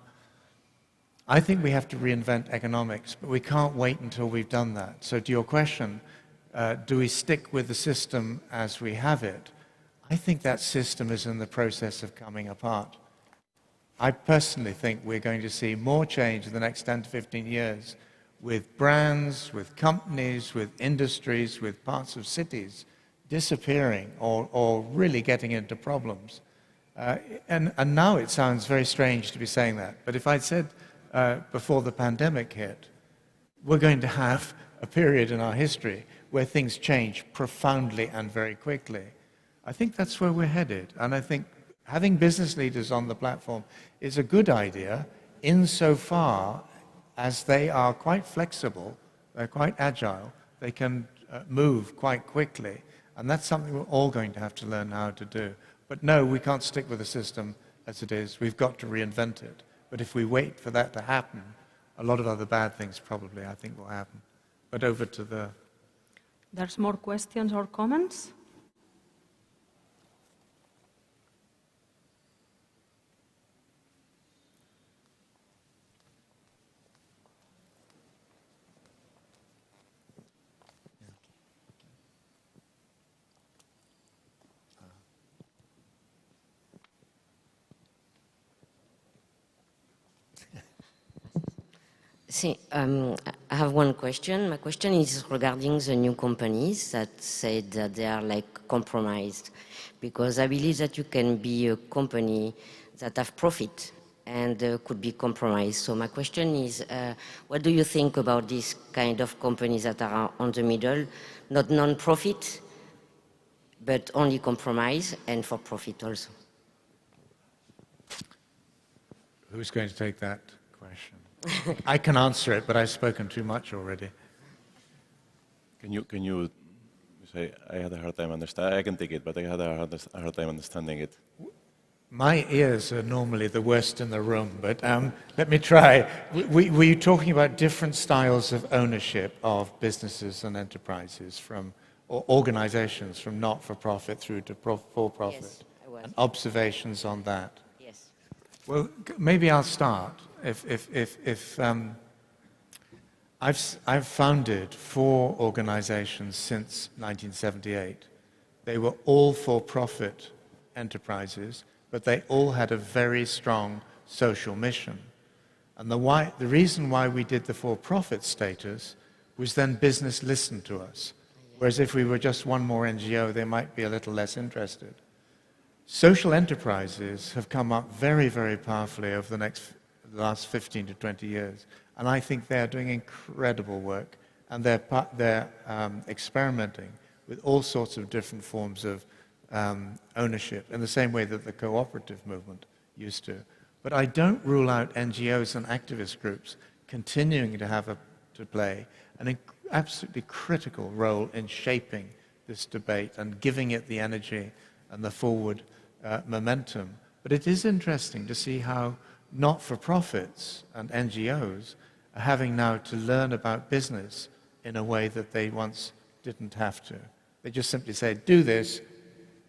I think we have to reinvent economics, but we can't wait until we've done that. So to your question, do we stick with the system as we have it? I think that system is in the process of coming apart. I personally think we're going to see more change in the next 10 to 15 years with brands, with companies, with industries, with parts of cities disappearing or really getting into problems. And now it sounds very strange to be saying that, but if I'd said before the pandemic hit, we're going to have a period in our history where things change profoundly and very quickly. I think that's where we're headed, and I think having business leaders on the platform is a good idea insofar as they are quite flexible, they're quite agile, they can move quite quickly, and that's something we're all going to have to learn how to do. But no, we can't stick with the system as it is. We've got to reinvent it. But if we wait for that to happen, a lot of other bad things probably, I think, will happen. But over to the... There's more questions or comments? See, I have one question. My question is regarding the new companies that said that they are like compromised, because I believe that you can be a company that have profit and could be compromised. So my question is, what do you think about these kind of companies that are on the middle, not non-profit, but only compromise and for profit also? Who's going to take that question? I can answer it, but I've spoken too much already. Can you say, I had a hard time understanding, I can take it, but I had a hard time understanding it. My ears are normally the worst in the room, but let me try. Were you talking about different styles of ownership of businesses and enterprises, from or organizations, from not-for-profit through to for-profit? Yes, I was. And observations on that? Yes. Well, maybe I'll start. I've founded 4 organizations since 1978. They were all for-profit enterprises, but they all had a very strong social mission. And the reason why we did the for-profit status was then business listened to us. Whereas if we were just one more NGO, they might be a little less interested. Social enterprises have come up very, very powerfully over the last 15 to 20 years. And I think they're doing incredible work, and they're experimenting with all sorts of different forms of ownership in the same way that the cooperative movement used to. But I don't rule out NGOs and activist groups continuing to play an absolutely critical role in shaping this debate and giving it the energy and the forward momentum. But it is interesting to see how not-for-profits and NGOs are having now to learn about business in a way that they once didn't have to. They just simply said, do this,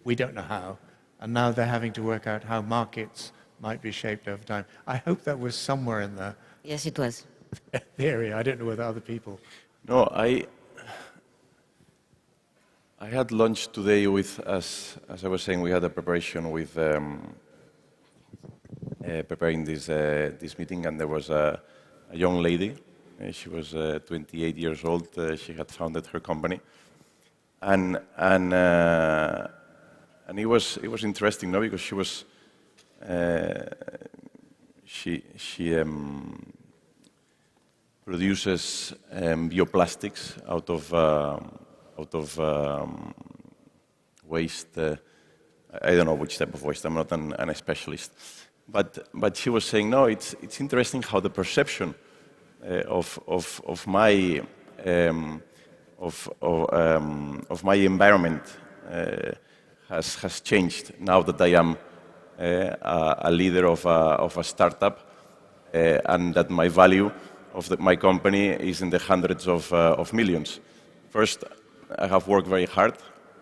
we don't know how, and now they're having to work out how markets might be shaped over time. I hope that was somewhere in the... Yes, it was. ...theory. I don't know whether other people... No, I had lunch today with, as I was saying, we had a preparation with preparing this meeting, and there was a young lady. She was 28 years old. She had founded her company, and it was interesting, no, because she was she produces bioplastics out of waste. I don't know which type of waste. I'm not a specialist, but she was saying, no, it's interesting how the perception of my environment has changed now that I am a leader of a startup, and that my value of my company is in the hundreds of millions. First, I have worked very hard.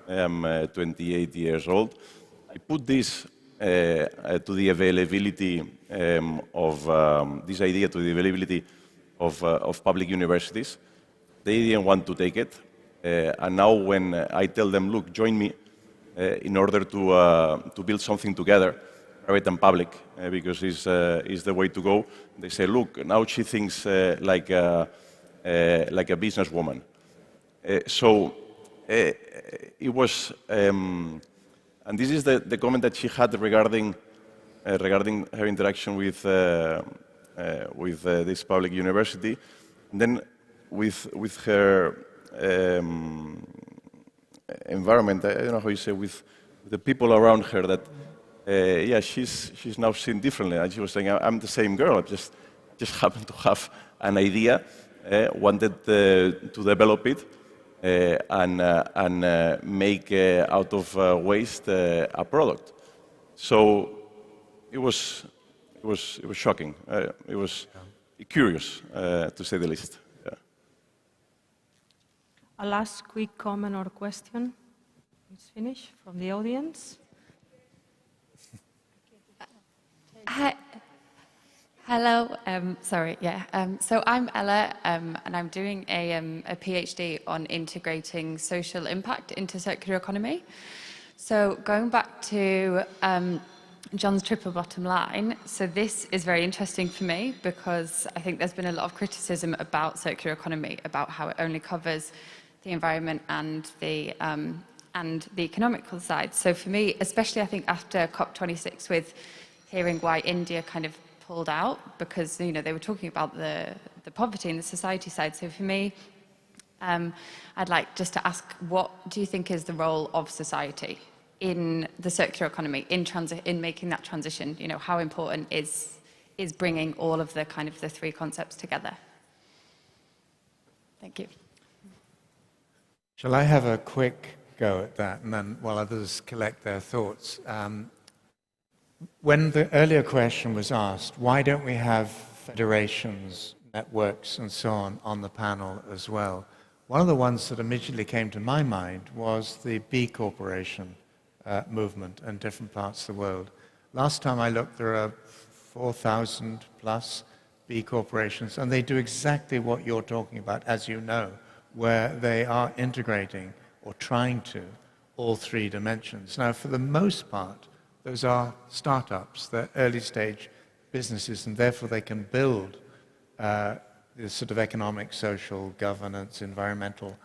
I am 28 years old. I put this to the availability of this idea to the availability of public universities. They didn't want to take it, and now when I tell them, look, join me in order to build something together, private and public, because it's the way to go. They say, look, now she thinks like a businesswoman. So it was, and this is the comment that she had regarding her interaction with this public university, and then with her environment. I don't know how you say, with the people around her, that yeah, she's now seen differently. And she was saying, I'm the same girl. I just happen to have an idea, wanted to develop it, and make out of waste a product. So it was shocking. It was curious, to say the least. Yeah. A last quick comment or question. Let's finish from the audience. Hi. Hello. So I'm Ella, and I'm doing a PhD on integrating social impact into circular economy. So going back to John's triple bottom line, so this is very interesting for me because I think there's been a lot of criticism about circular economy, about how it only covers the environment and the economical side. So for me, especially I think after COP26, with hearing why India kind of pulled out, because they were talking about the poverty and the society side. So for me, I'd like just to ask, what do you think is the role of society in the circular economy, in making that transition? How important is bringing all of the kind of the three concepts together? Thank you. Shall I have a quick go at that, and then while others collect their thoughts? When the earlier question was asked, why don't we have federations, networks, and so on the panel as well? One of the ones that immediately came to my mind was the B Corporation movement in different parts of the world. Last time I looked, there are 4,000 plus B corporations, and they do exactly what you're talking about, as you know, where they are integrating or trying to all three dimensions. Now, for the most part, those are startups, they're early stage businesses, and therefore they can build this sort of economic, social, governance, environmental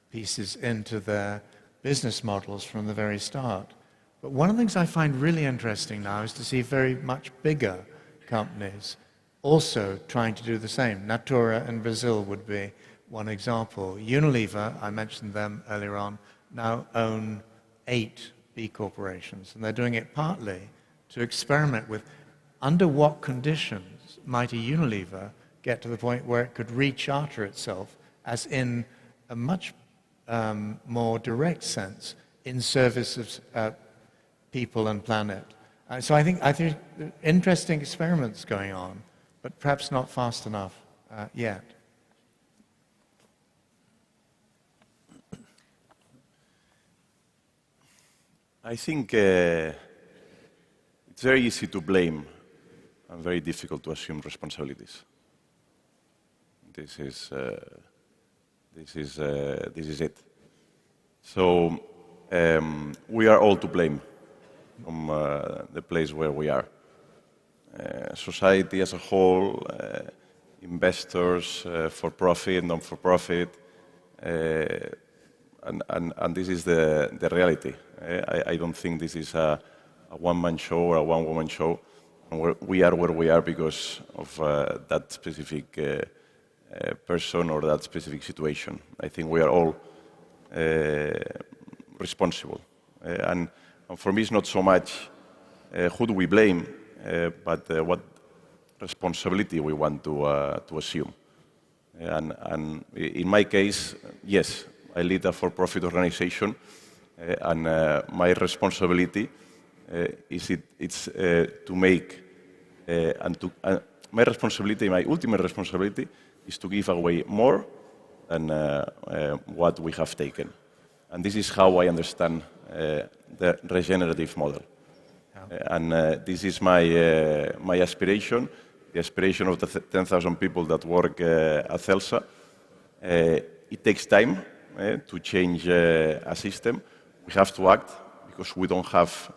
pieces into their business models from the very start. But one of the things I find really interesting now is to see very much bigger companies also trying to do the same. Natura in Brazil would be one example. Unilever, I mentioned them earlier on, now own 8 B corporations, and they're doing it partly to experiment with under what conditions might a Unilever get to the point where it could recharter itself, as in a much more direct sense, in service of people and planet. So I think interesting experiments going on, but perhaps not fast enough yet. I think it's very easy to blame and very difficult to assume responsibilities. This This is it. So we are all to blame from the place where we are. Society as a whole, investors, for-profit, non-for-profit, and this is the reality. I don't think this is a one-man show or a one-woman show. We are where we are because of that specific person or that specific situation. I think we are all responsible. And for me, it's not so much who do we blame, but what responsibility we want to assume. And in my case, yes, I lead a for-profit organization, and my responsibility it's to make my responsibility, my ultimate responsibility, is to give away more than what we have taken. And this is how I understand the regenerative model. And this is my aspiration, the aspiration of the 10,000 people that work at CELSA. It takes time to change a system. We have to act because we don't have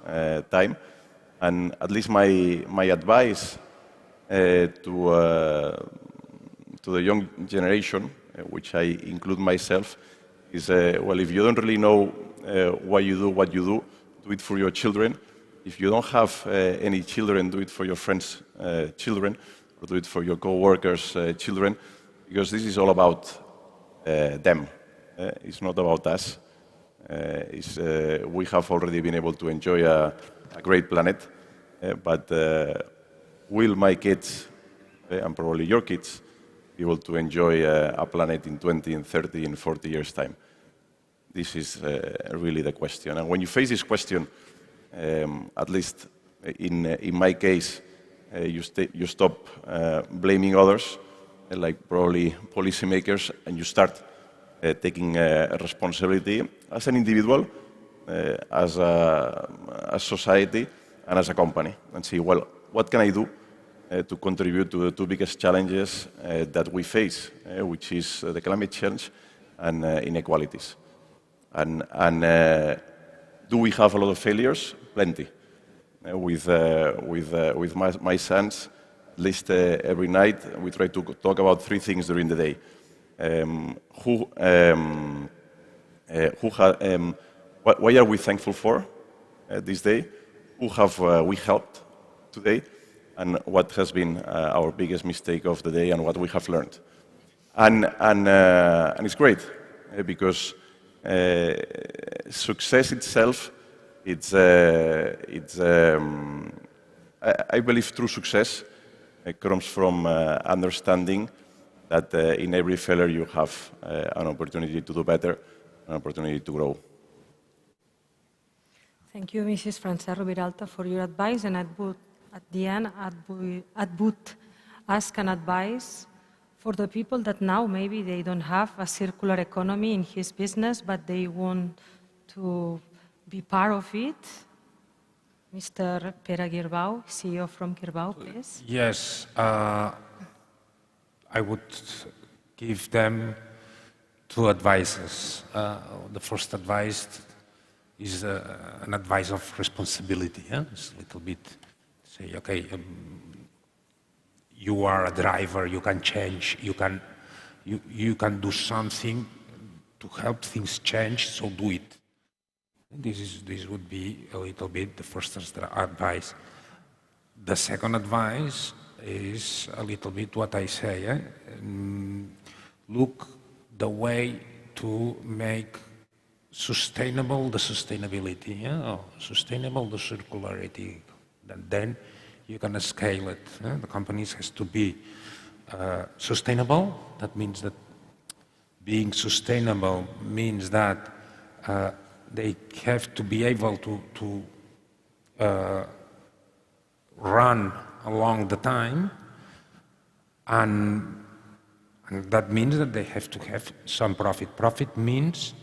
time. And at least my advice to the young generation, which I include myself, is, well, if you don't really know what you do it for your children. If you don't have any children, do it for your friends' children, or do it for your co-workers' children, because this is all about them. It's not about us. We have already been able to enjoy a great planet, but will my kids, and probably your kids, be able to enjoy a planet in 20, and 30, and 40 years' time? This is really the question. And when you face this question, at least in my case, you stop blaming others, like probably policymakers, and you start taking responsibility as an individual, as a society, and as a company, and say, well, what can I do to contribute to the two biggest challenges that we face, which is the climate change and inequalities. And do we have a lot of failures? Plenty. With my sons, at least every night, we try to talk about three things during the day. What are we thankful for this day? Who have we helped today? And what has been our biggest mistake of the day and what we have learned? And it's great because success itself, I believe true success comes from understanding that in every failure you have an opportunity to do better, an opportunity to grow. Thank you, Mrs. Francesco Viralta, for your advice. And at the end, I would ask an advice for the people that now maybe they don't have a circular economy in his business, but they want to be part of it. Mr. Pere Girbau, CEO from Girbau, please. Yes, I would give them two advices. The first advice is an advice of responsibility. It's a little bit, say, okay, you are a driver, you can change, you can do something to help things change, so do it. This would be a little bit the first advice. The second advice is a little bit what I say. Look the way to make sustainable the sustainability, sustainable the circularity, and then you can scale it. The companies has to be sustainable. That means that being sustainable means that they have to be able to run along the time, and that means that they have to have some profit. Profit means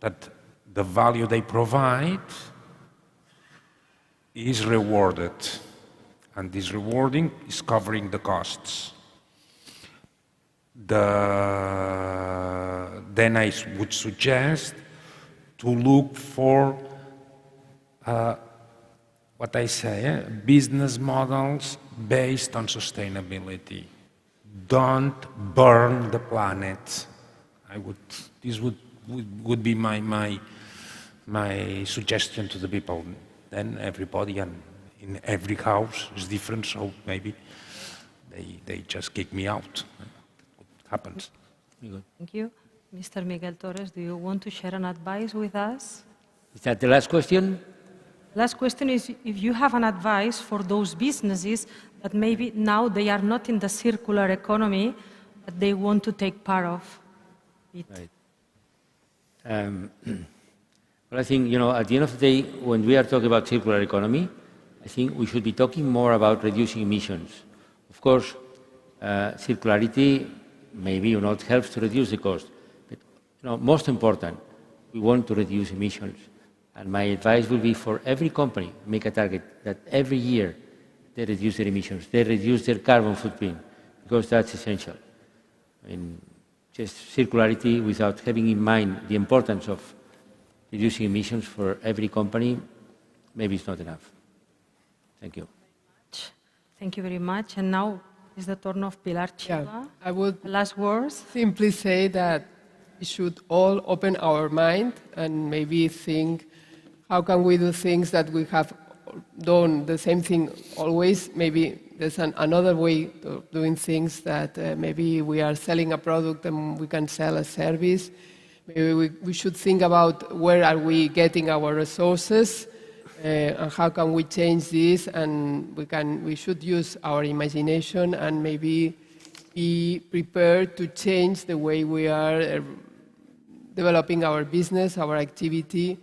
that the value they provide is rewarded, and this rewarding is covering the costs. The then I would suggest to look for what I say, business models based on sustainability. Don't burn the planet. This would be my suggestion to the people. Then everybody and in every house is different, so maybe they just kick me out. It happens. Thank you. Mr. Miguel Torres, do you want to share an advice with us? Is that the last question? Last question is if you have an advice for those businesses that maybe now they are not in the circular economy, but they want to take part of it. Right. Well, I think, at the end of the day, when we are talking about circular economy, I think we should be talking more about reducing emissions. Of course, circularity maybe helps to reduce the cost. But most important, we want to reduce emissions. And my advice will be for every company, make a target that every year they reduce their emissions, they reduce their carbon footprint, because that's essential. I mean, just circularity without having in mind the importance of reducing emissions for every company, maybe it's not enough. Thank you. Thank you very much. And now is the turn of Pilar Chiva. Yeah, I would last words. Simply say that we should all open our mind and maybe think, how can we do things that we have done the same thing always? Maybe there's another way of doing things that maybe we are selling a product and we can sell a service. Maybe we should think about where are we getting our resources and how can we change this, and we should use our imagination and maybe be prepared to change the way we are developing our business, our activity.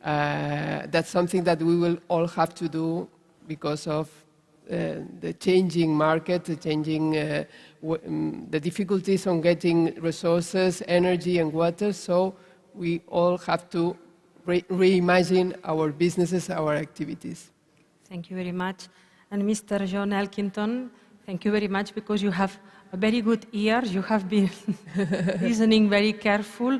That's something that we will all have to do because of the changing market, the changing, the difficulties on getting resources, energy and water. So we all have to reimagine our businesses, our activities. Thank you very much. And Mr. John Elkington, thank you very much because you have a very good ears. You have been listening very careful.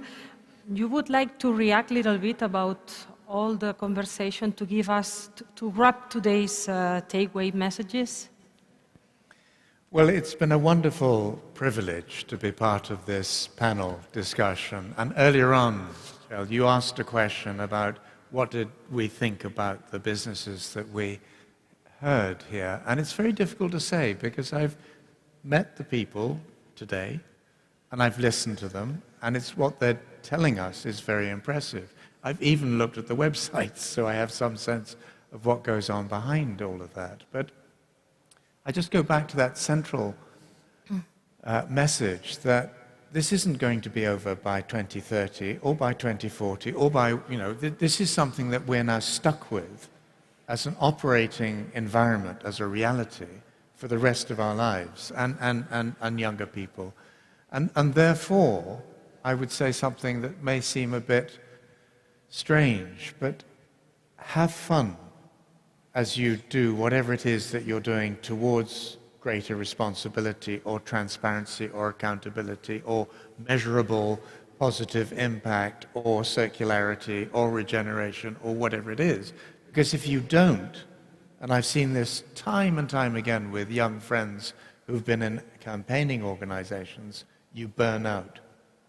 You would like to react a little bit about all the conversation to give us, to wrap today's takeaway messages? Well, it's been a wonderful privilege to be part of this panel discussion. And earlier on, you asked a question about what did we think about the businesses that we heard here. And it's very difficult to say because I've met the people today and I've listened to them, and it's what they're telling us is very impressive. I've even looked at the websites, so I have some sense of what goes on behind all of that. But I just go back to that central message that this isn't going to be over by 2030 or by 2040 or by, this is something that we're now stuck with as an operating environment, as a reality for the rest of our lives and younger people. And therefore, I would say something that may seem a bit strange, but have fun as you do whatever it is that you're doing towards greater responsibility or transparency or accountability or measurable positive impact or circularity or regeneration or whatever it is. Because if you don't, and I've seen this time and time again with young friends who've been in campaigning organizations, you burn out.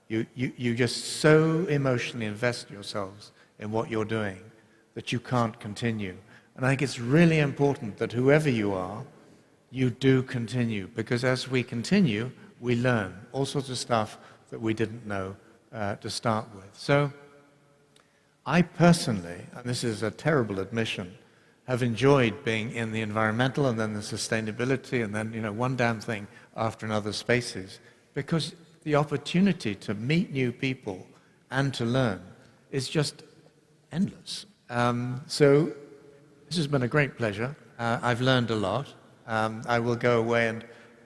You just so emotionally invest yourselves in what you're doing that you can't continue. And I think it's really important that whoever you are, you do continue, because as we continue, we learn all sorts of stuff that we didn't know to start with. So I personally, and this is a terrible admission, have enjoyed being in the environmental and then the sustainability and then, one damn thing after another spaces, because the opportunity to meet new people and to learn is just endless. So this has been a great pleasure. I've learned a lot. I will go away and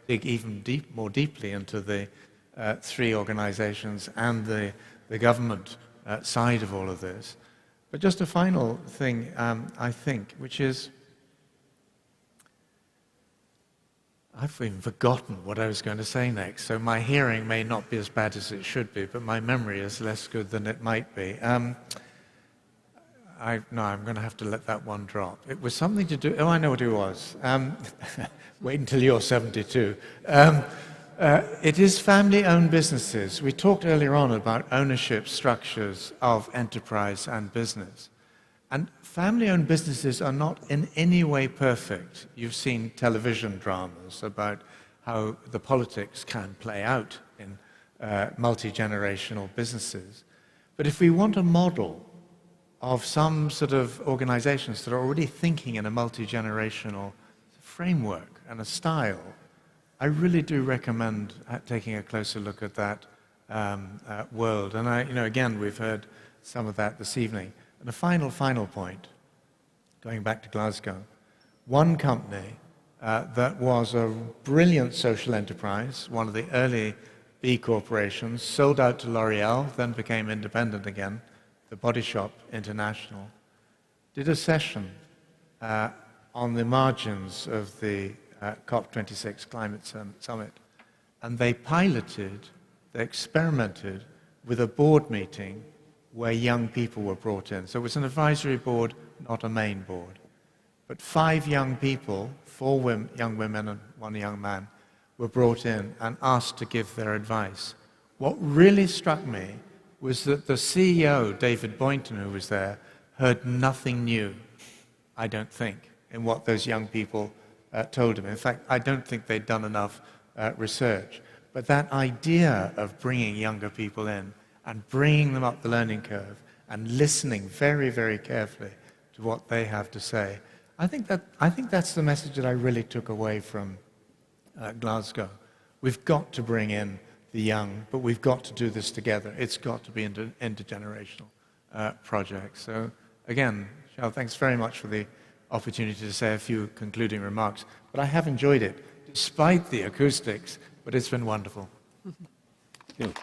dig even more deeply into the three organizations and the government side of all of this. But just a final thing, I think, which is I've even forgotten what I was going to say next, so my hearing may not be as bad as it should be, but my memory is less good than it might be. No, I'm going to have to let that one drop. It was something to do... Oh, I know what it was. Wait until you're 72. It is family-owned businesses. We talked earlier on about ownership structures of enterprise and business. And family-owned businesses are not in any way perfect. You've seen television dramas about how the politics can play out in multi-generational businesses. But if we want a model of some sort of organizations that are already thinking in a multi-generational framework and a style, I really do recommend taking a closer look at that world. And again, we've heard some of that this evening. And a final point, going back to Glasgow, one company that was a brilliant social enterprise, one of the early B corporations, sold out to L'Oreal, then became independent again, the Body Shop International, did a session on the margins of the COP26 Climate Summit, and they experimented with a board meeting where young people were brought in. So it was an advisory board, not a main board. But 5 young people, 4 young women and 1 young man, were brought in and asked to give their advice. What really struck me was that the CEO, David Boynton, who was there, heard nothing new, I don't think, in what those young people told him. In fact, I don't think they'd done enough research. But that idea of bringing younger people in and bringing them up the learning curve and listening very, very carefully to what they have to say, I think that's the message that I really took away from Glasgow. We've got to bring in the young, but we've got to do this together. It's got to be intergenerational project. So again, Shell, thanks very much for the opportunity to say a few concluding remarks. But I have enjoyed it, despite the acoustics, but it's been wonderful. Thank you.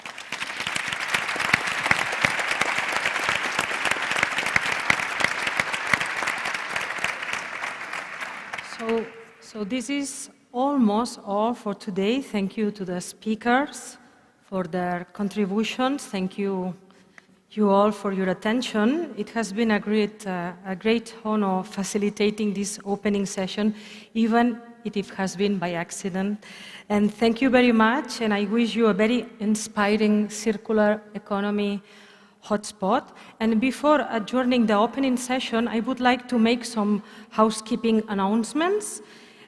So this is almost all for today. Thank you to the speakers for their contributions. Thank you all for your attention. It has been a great honor facilitating this opening session, even if it has been by accident. And thank you very much, and I wish you a very inspiring circular economy hotspot. And before adjourning the opening session, I would like to make some housekeeping announcements.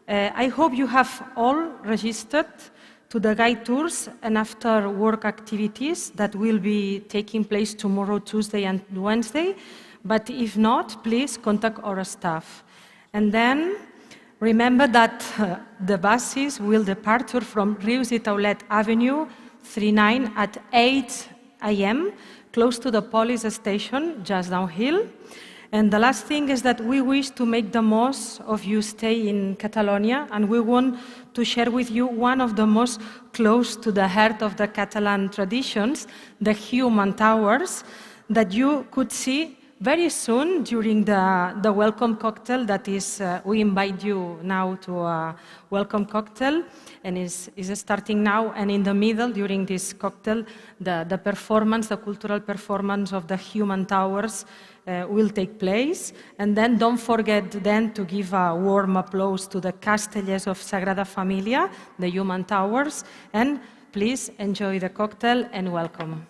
I hope you have all registered to the guide tours and after work activities that will be taking place tomorrow, Tuesday and Wednesday. But if not, please contact our staff. And then remember that the buses will depart from Riusi-Taulet Avenue 39 at 8 a.m. close to the police station, just downhill. And the last thing is that we wish to make the most of your stay in Catalonia, and we want to share with you one of the most close to the heart of the Catalan traditions, the human towers, that you could see very soon during the welcome cocktail. That is, we invite you now to a welcome cocktail, and is starting now, and in the middle, during this cocktail, the performance, the cultural performance of the human towers will take place. And then don't forget then to give a warm applause to the Castellers of Sagrada Familia, the human towers, and please enjoy the cocktail and welcome.